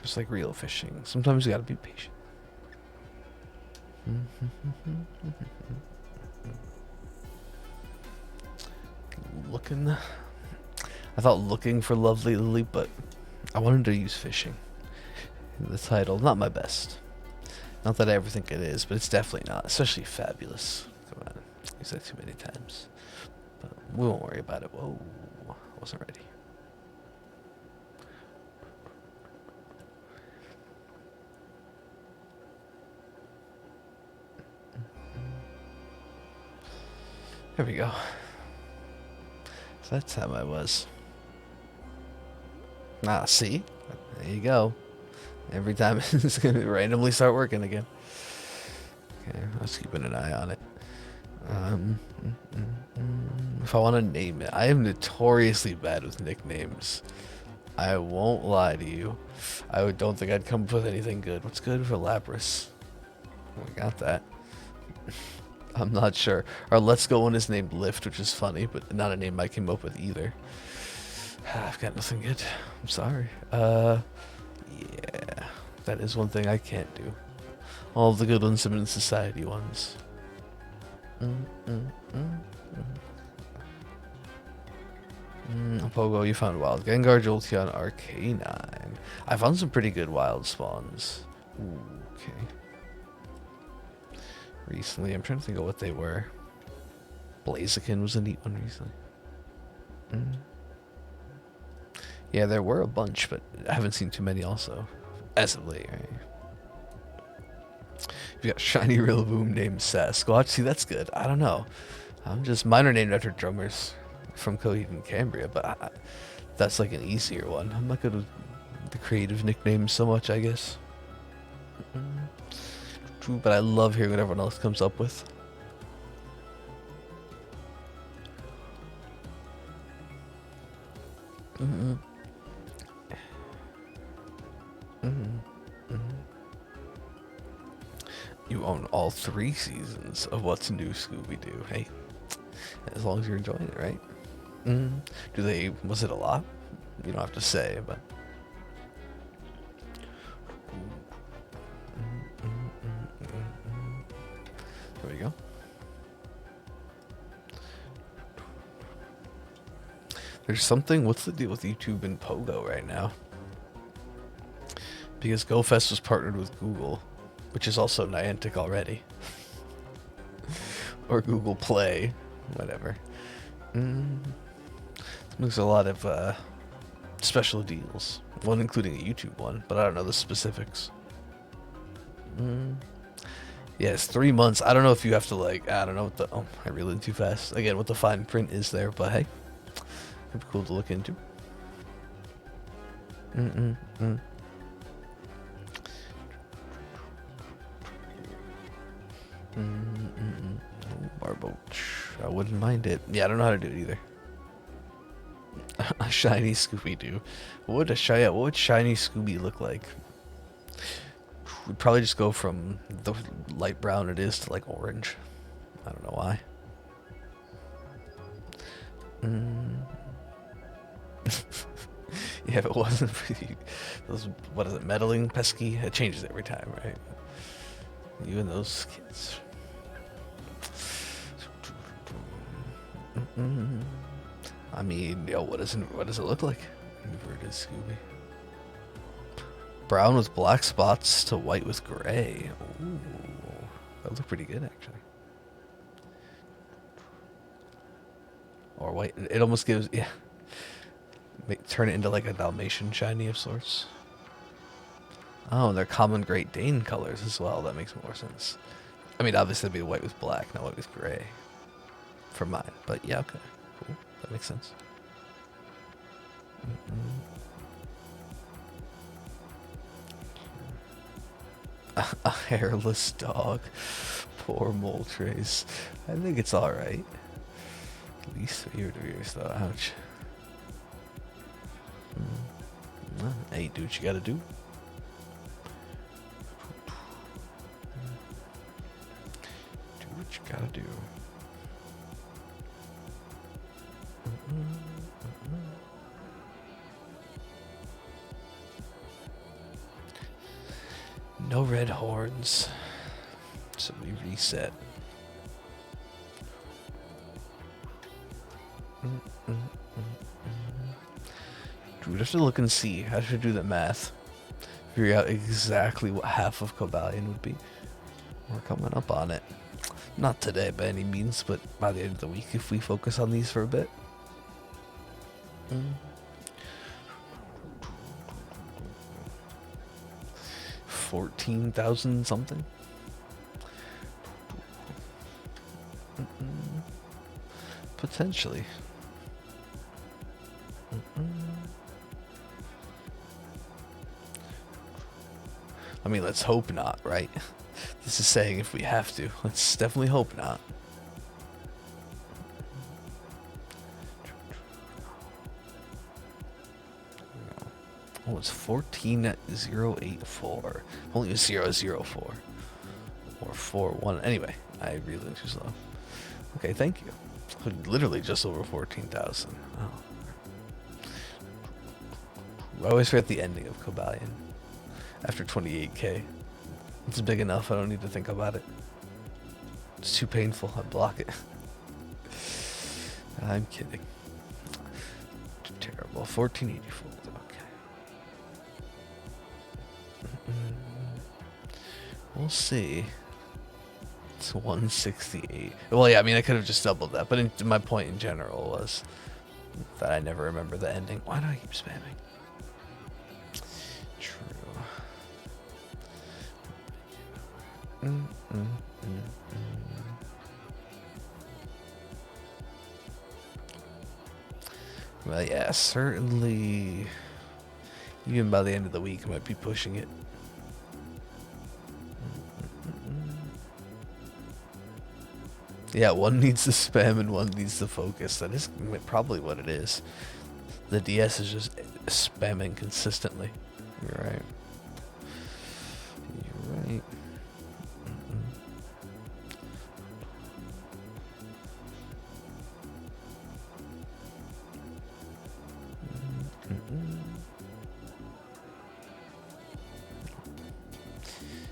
Just like real fishing. Sometimes you gotta be patient. Looking. I thought looking for Lovely Lily, but I wanted to use fishing in the title. Not my best. Not that I ever think it is, but it's definitely not. Especially Fabulous. Come on. I used that too many times. But we won't worry about it. Whoa. I wasn't ready. There we go. That time I was. Ah, see? There you go. Every time it's going to randomly start working again. Okay, I was keeping an eye on it. If I want to name it, I am notoriously bad with nicknames. I won't lie to you. I don't think I'd come up with anything good. What's good for Lapras? Oh, I got that. I'm not sure. Our Let's Go one is named Lift, which is funny, but not a name I came up with either. I've got nothing good. I'm sorry. Yeah. That is one thing I can't do. All the good ones have been society ones. Pogo, you found wild Gengar, Jolteon, Arcanine. I found some pretty good wild spawns. Ooh, okay. Recently, I'm trying to think of what they were. Blaziken was a neat one recently. Yeah, there were a bunch, but I haven't seen too many also. As of late, right? You got Shiny Rillaboom named Sasquatch. See, that's good. I don't know. Mine are named after drummers from Coheed and Cambria, but that's like an easier one. I'm not good with the creative nicknames so much, I guess. But I love hearing what everyone else comes up with. You own all 3 seasons of What's New Scooby-Doo. Hey, as long as you're enjoying it, right? Was it a lot? You don't have to say, but... There we go. There's something, what's the deal with YouTube and Pogo right now? Because GoFest was partnered with Google, which is also Niantic already. Or Google Play, whatever. There's a lot of special deals, one including a YouTube one, but I don't know the specifics. Yeah, it's 3 months. I don't know if you have to like, I don't know what the, oh, I reeled too fast. Again, what the fine print is there, but hey, it'd be cool to look into. Barboach. I wouldn't mind it. Yeah, I don't know how to do it either. A shiny Scooby-Doo. What would shiny Scooby look like? We'd probably just go from the light brown it is to like orange. I don't know why. Yeah, if it wasn't for those, what is it, meddling, pesky, it changes every time, right? You and those kids. I mean, yo, what does it look like? Inverted Scooby. Brown with black spots to white with gray. Ooh, that would look pretty good, actually. Or white. It almost gives, yeah. Turn it into like a Dalmatian shiny of sorts. Oh, and they're common Great Dane colors as well. That makes more sense. I mean, obviously it'd be white with black, not white with gray. For mine. But yeah, okay. Cool. That makes sense. A hairless dog. Poor Moltres. I think it's alright. At least 3 years though. Ouch. Hey, do what you gotta do. Do what you gotta do. No red horns. So we reset. We'd have to look and see. I should do the math. Figure out exactly what half of Cobalion would be. We're coming up on it. Not today by any means, but by the end of the week if we focus on these for a bit. 14,000 something? Potentially. I mean, let's hope not, right? This is saying if we have to. Let's definitely hope not. Oh, it's 14084. Only a 004. Or 41. Anyway, I really too slow. Okay, thank you. Literally just over 14,000. Oh. I always forget the ending of Cobalion. After 28k. It's big enough, I don't need to think about it. It's too painful, I block it. I'm kidding. Terrible. 1484. Okay. We'll see. It's 168. Well, yeah, I mean, I could have just doubled that, but my point in general was that I never remember the ending. Why do I keep spamming? True. Well, yeah, certainly. Even by the end of the week, I might be pushing it. Yeah, one needs to spam and one needs to focus. That is probably what it is. The DS is just spamming consistently. You're right. You're right.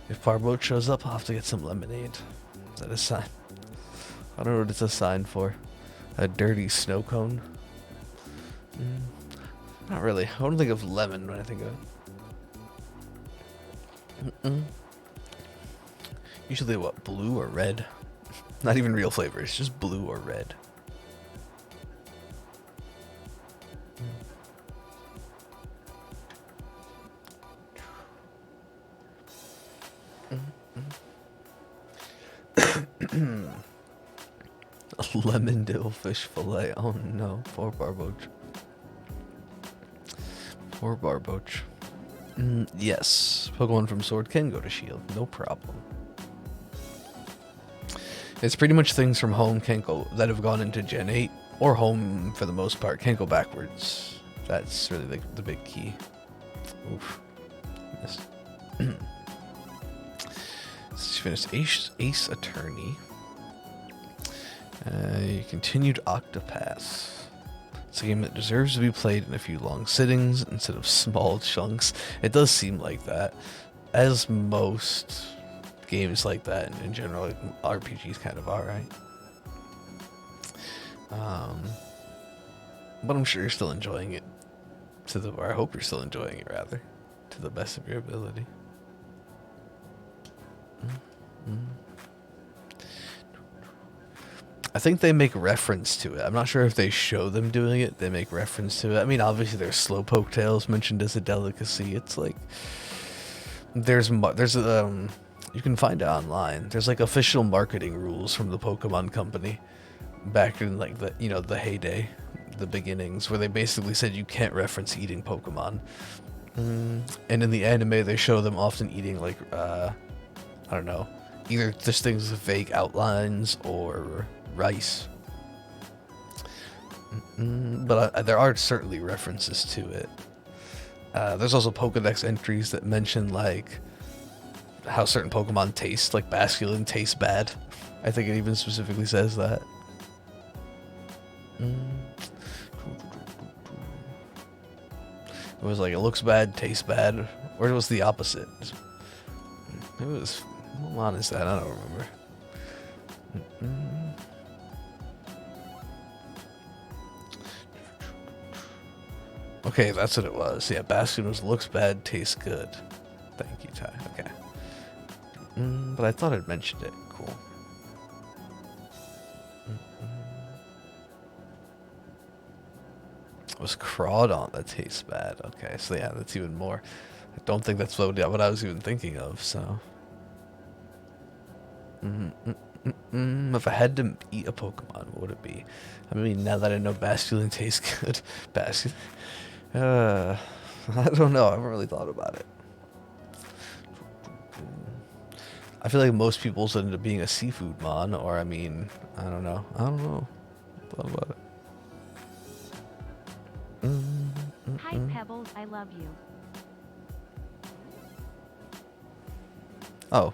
If Fabled shows up, I'll have to get some lemonade. Is that a sign? I don't know what it's a sign for. A dirty snow cone? Not really. I don't think of lemon when I think of it. Usually what, blue or red? Not even real flavors, just blue or red. Lemon dill fish fillet. Oh no, poor Barboach. Poor Barboach. Yes, Pokemon from Sword can go to Shield, no problem. It's pretty much things from home can't go that have gone into Gen 8 or home for the most part can't go backwards. That's really the big key. Oof. Yes. So she finished Ace Attorney. You continued Octopath. It's a game that deserves to be played in a few long sittings instead of small chunks. It does seem like that. As most games like that in general, RPGs kind of are, right? But I'm sure you're still enjoying it. Or I hope you're still enjoying it, rather. To the best of your ability. I think they make reference to it. I'm not sure if they show them doing it. They make reference to it. I mean, obviously there's Slowpoke tails mentioned as a delicacy. It's like there's you can find it online. There's like official marketing rules from the Pokemon Company back in like the heyday, the beginnings, where they basically said you can't reference eating Pokemon. And in the anime, they show them often eating like I don't know, either just things with vague outlines or rice. But there are certainly references to it. There's also Pokedex entries that mention like how certain Pokemon taste, like Basculin tastes bad. I think it even specifically says that. It was like, it looks bad, tastes bad, or it was the opposite. It was, what one is that? I don't remember. Okay, that's what it was. Yeah, Bastion was looks bad, tastes good. Thank you, Ty. Okay. But I thought I'd mentioned it. Cool. It was Crawdon that tastes bad. Okay, so yeah, that's even more. I don't think that's what I was even thinking of, so. If I had to eat a Pokemon, what would it be? I mean, now that I know Basculin tastes good. Basculin. I don't know. I haven't really thought about it. I feel like most people's end up being a seafood mon, or I mean, I don't know. I don't know. Thought about it. Hi Pebbles, I love you. Oh.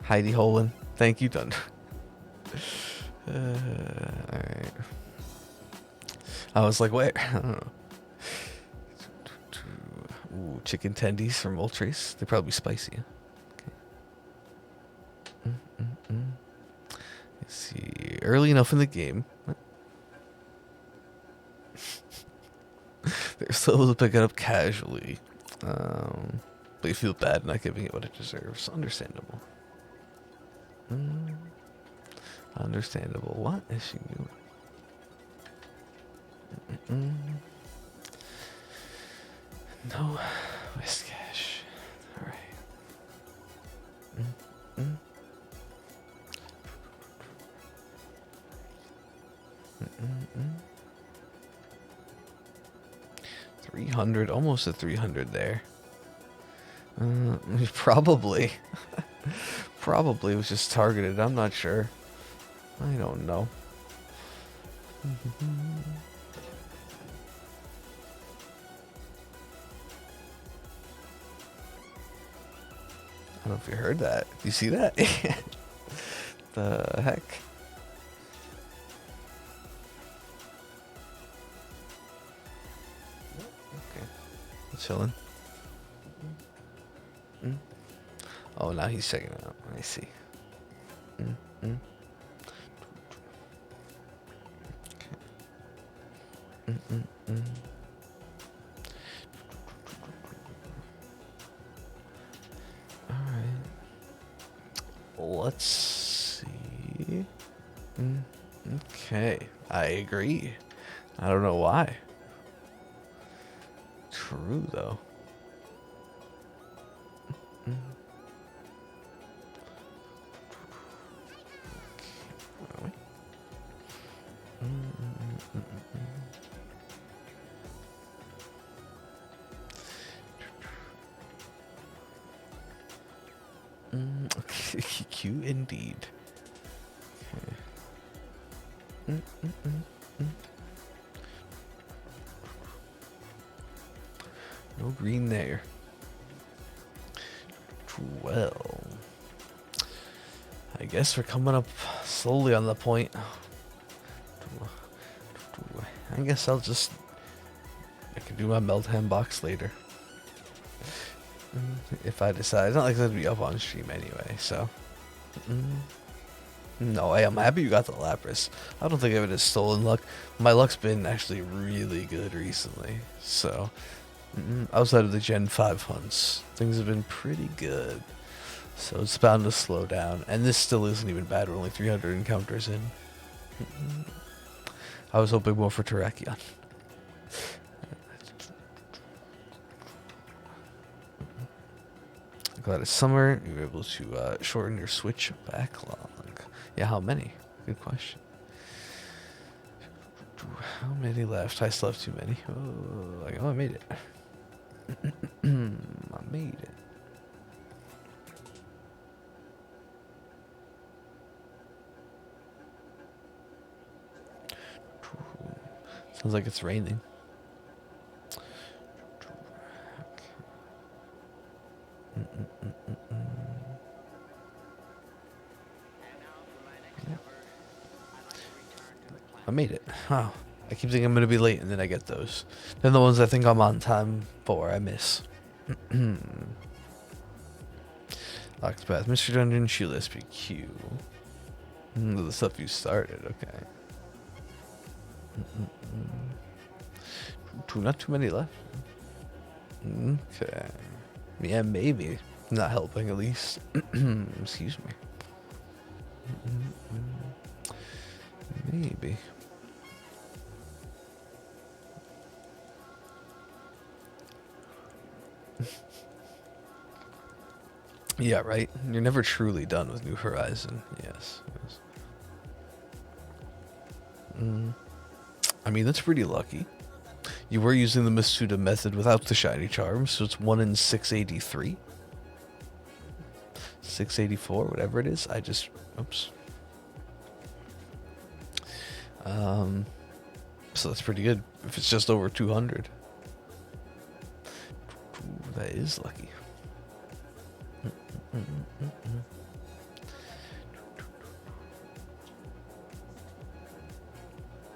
Heidi Holland. Thank you, Thunder. Alright. I was like, where? I don't know. Ooh, chicken tendies from Ultrace. They're probably spicy. Okay. Let's see. Early enough in the game. They're still able to pick it up casually. But you feel bad not giving it what it deserves. Understandable. Understandable. What is she doing? No West Cash. Alright. 300, almost a 300 there. Probably. Probably was just targeted. I'm not sure. I don't know. I don't know if you heard that. You see that? The heck? Okay. Chilling. Oh, now he's checking it out. I see. Okay. Alright. Let's see. Okay. I agree. I don't know why. True, though. Cute indeed. Okay. No green there. Well, I guess we're coming up slowly on the point. I guess I can do my Meltdown box later. If I decide. It's not like it's going to be up on stream anyway, so. No, hey, I'm happy you got the Lapras. I don't think of it as stolen luck. My luck's been actually really good recently, so. Outside of the Gen 5 hunts, things have been pretty good. So it's bound to slow down. And this still isn't even bad. We're only 300 encounters in. I was hoping more for Terrakion. Glad it's summer. You're able to shorten your Switch backlog. Yeah, how many? Good question. How many left? I still have too many. Oh, I made it. I made it. Sounds like it's raining. I made it. Wow. I keep thinking I'm going to be late and then I get those. Then the ones I think I'm on time for, I miss. Octopath, Mr. Dungeon, Shoeless PQ. The stuff you started, okay. Not too many left. Okay. Yeah, maybe. Not helping at least. Excuse me. Maybe. Yeah, right? You're never truly done with New Horizon. Yes. I mean, that's pretty lucky. You were using the Masuda method without the shiny charms, so it's 1 in 683. 684, whatever it is. Oops. So that's pretty good if it's just over 200. Ooh, that is lucky.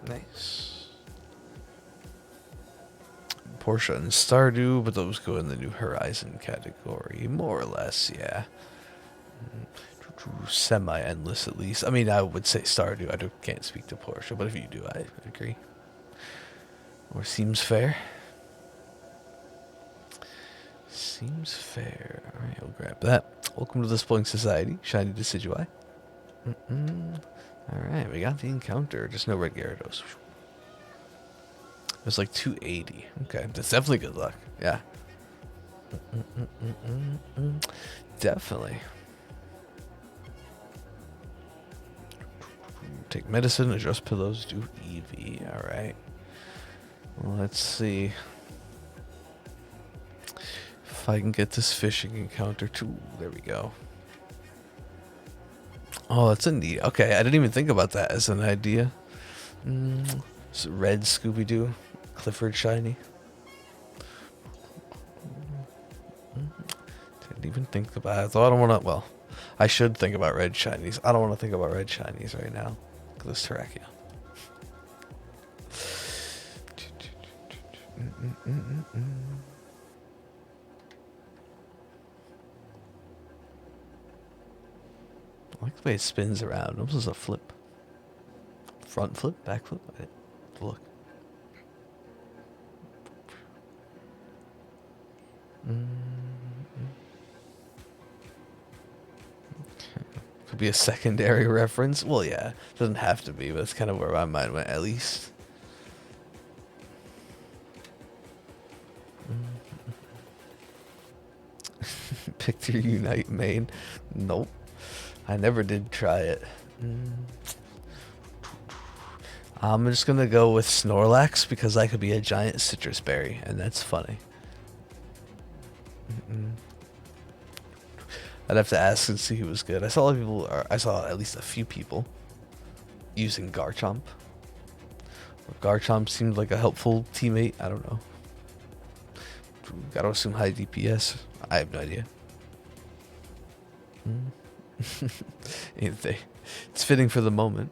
Nice. Portia and Stardew, but those go in the New Horizon category, more or less, yeah. Semi-endless, at least. I mean, I would say Stardew. Can't speak to Portia, but if you do, I agree. Or seems fair. Seems fair. Alright, I'll grab that. Welcome to the Spoiling Society. Shiny Decidueye. Alright, we got the encounter. Just no red Gyarados. It was like 280. Okay, that's definitely good luck. Yeah. Definitely. Take medicine, adjust pillows, do EV. Alright. Well, let's see if I can get this fishing encounter too. There we go. Oh, that's a neat. Okay, I didn't even think about that as an idea. So red Scooby-Doo, Clifford shiny. Didn't even think about it. Though I don't want to. Well, I should think about red shinies. I don't want to think about red shinies right now. This Terrakia. I like the way it spins around. Almost as a flip. Front flip, back flip. Look. Could be a secondary reference. Well, yeah. Doesn't have to be, but that's kind of where my mind went, at least. Picked your Unite main. Nope. I never did try it. I'm just gonna go with Snorlax because I could be a giant citrus berry, and that's funny. I'd have to ask and see who was good. I saw at least a few people using Garchomp. Garchomp seemed like a helpful teammate. I don't know. Gotta assume high DPS. I have no idea. It's fitting for the moment.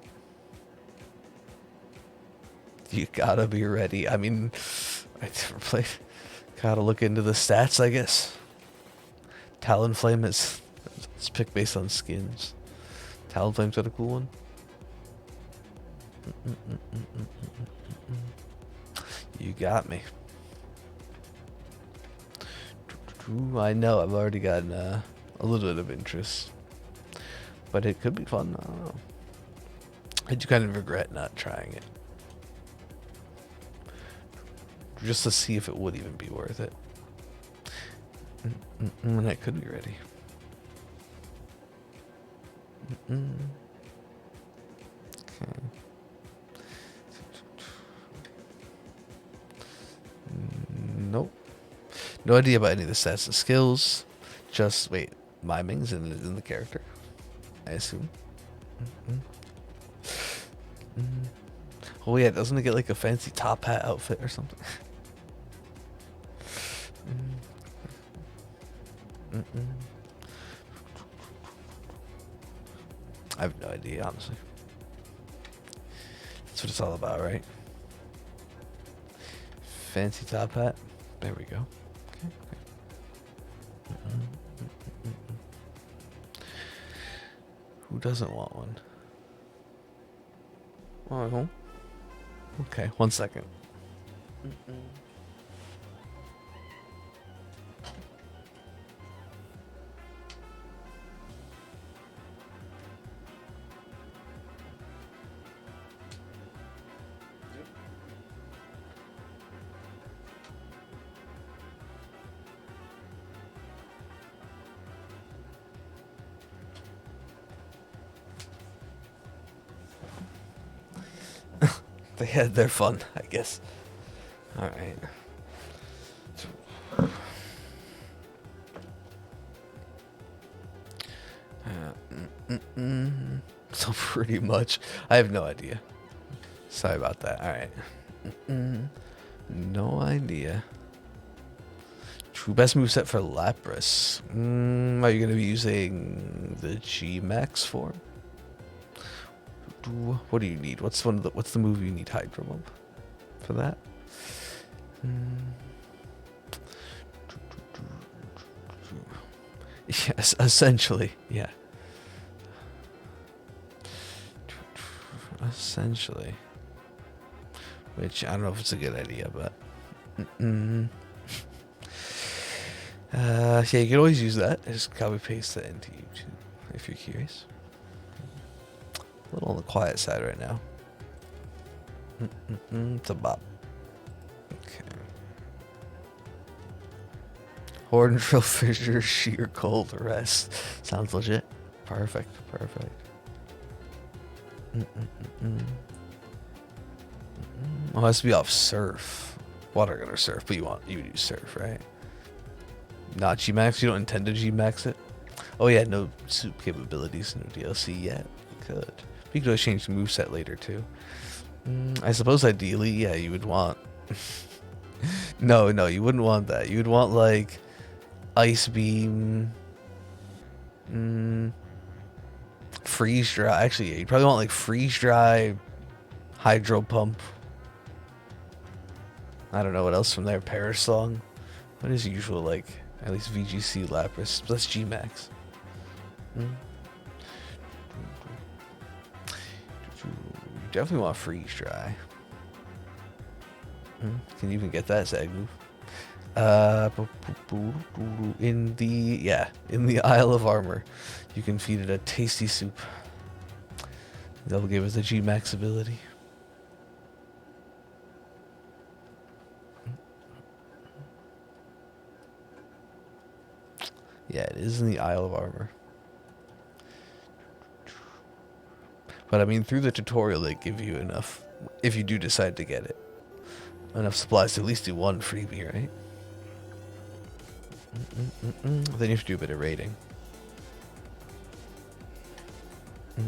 You gotta be ready. I mean, I never played. Gotta look into the stats, I guess. Talonflame is it's picked based on skins. Talonflame's got a cool one. You got me. Ooh, I know, I've already gotten a little bit of interest. But it could be fun, I don't know. I do kind of regret not trying it. Just to see if it would even be worth it. And I could be ready. Okay. Nope. No idea about any of the stats and skills. Just wait, miming's in the character, I assume. Oh yeah, doesn't it get like a fancy top hat outfit or something? I have no idea, honestly. That's what it's all about, right? Fancy top hat. There we go. Okay. Who doesn't want one? Oh. Okay, 1 second. They had their fun, I guess. All right. So pretty much, I have no idea. Sorry about that. All right. No idea. True best moveset for Lapras. Are you gonna be using the G Max form? What do you need? What's the move you need Hydro Pump for that? Yes, essentially, yeah. Essentially. Which, I don't know if it's a good idea, but... yeah, you can always use that. Just copy paste that into YouTube, if you're curious. A little on the quiet side right now. It's a bop. Okay. Horn Drill Fissure, Sheer Cold Rest. Sounds legit. Perfect, perfect. Oh, it has to be off Surf. Water Gun or Surf, but you would use Surf, right? Not G-Max? You don't intend to G-Max it? Oh yeah, no soup capabilities, no DLC yet. Good. You could always change the moveset later too. I suppose ideally, yeah, you would want... No, you wouldn't want that. You would want like... Ice Beam... Freeze Dry. Actually, yeah, you'd probably want like Freeze Dry... Hydro Pump. I don't know what else from there. Parasong. What is usual like? At least VGC Lapras. That's G-Max. You definitely want Freeze Dry. Can you even get that Zag move? In the Isle of Armor, you can feed it a tasty soup. That'll give it the G-Max ability. Yeah, it is in the Isle of Armor. But I mean, through the tutorial, they give you enough, if you do decide to get it, enough supplies to at least do one freebie, right? Then you have to do a bit of raiding. There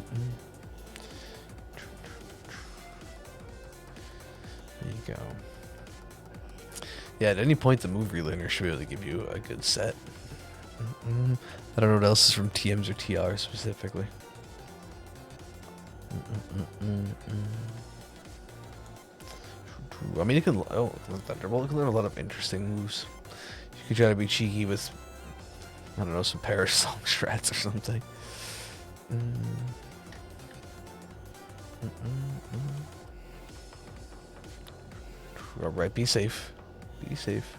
you go. Yeah, at any point, the move relearner should be able to give you a good set. I don't know what else is from TMs or TR specifically. I mean, you can... Oh, Thunderbolt can learn a lot of interesting moves. You could try to be cheeky with, I don't know, some Parasong strats or something. Alright, be safe. Be safe.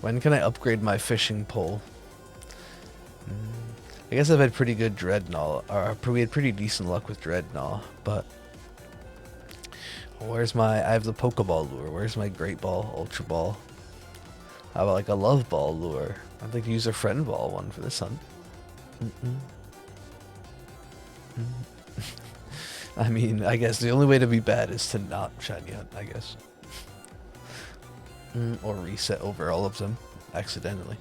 When can I upgrade my fishing pole? I guess I've had pretty good Dreadnought, or we had pretty decent luck with Dreadnought, but where's my... I have the Pokeball lure. Where's my Great Ball, Ultra Ball? How about like a Love Ball lure? I'd like to use a Friend Ball one for this hunt. I mean, I guess the only way to be bad is to not shiny hunt, I guess. Or reset over all of them accidentally.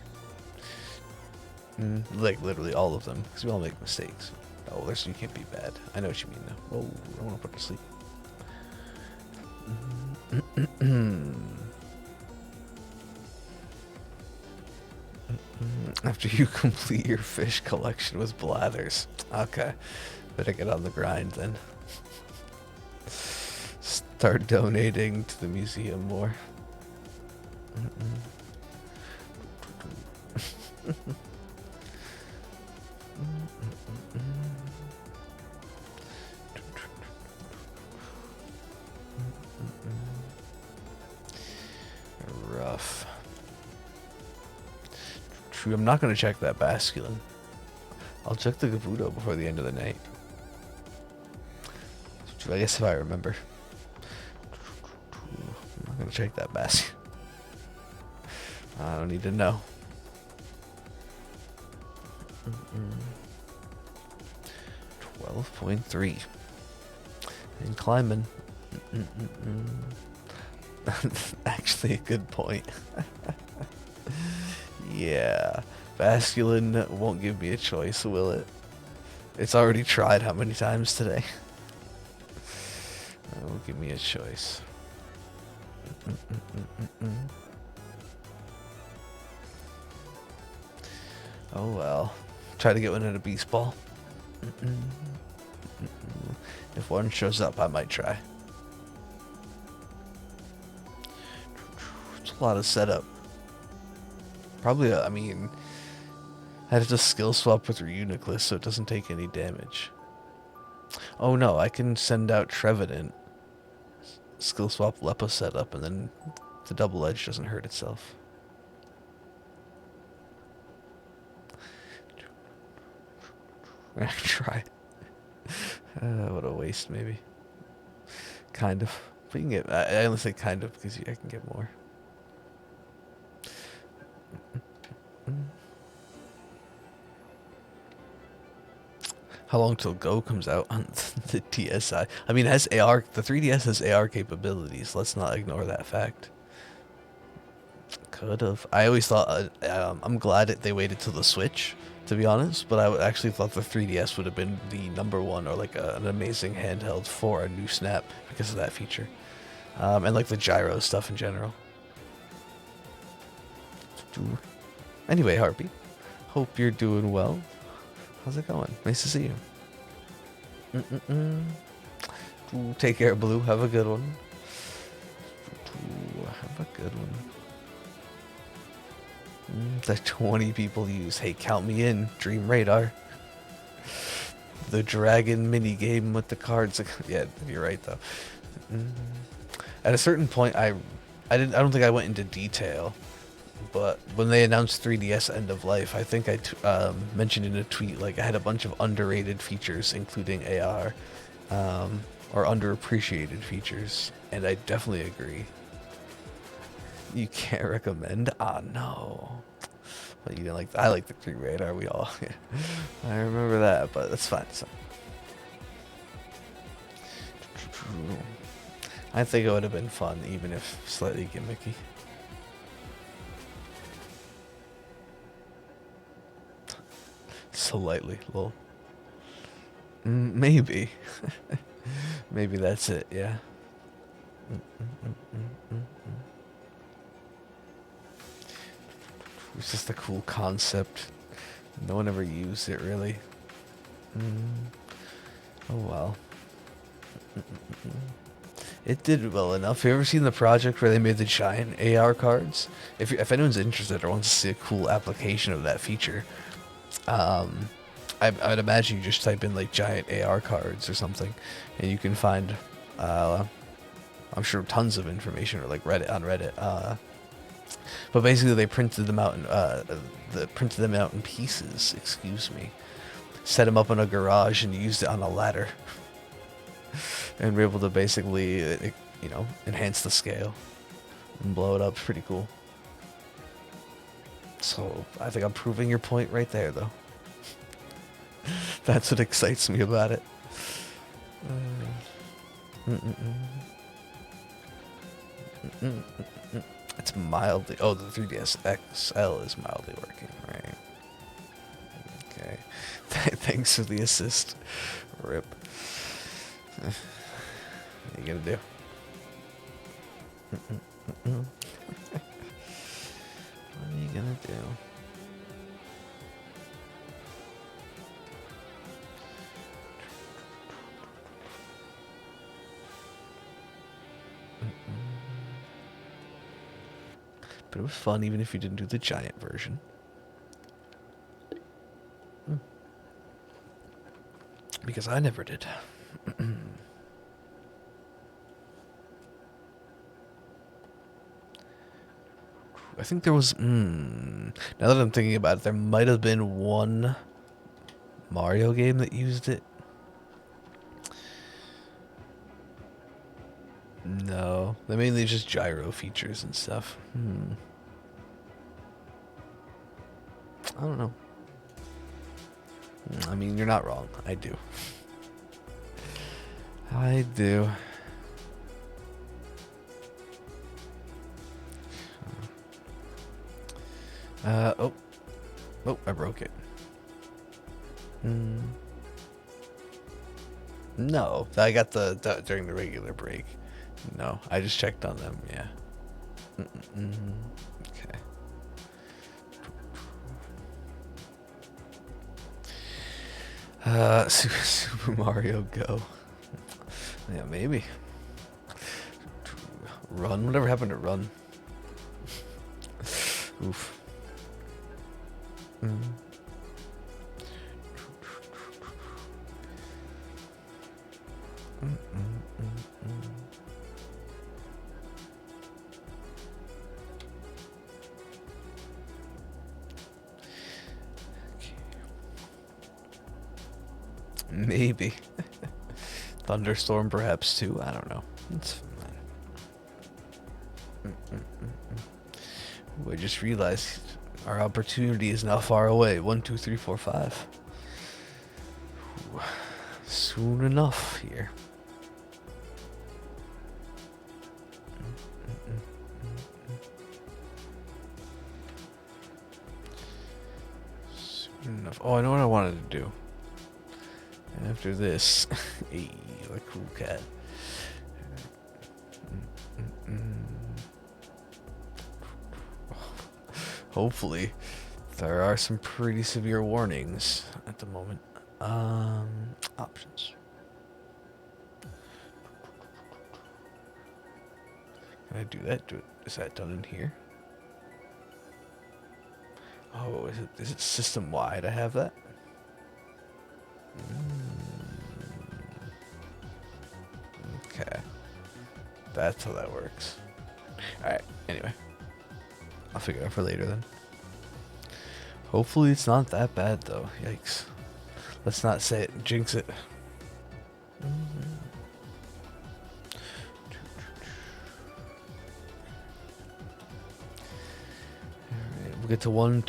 Like literally all of them, because we all make mistakes. Oh, you can't be bad. I know what you mean now. Oh, I want to put to sleep. After you complete your fish collection with bladders. Okay. Better get on the grind then. Start donating to the museum more. Rough. True, I'm not going to check that Basculin. I'll check the Gabudo before the end of the night. I guess if I remember. I'm not gonna check that basket. I don't need to know. 12.3. And climbing. Actually a good point. Yeah. Basculin won't give me a choice, will it? It's already tried how many times today? It won't give me a choice. Oh well. Try to get one in a beast ball. If one shows up, I might try. It's a lot of setup. Probably, I mean, I had to skill swap with Reuniclus so it doesn't take any damage. Oh no, I can send out Trevenant, skill swap Lepa setup, and then the double edge doesn't hurt itself. Try. What a waste, maybe. Kind of. But you can get. I only say kind of because I can get more. How long till Go comes out on the DSi? I mean, it has AR. The 3DS has AR capabilities. Let's not ignore that fact. Could have. I always thought. I'm glad that they waited till the Switch, to be honest. But I actually thought the 3DS would have been the #1 or like an amazing handheld for a new Snap because of that feature, and like the gyro stuff in general. Anyway, Harpy, hope you're doing well. How's it going? Nice to see you. Ooh, take care, Blue. Have a good one. Ooh, have a good one. The 20 people use. Hey, count me in. Dream Radar. The dragon mini game with the cards. Yeah, you're right though. At a certain point, I don't think I went into detail. But when they announced 3DS end of life, I think I mentioned in a tweet like I had a bunch of underrated features, including AR, or underappreciated features, and I definitely agree. You can't recommend? Ah, no. But you didn't like. I like the 3 radar. We all. I remember that, but that's fine. So. I think it would have been fun, even if slightly gimmicky. Slightly, lol. Maybe. Maybe that's it, yeah. It's just a cool concept. No one ever used it, really. Oh well. It did well enough. Have you ever seen the project where they made the giant AR cards? If anyone's interested or wants to see a cool application of that feature, I'd imagine you just type in like giant AR cards or something, and you can find, I'm sure tons of information or like on Reddit. But basically they printed them out in pieces. Excuse me. Set them up in a garage and used it on a ladder, and were able to basically, enhance the scale and blow it up. It's pretty cool. So I think I'm proving your point right there, though. That's what excites me about it. It's mildly. Oh, the 3DS XL is mildly working, right? Okay. Thanks for the assist. Rip. What are you gonna do? What are you gonna do? But it was fun even if you didn't do the giant version. Because I never did. I think there was... now that I'm thinking about it, there might have been one Mario game that used it. No, they're mainly just gyro features and stuff. I don't know. I mean, you're not wrong. I do. I do. Oh, I broke it. No, I got the during the regular break. No, I just checked on them. Yeah. Okay. Super Mario Go. Yeah, maybe. Run. Whatever happened to Run? Oof. Maybe. Thunderstorm perhaps too. I don't know. It's fine. Ooh, I just realized our opportunity is now far away. 1, 2, 3, 4, 5. Ooh, soon enough here. Soon enough. Oh, I know what I wanted to do. After this, hey, a cool cat. Hopefully, there are some pretty severe warnings at the moment. Options. Can I do that? Is that done in here? Oh, is it system wide? I have that. Okay, that's how that works. All right. Anyway. I'll figure it out for later then. Hopefully it's not that bad though. Yikes. Let's not say it. Jinx it. Alright, we'll get to 1,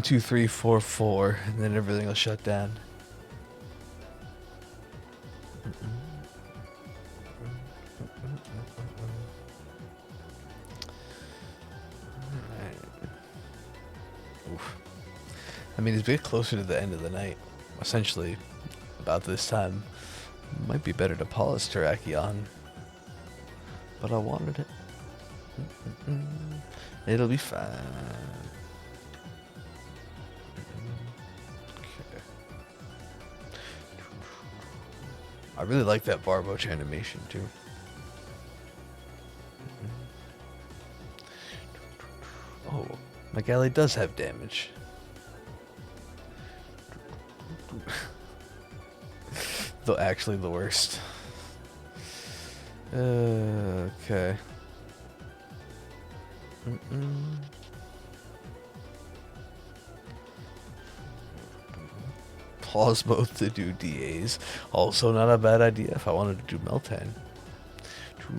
2, 3, 4, 4, and then everything will shut down. I mean, it's a bit closer to the end of the night. Essentially, about this time. Might be better to pause Terrakion. But I wanted it. It'll be fine. Okay. I really like that Barboach animation, too. Oh, my galley does have damage. Though actually the worst. Okay. Pause both to do DAs. Also not a bad idea if I wanted to do Meltan.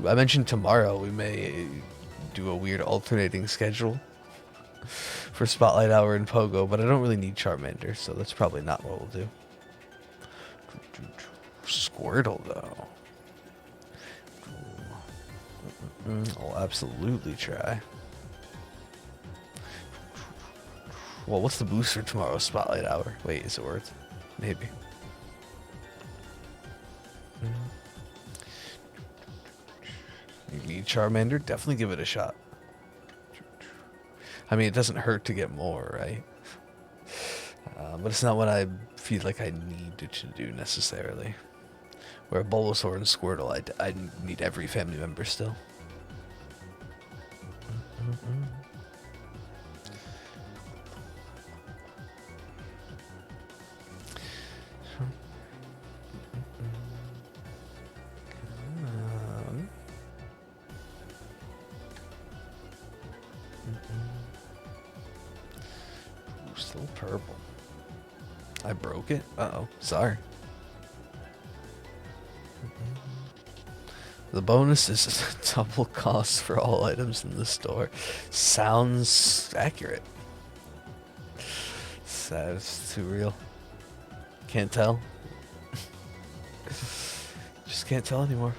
I mentioned tomorrow we may do a weird alternating schedule for Spotlight Hour and Pogo, but I don't really need Charmander, so that's probably not what we'll do. Squirtle, though. I'll absolutely try. Well, what's the boost for tomorrow's Spotlight Hour? Wait, is it worth? Maybe. You need Charmander? Definitely give it a shot. I mean, it doesn't hurt to get more, right? But it's not what I feel like I need to do necessarily. Where Bulbasaur and Squirtle, I need every family member still. Still purple. I broke it? Uh-oh. Sorry. The bonus is double cost for all items in the store. Sounds accurate. Sad, it's too real. Can't tell. Just can't tell anymore.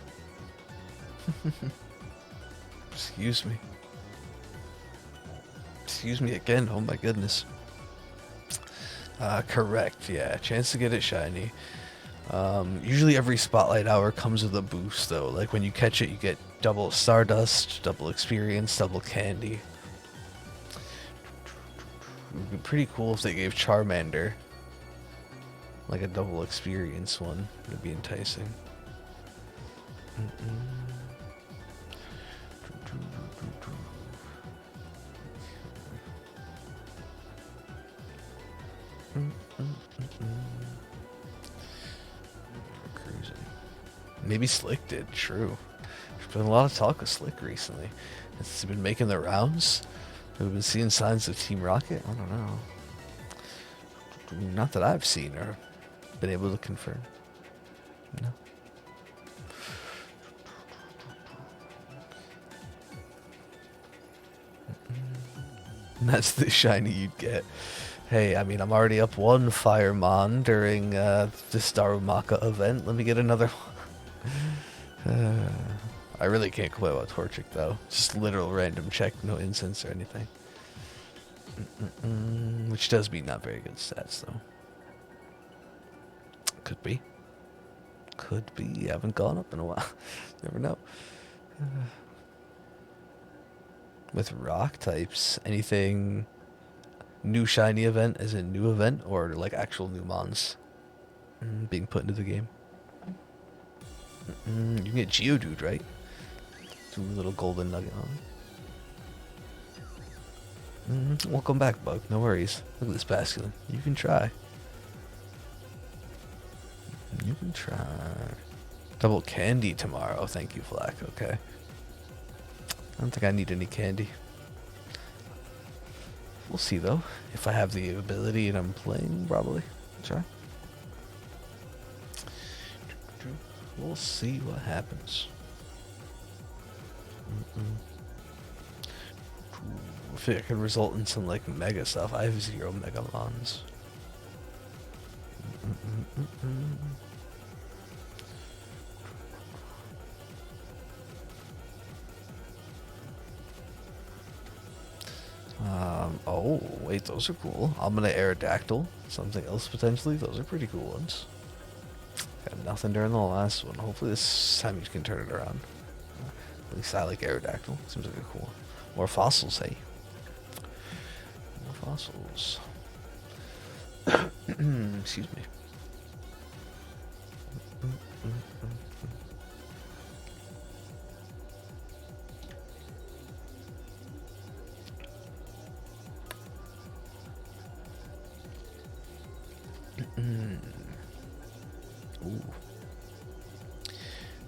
Excuse me. Excuse me again, oh my goodness. Correct, yeah. Chance to get it shiny. Usually every spotlight hour comes with a boost though. Like when you catch it, you get double stardust, double experience, double candy. It would be pretty cool if they gave Charmander like a double experience one. It'd be enticing. Cruising. Maybe Slick did, true. There's been a lot of talk of Slick recently. It's been making the rounds. We've been seeing signs of Team Rocket. I don't know. Not that I've seen or been able to confirm. No. That's the shiny you'd get. Hey, I mean, I'm already up one Firemon during the Starumaka event. Let me get another one. I really can't complain about Torchic, though. Just literal random check, no incense or anything. Which does mean not very good stats, though. Could be. Could be. Haven't gone up in a while. Never know. With rock types, anything new shiny event as a new event or like actual new mons being put into the game? You can get Geodude, right? Do a little golden nugget on. Welcome back, Bug. No worries. Look at this basculin. You can try. You can try. Double candy tomorrow. Thank you, Flack. Okay. I don't think I need any candy. We'll see though. If I have the ability and I'm playing, probably. Try. We'll see what happens. If it could result in some like mega stuff. I have 0 mega mons. Oh, wait, those are cool. I'm gonna Aerodactyl. Something else potentially. Those are pretty cool ones. Got nothing during the last one. Hopefully this time you can turn it around. At least I like Aerodactyl. Seems like a cool one. More fossils, hey? More fossils. Excuse me. Ooh.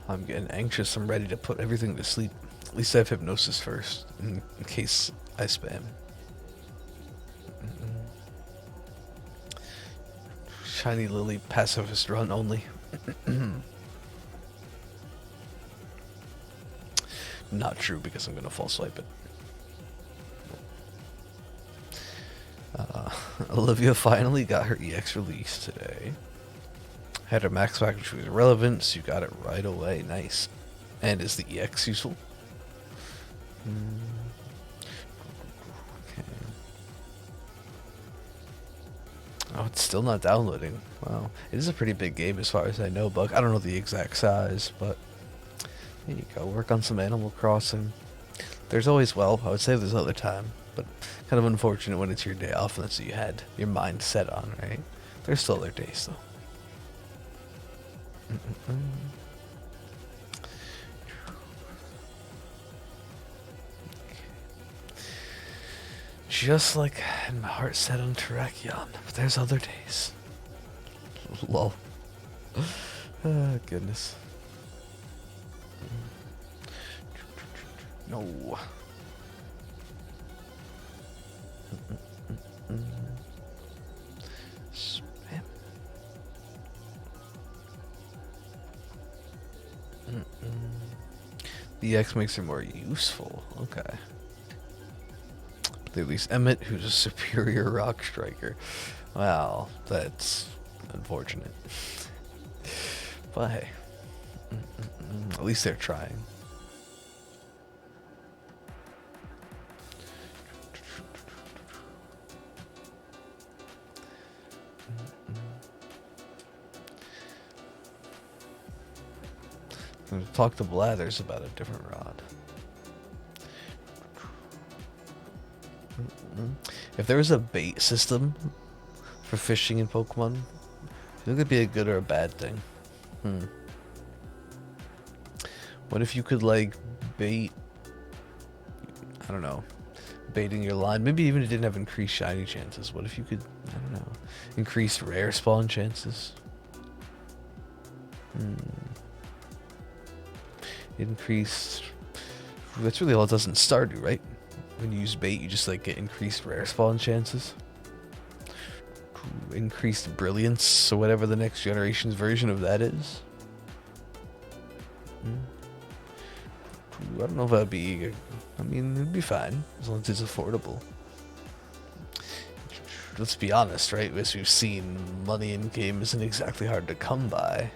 I'm getting anxious. I'm ready to put everything to sleep. At least I have hypnosis first, in case I spam. Shiny Lily, pacifist run only. Not true, because I'm gonna fall swipe it. Olivia finally got her EX release today. Had her max pack, which was irrelevant, so you got it right away. Nice. And is the EX useful? Okay. Oh, it's still not downloading. Wow. It is a pretty big game as far as I know, Buck. I don't know the exact size, but there you go. Work on some Animal Crossing. There's always, well, I would say there's other time, but kind of unfortunate when it's your day off and that's what you had your mind set on, right? There's still other days, though. Just like my heart set on Terrakion, but there's other days. Lol. Oh, goodness. No. Spam. The X makes her more useful. Okay. But they release Emmett, who's a superior rock striker. Wow, that's unfortunate. But hey, at least they're trying. I'm gonna talk to Blathers about a different rod. If there was a bait system for fishing in Pokemon, do you think it'd be a good or a bad thing? What if you could like bait, I don't know, baiting your line, maybe even it didn't have increased shiny chances. What if you could, I don't know, increase rare spawn chances? Increased, that's really all it does in Stardew, right? When you use bait, you just like get increased rare spawn chances. Increased brilliance, so whatever the next generation's version of that is. I don't know if that'd be, I mean, it'd be fine, as long as it's affordable. Let's be honest, right? As we've seen, money in game isn't exactly hard to come by.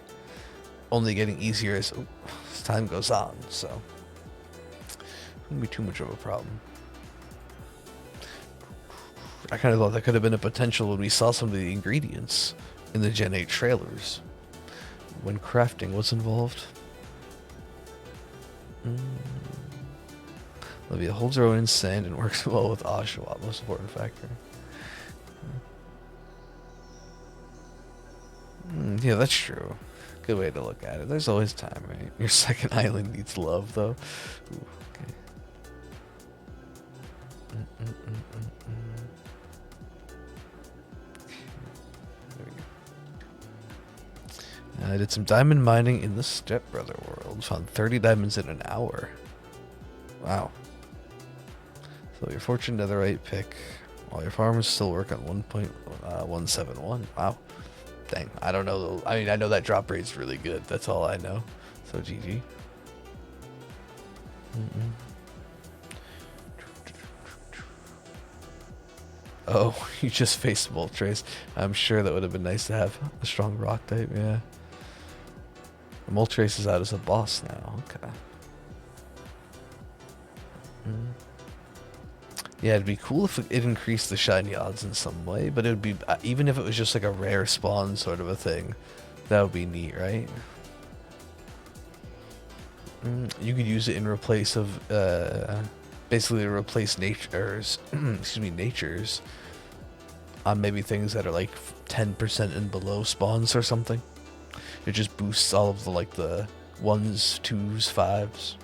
Only getting easier as time goes on, so it wouldn't be too much of a problem. I kind of thought that could have been a potential when we saw some of the ingredients in the Gen 8 trailers, when crafting was involved. Olivia holds her own in sand and works well with Oshawott, most important factor. Yeah, that's true. Good way to look at it. There's always time, right? Your second island needs love, though. Ooh, okay. There we go. I did some diamond mining in the Stepbrother world. Found 30 diamonds in an hour. Wow. So your fortune netherite pick while your farmers still work on 1.171. Wow. Dang, I don't know. I mean, I know that drop rate's really good. That's all I know. So GG. Oh, you just faced Moltres. I'm sure that would have been nice to have a strong rock type. Yeah. Moltres is out as a boss now. Okay. Yeah, it'd be cool if it increased the shiny odds in some way, but it would be, even if it was just like a rare spawn sort of a thing, that would be neat, right? You could use it in replace of, basically replace natures, excuse me, natures on maybe things that are like 10% and below spawns or something. It just boosts all of the like the 1s, 2s, 5s,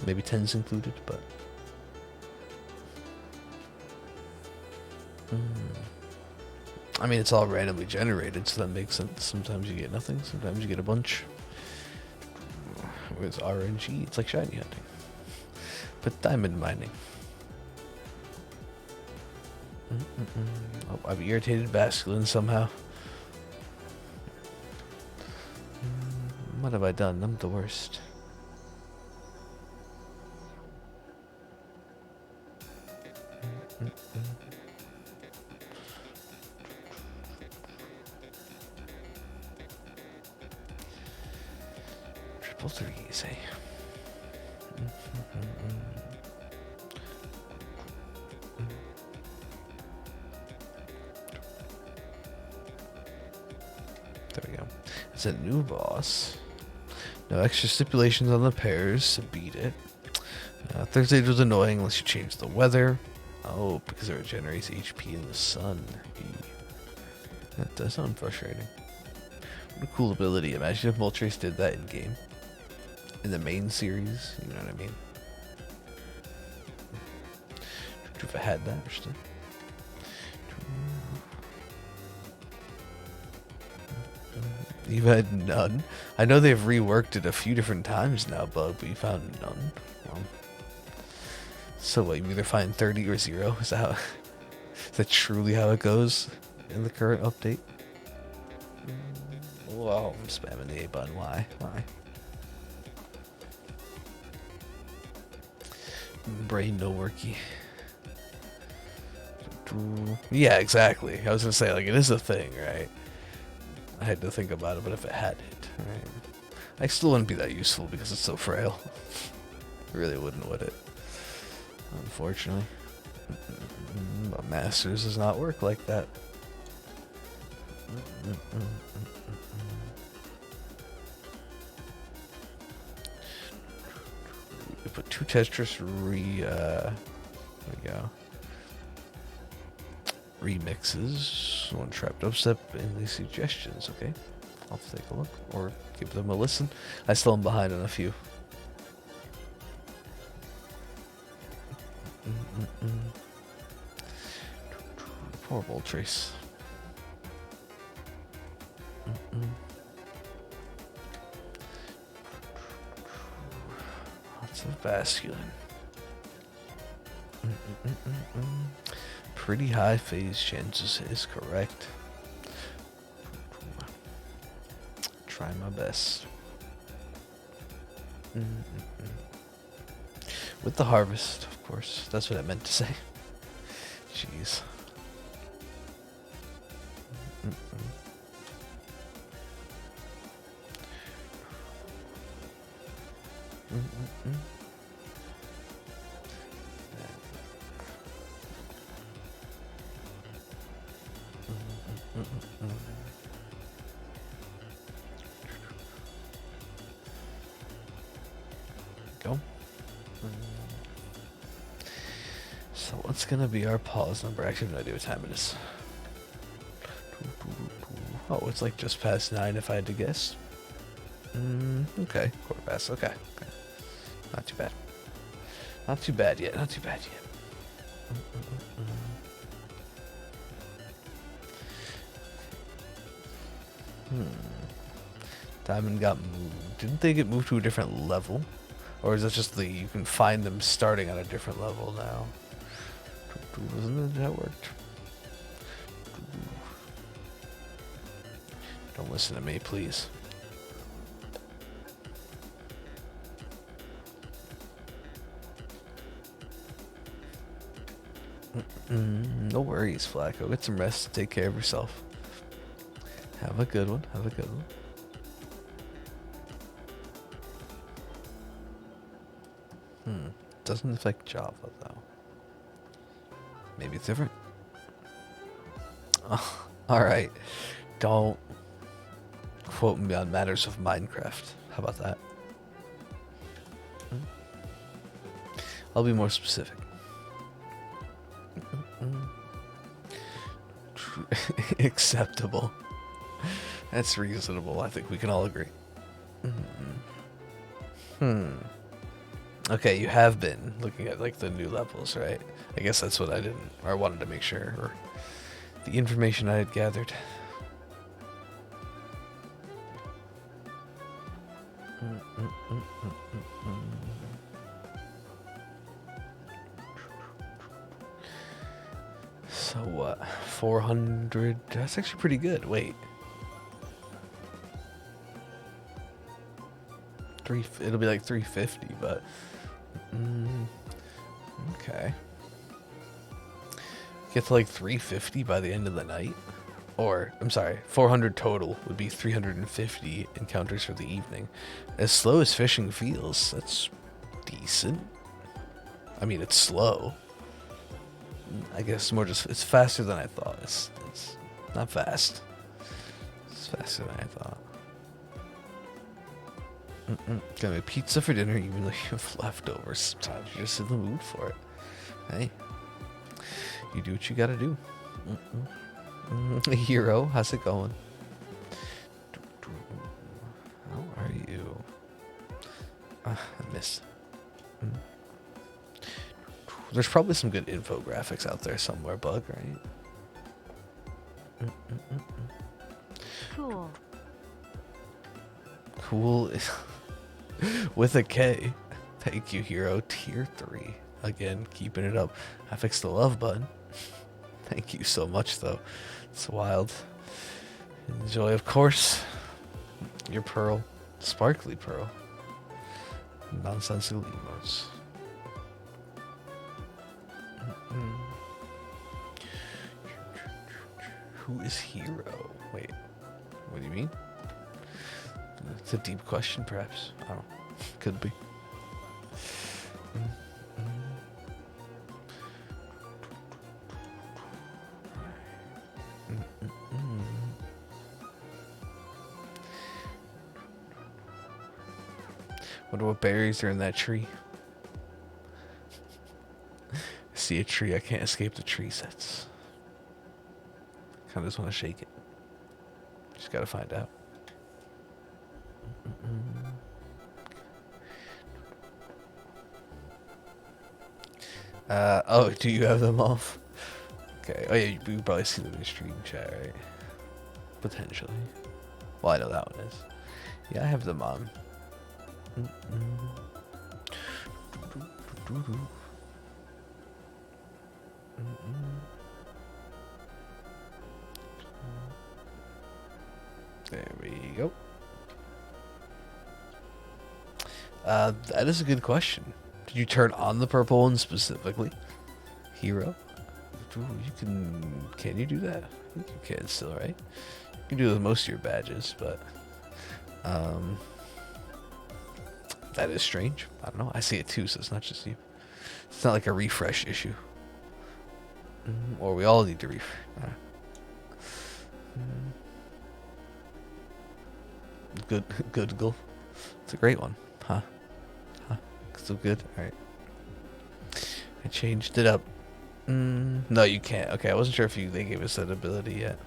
maybe 10s included, but. I mean, it's all randomly generated, so that makes sense. Sometimes you get nothing, sometimes you get a bunch. With RNG, it's like shiny hunting. But diamond mining. Oh, I've irritated Basculin somehow. What have I done? I'm the worst. Triple threes, eh? There we go. It's a new boss. No extra stipulations on the pairs to beat it. Thursday was annoying unless you change the weather. Oh, because it regenerates HP in the sun. That does sound frustrating. What a cool ability. Imagine if Moltres did that in game. In the main series, you know what I mean? If I had that, actually. You've had none? I know they've reworked it a few different times now, Bug, but you found none. Well, so what, you either find 30 or 0? Is that truly how it goes in the current update? Wow, I'm spamming the A button. Why? Brain no worky. Yeah, exactly. I was gonna say, like, it is a thing, right? I had to think about it, but if it had it, right? I still wouldn't be that useful because it's so frail. Really wouldn't, would it? Unfortunately. But Masters does not work like that. We put 2 Tetris there we go. Remixes, 1 trap dubstep, and the suggestions, okay? I'll take a look, or give them a listen. I still am behind on a few. Poor Bolt Trace. Lots of masculine. Pretty high phase chances is correct. Try my best. With the harvest, of course. That's what I meant to say. Jeez. Go. So what's gonna be our pause number? I actually have no idea what time it is. Oh, it's like just past 9 if I had to guess. Okay, 1/4 past. Okay. Not too bad. Not too bad yet. Not too bad yet. Diamond got moved. Didn't they get moved to a different level? Or is it just you can find them starting on a different level now? Wasn't it that worked? Don't listen to me, please. No worries, Flacco. Get some rest. Take care of yourself. Have a good one. Have a good one. Doesn't affect Java, though. Maybe it's different. Oh, alright. Don't quote me on matters of Minecraft. How about that? I'll be more specific. Acceptable. That's reasonable. I think we can all agree. Okay, you have been looking at like the new levels, right? I guess that's what I didn't, or I wanted to make sure, or the information I had gathered. So what? 400? That's actually pretty good. Wait. It'll be like 350, but okay. Get to like 350 by the end of the night, or I'm sorry, 400 total would be 350 encounters for the evening. As slow as fishing feels, that's decent. I mean, it's slow. I guess more just it's faster than I thought. It's not fast. It's faster than I thought. Gonna have pizza for dinner, even though you have leftovers. Sometimes you're just in the mood for it. Hey, you do what you gotta do. Hero, how's it going? How are you? I missed. There's probably some good infographics out there somewhere, Bug, right? Cool. Cool. With a K. Thank you, Hero. Tier 3. Again, keeping it up. I fixed the love button. Thank you so much, though. It's wild. Enjoy, of course, your pearl. Sparkly pearl. Nonsensical emotes. Who is hero? Wait, what do you mean? It's a deep question, perhaps. I don't know. Could be. Wonder what berries are in that tree. I see a tree, I can't escape the tree sets. Kinda just want to shake it. Just gotta find out. Oh, do you have them off? Okay. Oh yeah, you probably see them in the stream chat, right? Potentially. Well, I know that one is. Yeah, I have them on. There we go. That is a good question. Did you turn on the purple one specifically? Hero? Ooh, can you do that? I think you can still, right? You can do it with most of your badges, but that is strange. I don't know. I see it too, so it's not just you. It's not like a refresh issue. Or we all need to refresh. Good goal. It's a great one. Huh? Still good? Alright. I changed it up. No, you can't. Okay, I wasn't sure if they gave us that ability yet.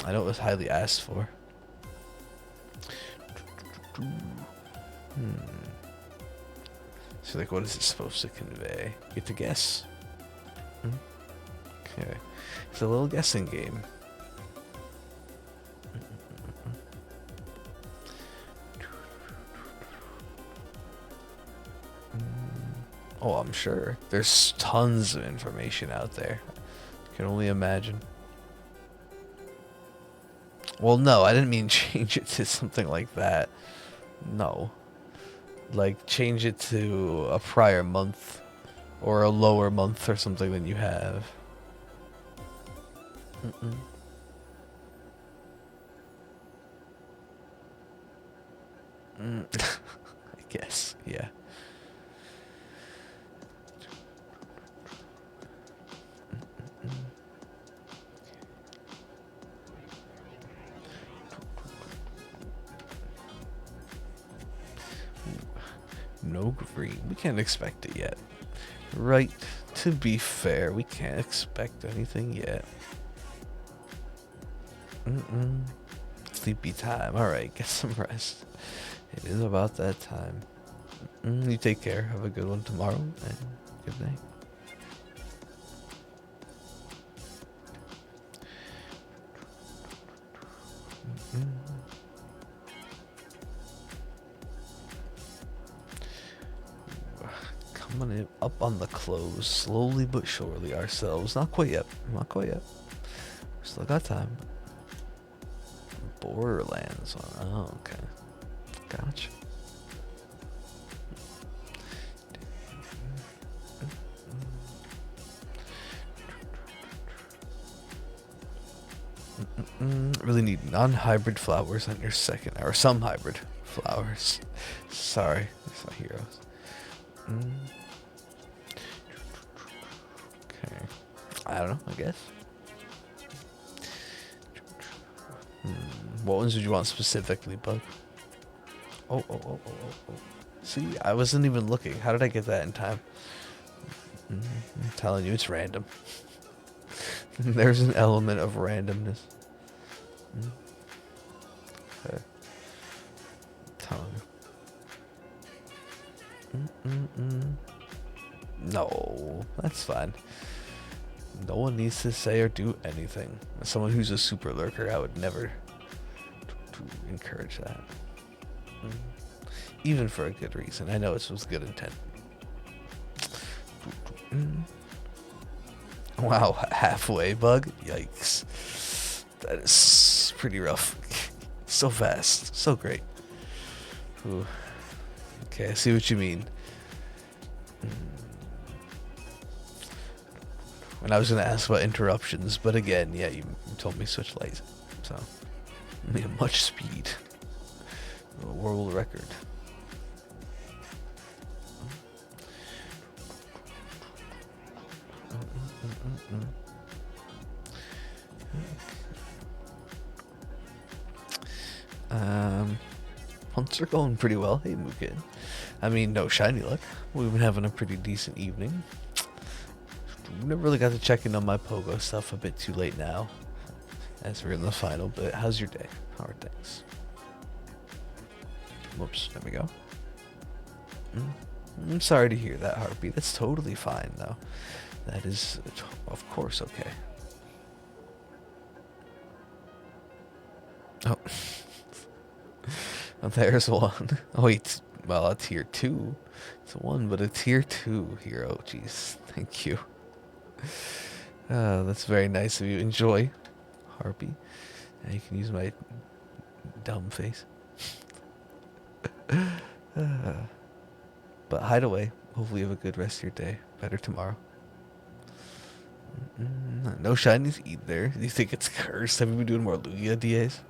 I know it was highly asked for. So, like, what is it supposed to convey? Get to guess. Okay. It's a little guessing game. Oh, I'm sure. There's tons of information out there. I can only imagine. Well, no, I didn't mean change it to something like that. No. Like, change it to a prior month or a lower month or something than you have. I guess, yeah. No green. We can't expect it yet. Right, to be fair, we can't expect anything yet. Sleepy time. Alright, get some rest. It is about that time. You take care. Have a good one tomorrow, and good night. Coming up on the close, slowly but surely ourselves. Not quite yet. Not quite yet. Still got time. Borderlands one. Oh, okay. Gotcha. Really need non-hybrid flowers on your second, or some hybrid flowers. Sorry, it's not heroes. Okay. I don't know, I guess. What ones would you want specifically, Bug? Oh. See, I wasn't even looking. How did I get that in time? I'm telling you, it's random. There's an element of randomness. Okay. Telling you. No, that's fine. No one needs to say or do anything. As someone who's a super lurker, I would never to encourage that. Even for a good reason. I know it's with good intent. Wow, halfway, Bug? Yikes. That is pretty rough. So fast. So great. Ooh. Okay, I see what you mean. And I was gonna ask about interruptions, but again, yeah, you told me switch lights, so yeah, much speed, a world record. Hunts are going pretty well. Hey, Mugen. I mean, no shiny luck. We've been having a pretty decent evening. Never really got to check in on my pogo stuff. A bit too late now, as we're in the final bit. How's your day? How are things? Whoops, there we go. I'm sorry to hear that, Heartbeat. That's totally fine, though. That is, of course, okay. Oh. Oh, there's one. Oh, wait. Well, a tier 2. It's a 1, but a tier 2 hero. Jeez. Thank you. That's very nice of you. Enjoy, Harpy. Now you can use my dumb face. But hide away. Hopefully you have a good rest of your day. Better tomorrow. No shinies either. Do you think it's cursed? Have you been doing more Lugia DAs?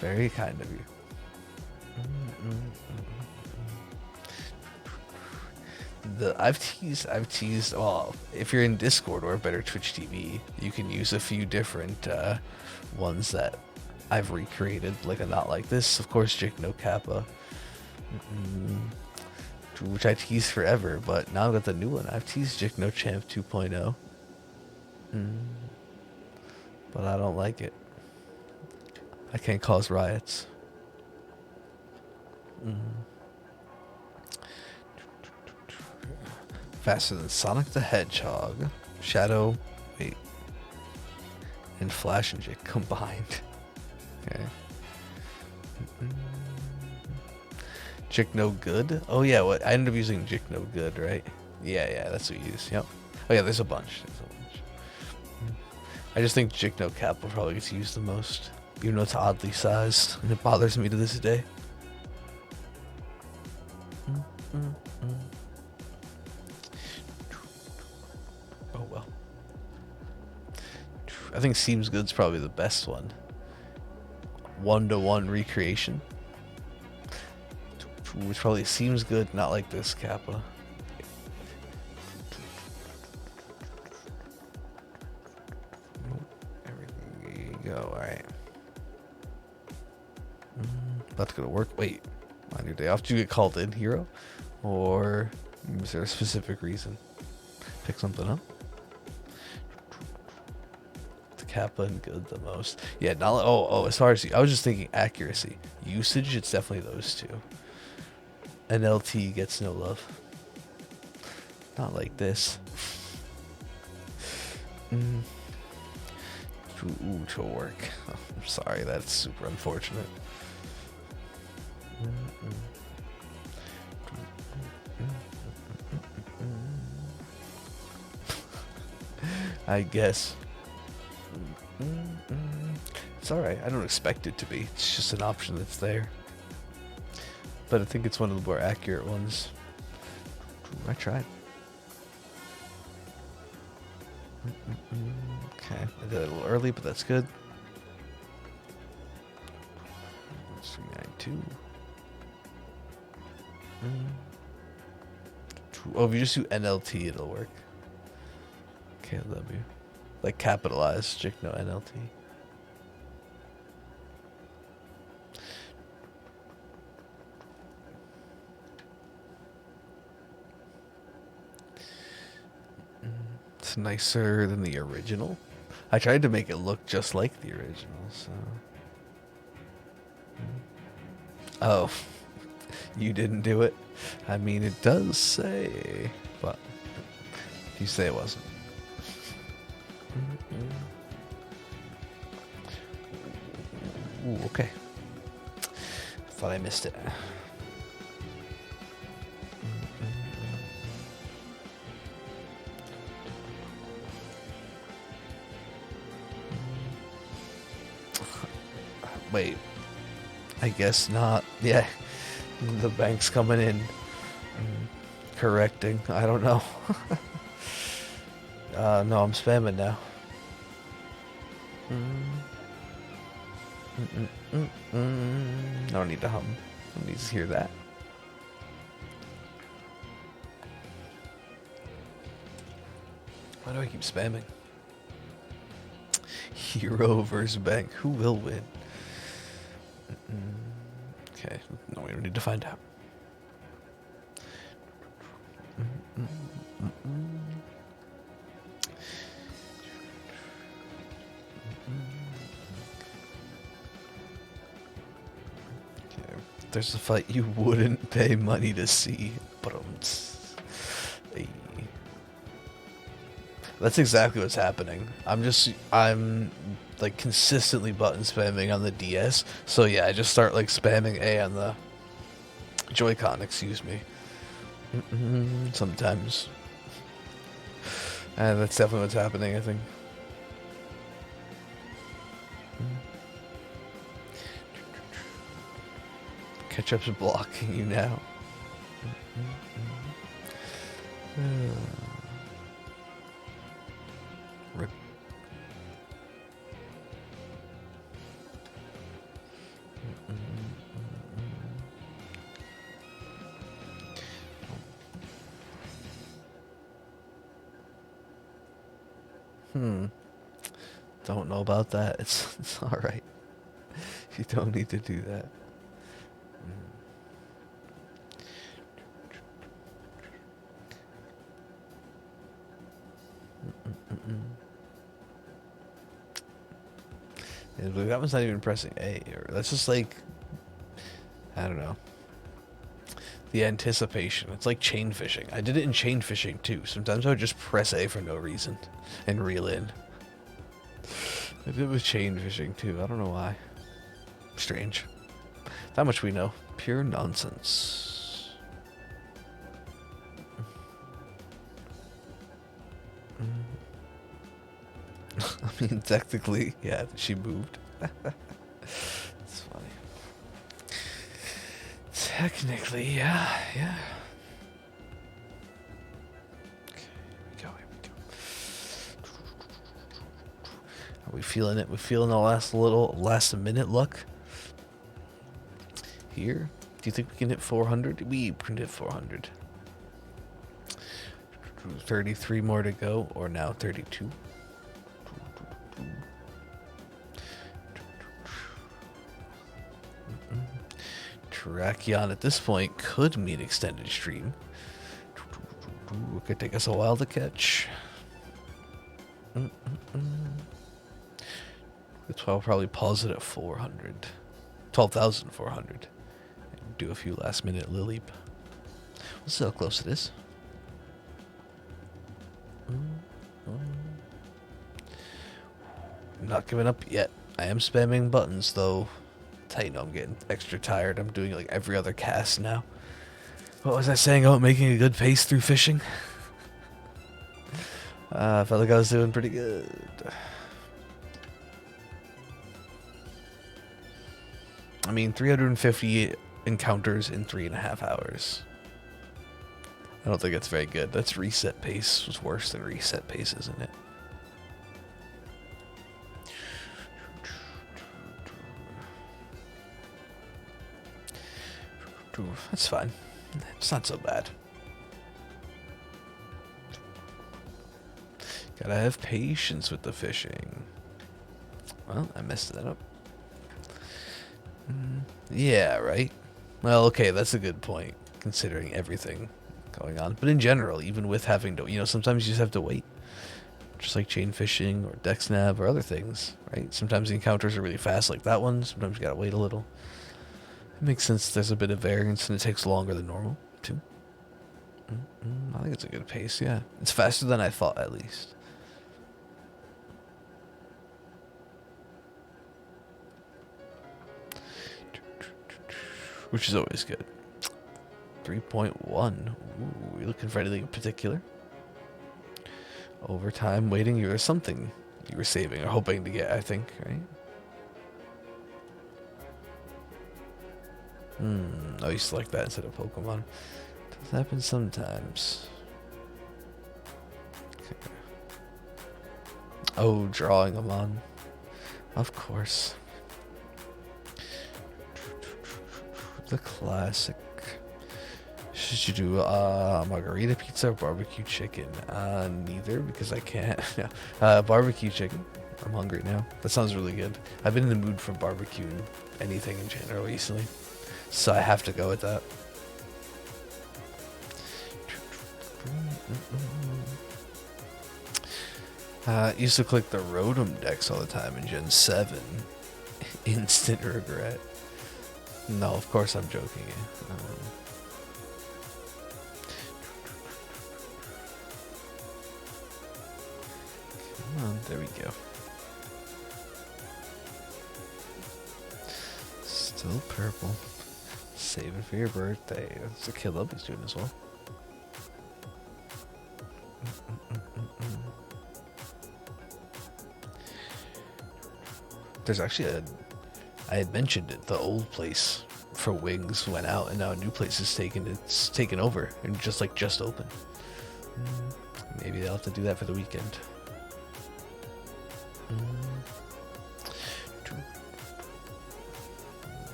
Very kind of you. I've teased. Well, if you're in Discord or better Twitch TV, you can use a few different ones that I've recreated, like a Not Like This, of course, Jake No Kappa, which I teased forever, but now I've got the new one. I've teased Jake No Champ 2.0, but I don't like it. I can't cause riots. Faster than Sonic the Hedgehog, Shadow, wait, and Flash and Jake combined. Okay. Jick No Good? Oh yeah, what I ended up using Jick No Good, right? Yeah, that's what you use. Yep. Oh yeah, there's a bunch. I just think Jick No Cap will probably get used the most, even though it's oddly sized, and it bothers me to this day. Oh well. I think Seems Good's probably the best one. 1-to-1 recreation, which probably seems good. Not like this Kappa. There we go. All right. About to go to work. Wait, on your day off, did you get called in, hero, or is there a specific reason? Pick something up. Kappa and Good the most. Yeah, not as far as I was just thinking accuracy. Usage, it's definitely those two. NLT gets no love. Not like this. To work. Oh, I'm sorry, that's super unfortunate. I guess. It's alright. I don't expect it to be. It's just an option that's there. But I think it's one of the more accurate ones. I tried. Okay. I did it a little early, but that's good. 392. Oh, if you just do NLT, it'll work. KW. Like capitalized, Jick No NLT. It's nicer than the original. I tried to make it look just like the original, so. Oh, you didn't do it? I mean, it does say, but you say it wasn't. Ooh, okay. Thought I missed it. Wait. I guess not. Yeah. The bank's coming in. Correcting. I don't know. No, I'm spamming now. I don't need to hum. I need to hear that. Why do I keep spamming? Hero versus bank. Who will win? Okay. No, we don't need to find out. Okay. There's a fight you wouldn't pay money to see. But that's exactly what's happening. I'm like consistently button spamming on the DS. So yeah, I just start like spamming A on the Joy-Con, excuse me. Sometimes. And that's definitely what's happening, I think. Ketchup's blocking you now. Rip. Don't know about that. It's all right. You don't need to do that. Yeah, but that one's not even pressing A, or that's just like, I don't know. The anticipation. It's like chain fishing. I did it in chain fishing too. Sometimes I would just press A for no reason and reel in. I did it with chain fishing too. I don't know why. Strange. That much we know. Pure nonsense. I mean, technically, yeah, she moved. It's funny. Technically, yeah. Okay, here we go. Are we feeling it? We feeling the last minute luck? Here? Do you think we can hit 400? We can hit 400. 33 more to go, or now 32. Terrakion at this point could mean extended stream. It could take us a while to catch. That's why I'll probably pause it at 400. 12,400. And do a few last minute Lilleep. We'll see how close it is. I'm not giving up yet. I am spamming buttons though. I know I'm getting extra tired. I'm doing like every other cast now. What was I saying about making a good pace through fishing? I felt like I was doing pretty good. I mean, 350 encounters in 3.5 hours. I don't think that's very good. That's reset pace. Was worse than reset pace, isn't it? That's fine. It's not so bad. Gotta have patience with the fishing. Well, I messed that up. Yeah, right? Well, okay, that's a good point, considering everything going on. But in general, even with having to, sometimes you just have to wait. Just like chain fishing or DexNav or other things, right? Sometimes the encounters are really fast like that one. Sometimes you gotta wait a little. It makes sense there's a bit of variance and it takes longer than normal, too. I think it's a good pace, yeah. It's faster than I thought, at least. Which is always good. 3.1. Ooh, you looking for anything in particular? Overtime waiting, there's something you were saving or hoping to get, I think, right? Oh, you select that instead of Pokemon. Does happen sometimes. Okay. Oh, drawing them on. Of course. The classic. Should you do margarita pizza or barbecue chicken? Neither, because I can't. Barbecue chicken. I'm hungry now. That sounds really good. I've been in the mood for barbecuing anything in general recently, so I have to go with that. Used to click the Rotom decks all the time in Gen 7. Instant regret. No, of course I'm joking. Come on, there we go. Still purple. Save it for your birthday. That's a kill I'll be doing as well. There's actually I had mentioned it, the old place for wings went out and now a new place is taken over and just opened. Maybe they'll have to do that for the weekend.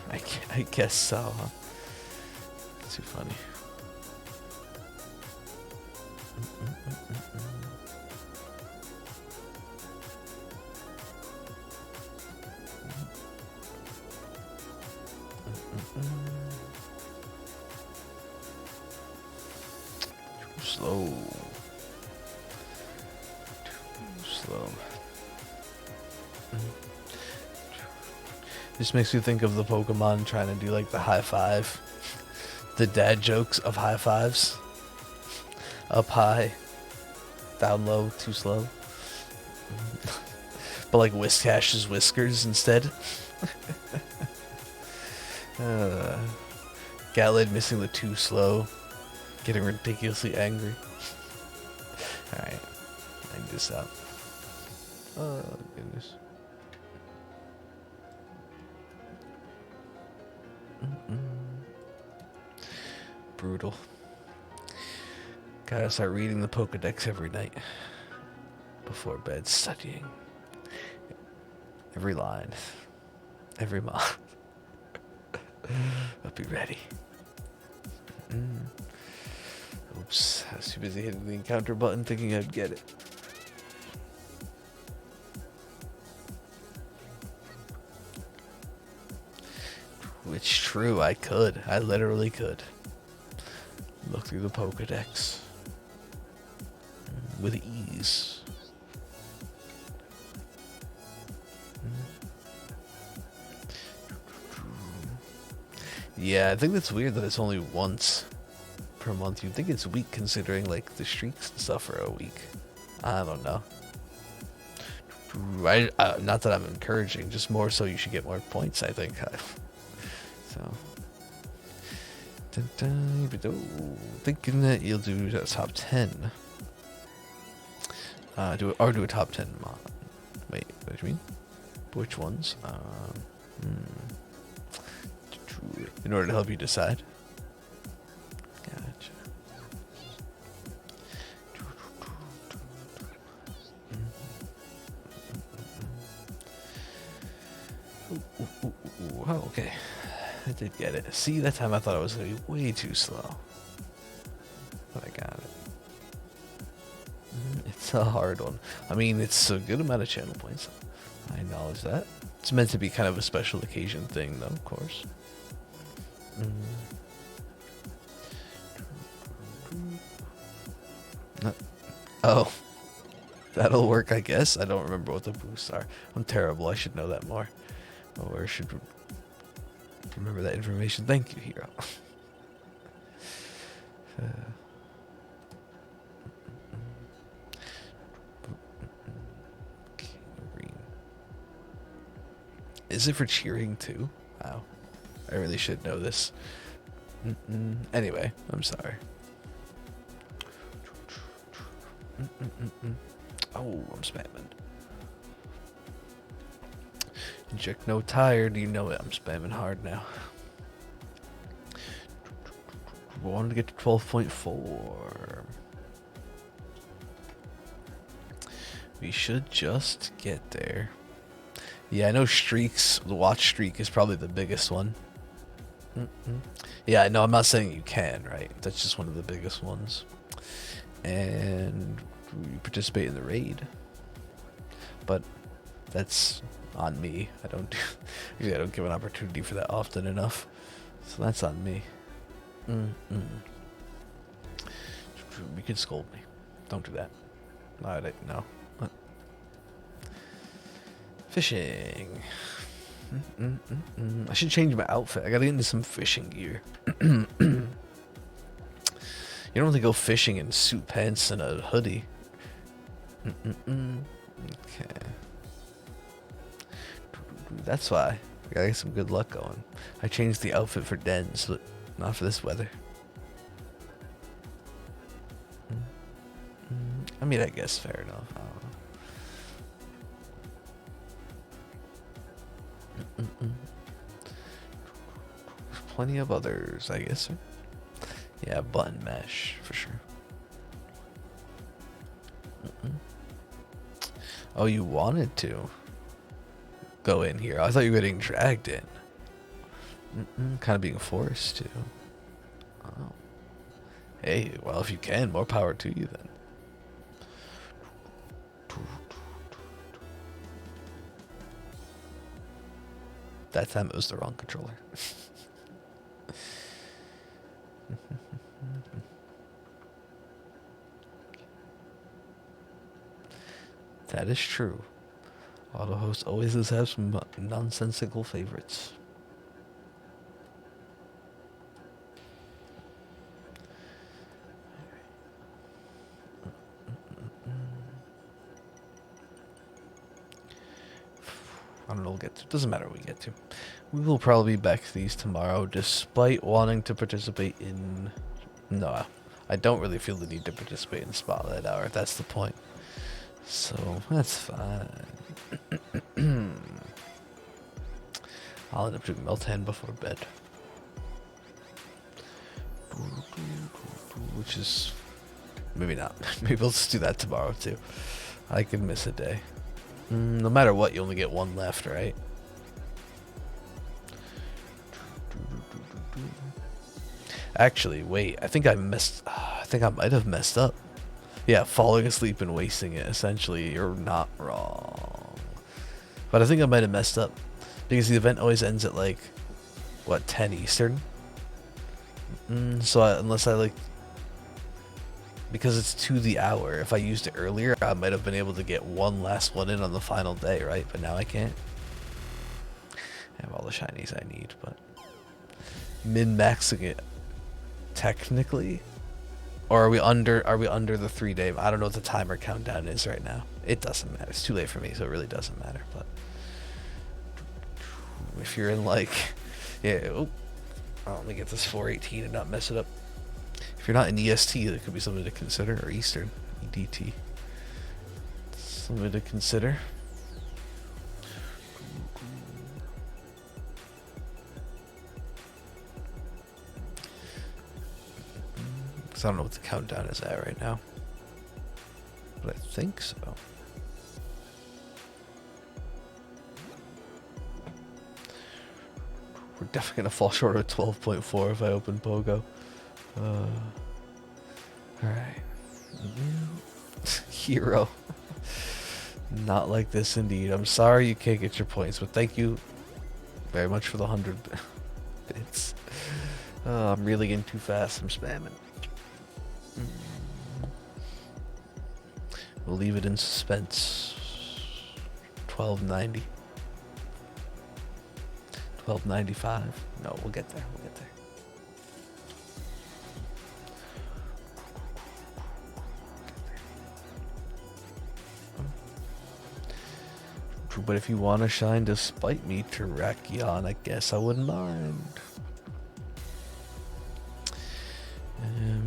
Okay, I guess so, huh? Too funny. Too slow. Too slow. This makes me think of the Pokemon trying to do like the high five. The dad jokes of high fives. Up high, down low, too slow. But like Whiscash's whiskers instead. Gatlin missing the too slow. Getting ridiculously angry. Alright, I need this out. Oh, goodness. Brutal. Gotta start reading the Pokedex every night. Before bed, studying. Every line. Every month. I'll be ready. Oops, I was too busy hitting the encounter button thinking I'd get it. Which, true, I could. I literally could. Look through the Pokedex. With ease. Yeah, I think that's weird that it's only once per month. You'd think it's a week considering like the streaks and stuff are a week. I don't know. Not that I'm encouraging, just more so you should get more points, I think. So. Thinking that you'll do a top 10. Do a top 10 mod. Wait, what do you mean? Which ones? In order to help you decide. Gotcha. Oh, okay. I did get it. See, that time I thought it was going to be way too slow. But I got it. It's a hard one. I mean, it's a good amount of channel points. I acknowledge that. It's meant to be kind of a special occasion thing, though, of course. Oh. That'll work, I guess. I don't remember what the boosts are. I'm terrible. I should know that more. Or should remember that information. Thank you, Hero. Is it for cheering too? Wow. I really should know this. Anyway, I'm sorry. Oh, I'm spamming. Inject no tired, you know it. I'm spamming hard now. We wanted to get to 12.4. We should just get there. Yeah, I know streaks. The watch streak is probably the biggest one. Yeah, no, I'm not saying you can, right? That's just one of the biggest ones. And we participate in the raid. But that's on me. I don't give an opportunity for that often enough. So that's on me. You can scold me. Don't do that. No. What? Fishing. I should change my outfit. I gotta get into some fishing gear. You don't have to go fishing in suit pants and a hoodie. Okay. That's why. I gotta get some good luck going. I changed the outfit for dens, but not for this weather. I mean, I guess fair enough. I don't know. There's plenty of others, I guess. Yeah, button mesh for sure. Oh, you wanted to go in here? I thought you were getting dragged in. Kind of being forced to. Oh. Hey, well, if you can, more power to you then. That time it was the wrong controller. That is true. Auto host always does have some nonsensical favorites. I don't know, we'll get to. Doesn't matter what we get to. We will probably be back to these tomorrow, despite wanting to participate in... No, I don't really feel the need to participate in Spotlight Hour. That's the point. So, that's fine. I'll end up doing Meltan before bed. Which is... Maybe not. Maybe we'll just do that tomorrow, too. I could miss a day. No matter what, you only get one left, right? Actually, wait. I think I might have messed up. Yeah, falling asleep and wasting it. Essentially, you're not wrong. But I think I might have messed up because the event always ends at like what, 10 Eastern. So unless I like. Because it's to the hour. If I used it earlier, I might have been able to get one last one in on the final day, right? But now I can't. I have all the shinies I need, but min-maxing it technically, or are we under the 3 day? I don't know what the timer countdown is right now. It doesn't matter. It's too late for me, so it really doesn't matter. But if you're in like, yeah, let me get this 418 and not mess it up. If you're not in EST, that could be something to consider, or Eastern, EDT. Something to consider. Because I don't know what the countdown is at right now. But I think so. We're definitely going to fall short of 12.4 if I open Pogo. Alright. Hero. Not like this indeed. I'm sorry you can't get your points, but thank you very much for the 100 bits. I'm reeling in too fast. I'm spamming. We'll leave it in suspense. 1290. 1295. No, we'll get there. We'll get there. But if you want to shine despite me, Terrakion, I guess I wouldn't mind.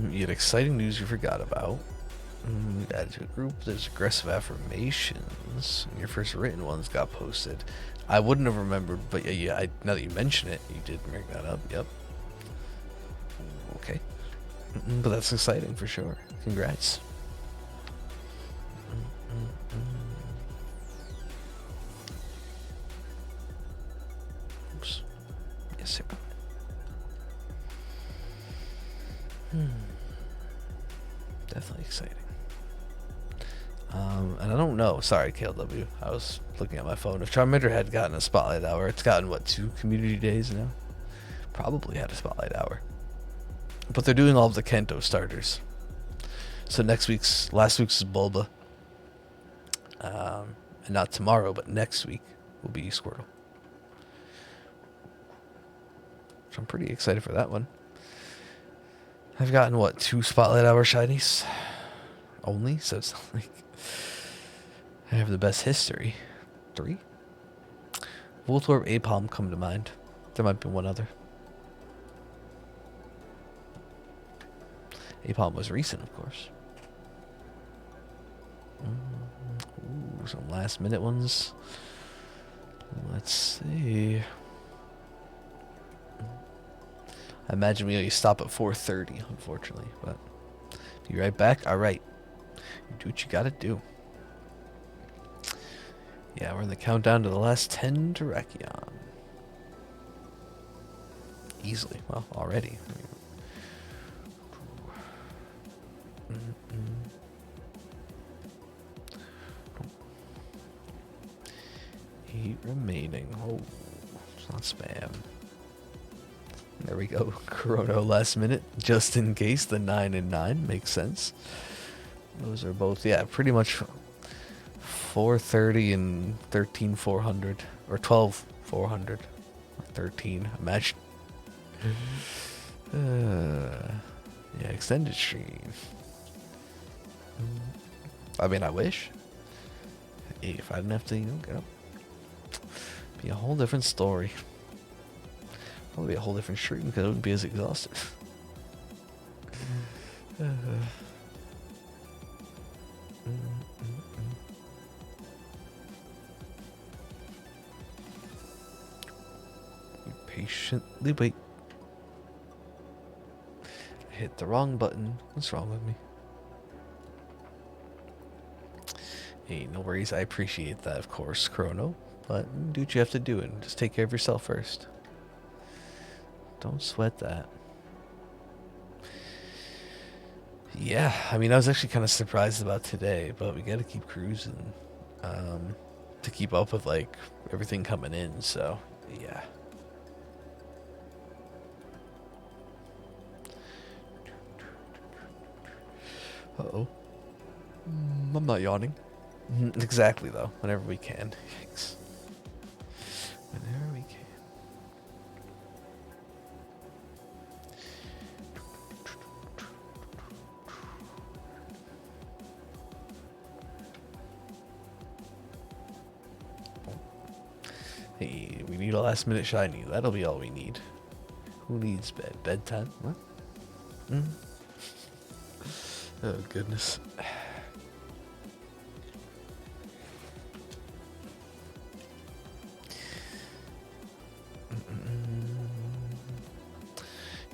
You had exciting news you forgot about. Added to a group. There's aggressive affirmations. Your first written ones got posted. I wouldn't have remembered, but yeah, now that you mention it, you did bring that up. Yep. Okay. But that's exciting for sure. Congrats. Oops. Yes, sir. Definitely exciting. And I don't know. Sorry, KLW. I was looking at my phone. If Charmander had gotten a Spotlight Hour, it's gotten, what, 2 community days now? Probably had a Spotlight Hour. But they're doing all of the Kanto starters. So last week's is Bulba. And not tomorrow, but next week will be Squirtle. So I'm pretty excited for that one. I've gotten, what, 2 Spotlight Hour shinies? Only? So it's not like I have the best history. 3? Voltorb, Apom come to mind. There might be one other. Apom was recent, of course. Ooh, some last minute ones. Let's see. I imagine we always stop at 4:30, unfortunately, but be right back. All right, you do what you gotta do. Yeah, we're in the countdown to the last 10 to Rakion. Easily, well, already. Eight remaining. Oh, it's not spam. There we go. Chrono last minute, just in case. The 9 and 9 makes sense. Those are both, yeah, pretty much 430 and 13,400, or 12,400, or 13. Imagine. Yeah, extended stream. I mean, I wish. Hey, if I didn't have to, get up, be a whole different story. Probably a whole different stream because it wouldn't be as exhausted. Be patiently wait. I hit the wrong button. What's wrong with me? Hey, no worries. I appreciate that, of course, Chrono. But do what you have to do and just take care of yourself first. Don't sweat that. Yeah, I mean, I was actually kind of surprised about today, but we got to keep cruising to keep up with, like, everything coming in, so, yeah. Uh-oh. I'm not yawning. Exactly, though, whenever we can. Yikes. Whenever we can. Hey, we need a last minute shiny. That'll be all we need. Who needs bed? Bedtime? What? Oh, goodness.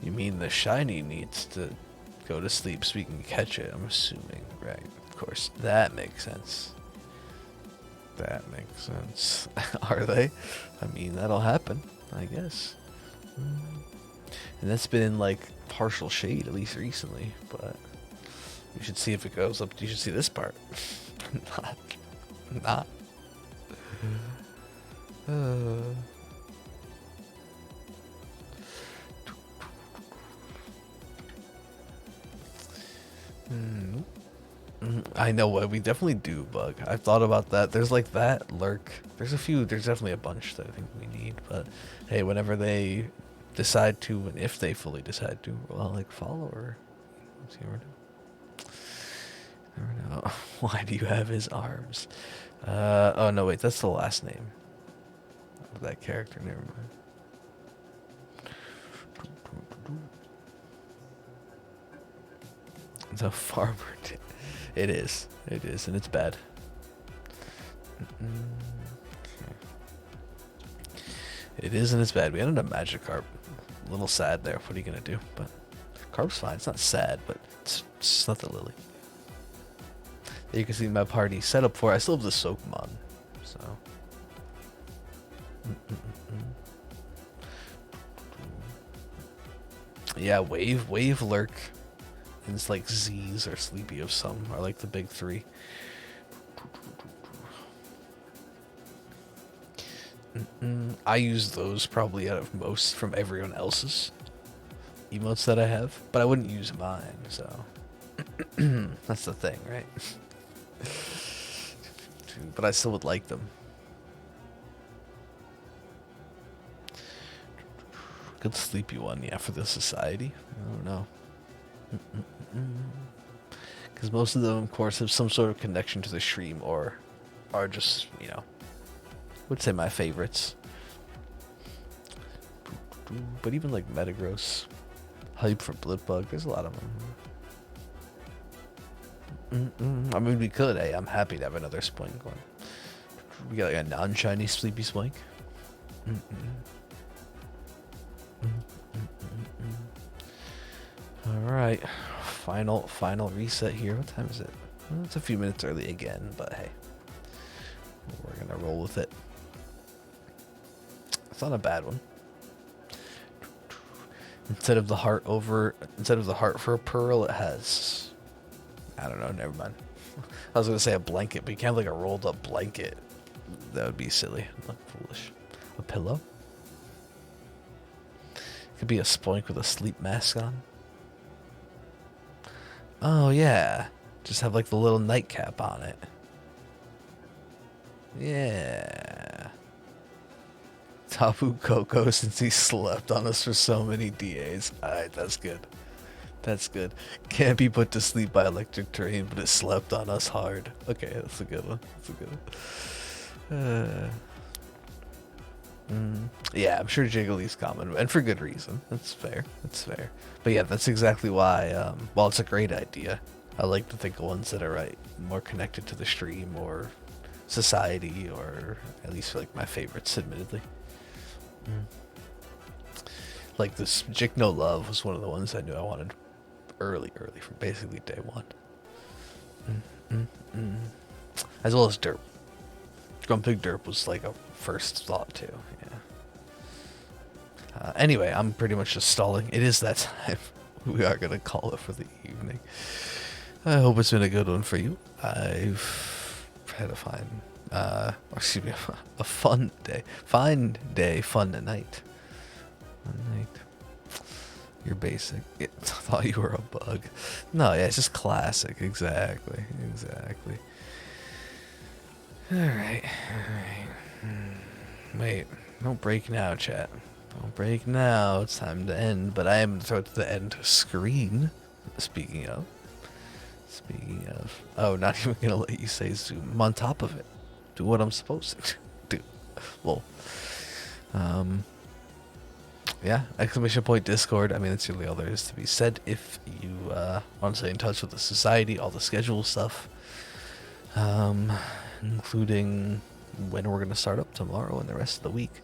You mean the shiny needs to go to sleep so we can catch it, I'm assuming. Right, of course. That makes sense. That makes sense. Are they? I mean, that'll happen, I guess. And that's been in, like, partial shade, at least recently, but you should see if it goes up. You should see this part. Not. I know what we definitely do, Bug. I've thought about that. There's like that lurk. There's definitely a bunch that I think we need. But hey, whenever they decide to, and if they fully decide to, well, like follow her. Let's see what never know. Why do you have his arms? Oh no, wait, that's the last name of that character. Never mind. The farmer. It is, and it's bad. It is, and it's bad. We ended up Magikarp. A little sad there. What are you gonna do? But Carp's fine. It's not sad, but it's just not the Lily. You can see my party set up for. I still have the Soakmon, so. Yeah, Wave, Lurk, and it's like Z's or Sleepy of some are like the big three. I use those probably out of most from everyone else's emotes that I have, but I wouldn't use mine, so that's the thing, right? But I still would like them. Good sleepy one, yeah, for the society. I don't know. Because most of them, of course, have some sort of connection to the stream or are just, you know, would say my favorites. But even like Metagross, Hype for Blipbug, there's a lot of them. I mean, we could, hey, I'm happy to have another Spoink one. We got like a non-shiny Sleepy Spoink. Alright, final reset here. What time is it? Well, it's a few minutes early again, but hey, we're gonna roll with it. It's not a bad one. Instead of the heart for a pearl, it has, I don't know, never mind. I was gonna say a blanket, but you can't have like a rolled up blanket. That would be silly. Not foolish. A pillow? Could be a Spoink with a sleep mask on. Oh yeah, just have like the little nightcap on it. Yeah. Tapu Koko since he slept on us for so many DAs. Alright, that's good. That's good. Can't be put to sleep by electric terrain, but it slept on us hard. Okay, that's a good one. That's a good one. Yeah, I'm sure Jiggly's common, and for good reason. That's fair. That's fair. But yeah, that's exactly why, while it's a great idea, I like to think of ones that are right, more connected to the stream or society, or at least like my favorites, admittedly. Like this Jick No Love was one of the ones I knew I wanted early from basically day one. As well as Derp. Grumpig Derp was like a first thought too. Yeah. Anyway, I'm pretty much just stalling. It is that time. We are gonna call it for the evening. I hope it's been a good one for you. I've had a fun day. Fine day, fun night. Fun night. You're basic. I thought you were a bug. No, yeah, it's just classic. Exactly. Alright. Wait, don't break now, chat. Don't break now. It's time to end, but I am going to throw it to the end screen. Speaking of. Oh, not even going to let you say Zoom. I'm on top of it. Do what I'm supposed to do. Well, yeah, exclamation point Discord. I mean, that's really all there is to be said. If you want to stay in touch with the society, all the schedule stuff, including when we're going to start up tomorrow and the rest of the week.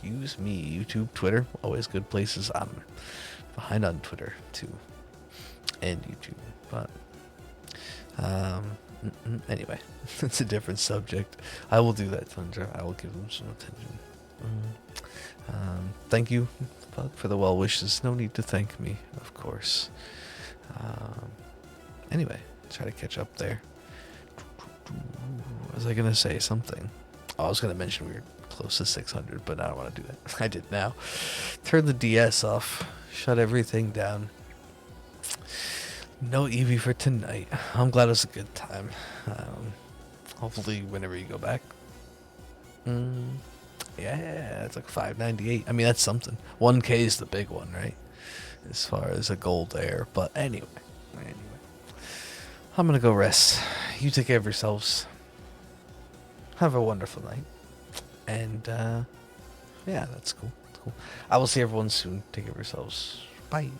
Use me, YouTube, Twitter, always good places. I'm behind on Twitter too, and YouTube, but anyway, it's a different subject. I will do that, Tundra. I will give them some attention. Thank you for the well wishes. No need to thank me, of course. Anyway, try to catch up there. Was I gonna say something? Oh, I was gonna mention we were close to 600, but I don't want to do that. I did now. Turn the DS off. Shut everything down. No Eevee for tonight. I'm glad it was a good time. Hopefully, whenever you go back. Yeah, it's like 598. I mean, that's something. 1K is the big one, right? As far as a goal there. But anyway. I'm gonna go rest. You take care of yourselves. Have a wonderful night. And, yeah, that's cool. I will see everyone soon. Take care of yourselves. Bye.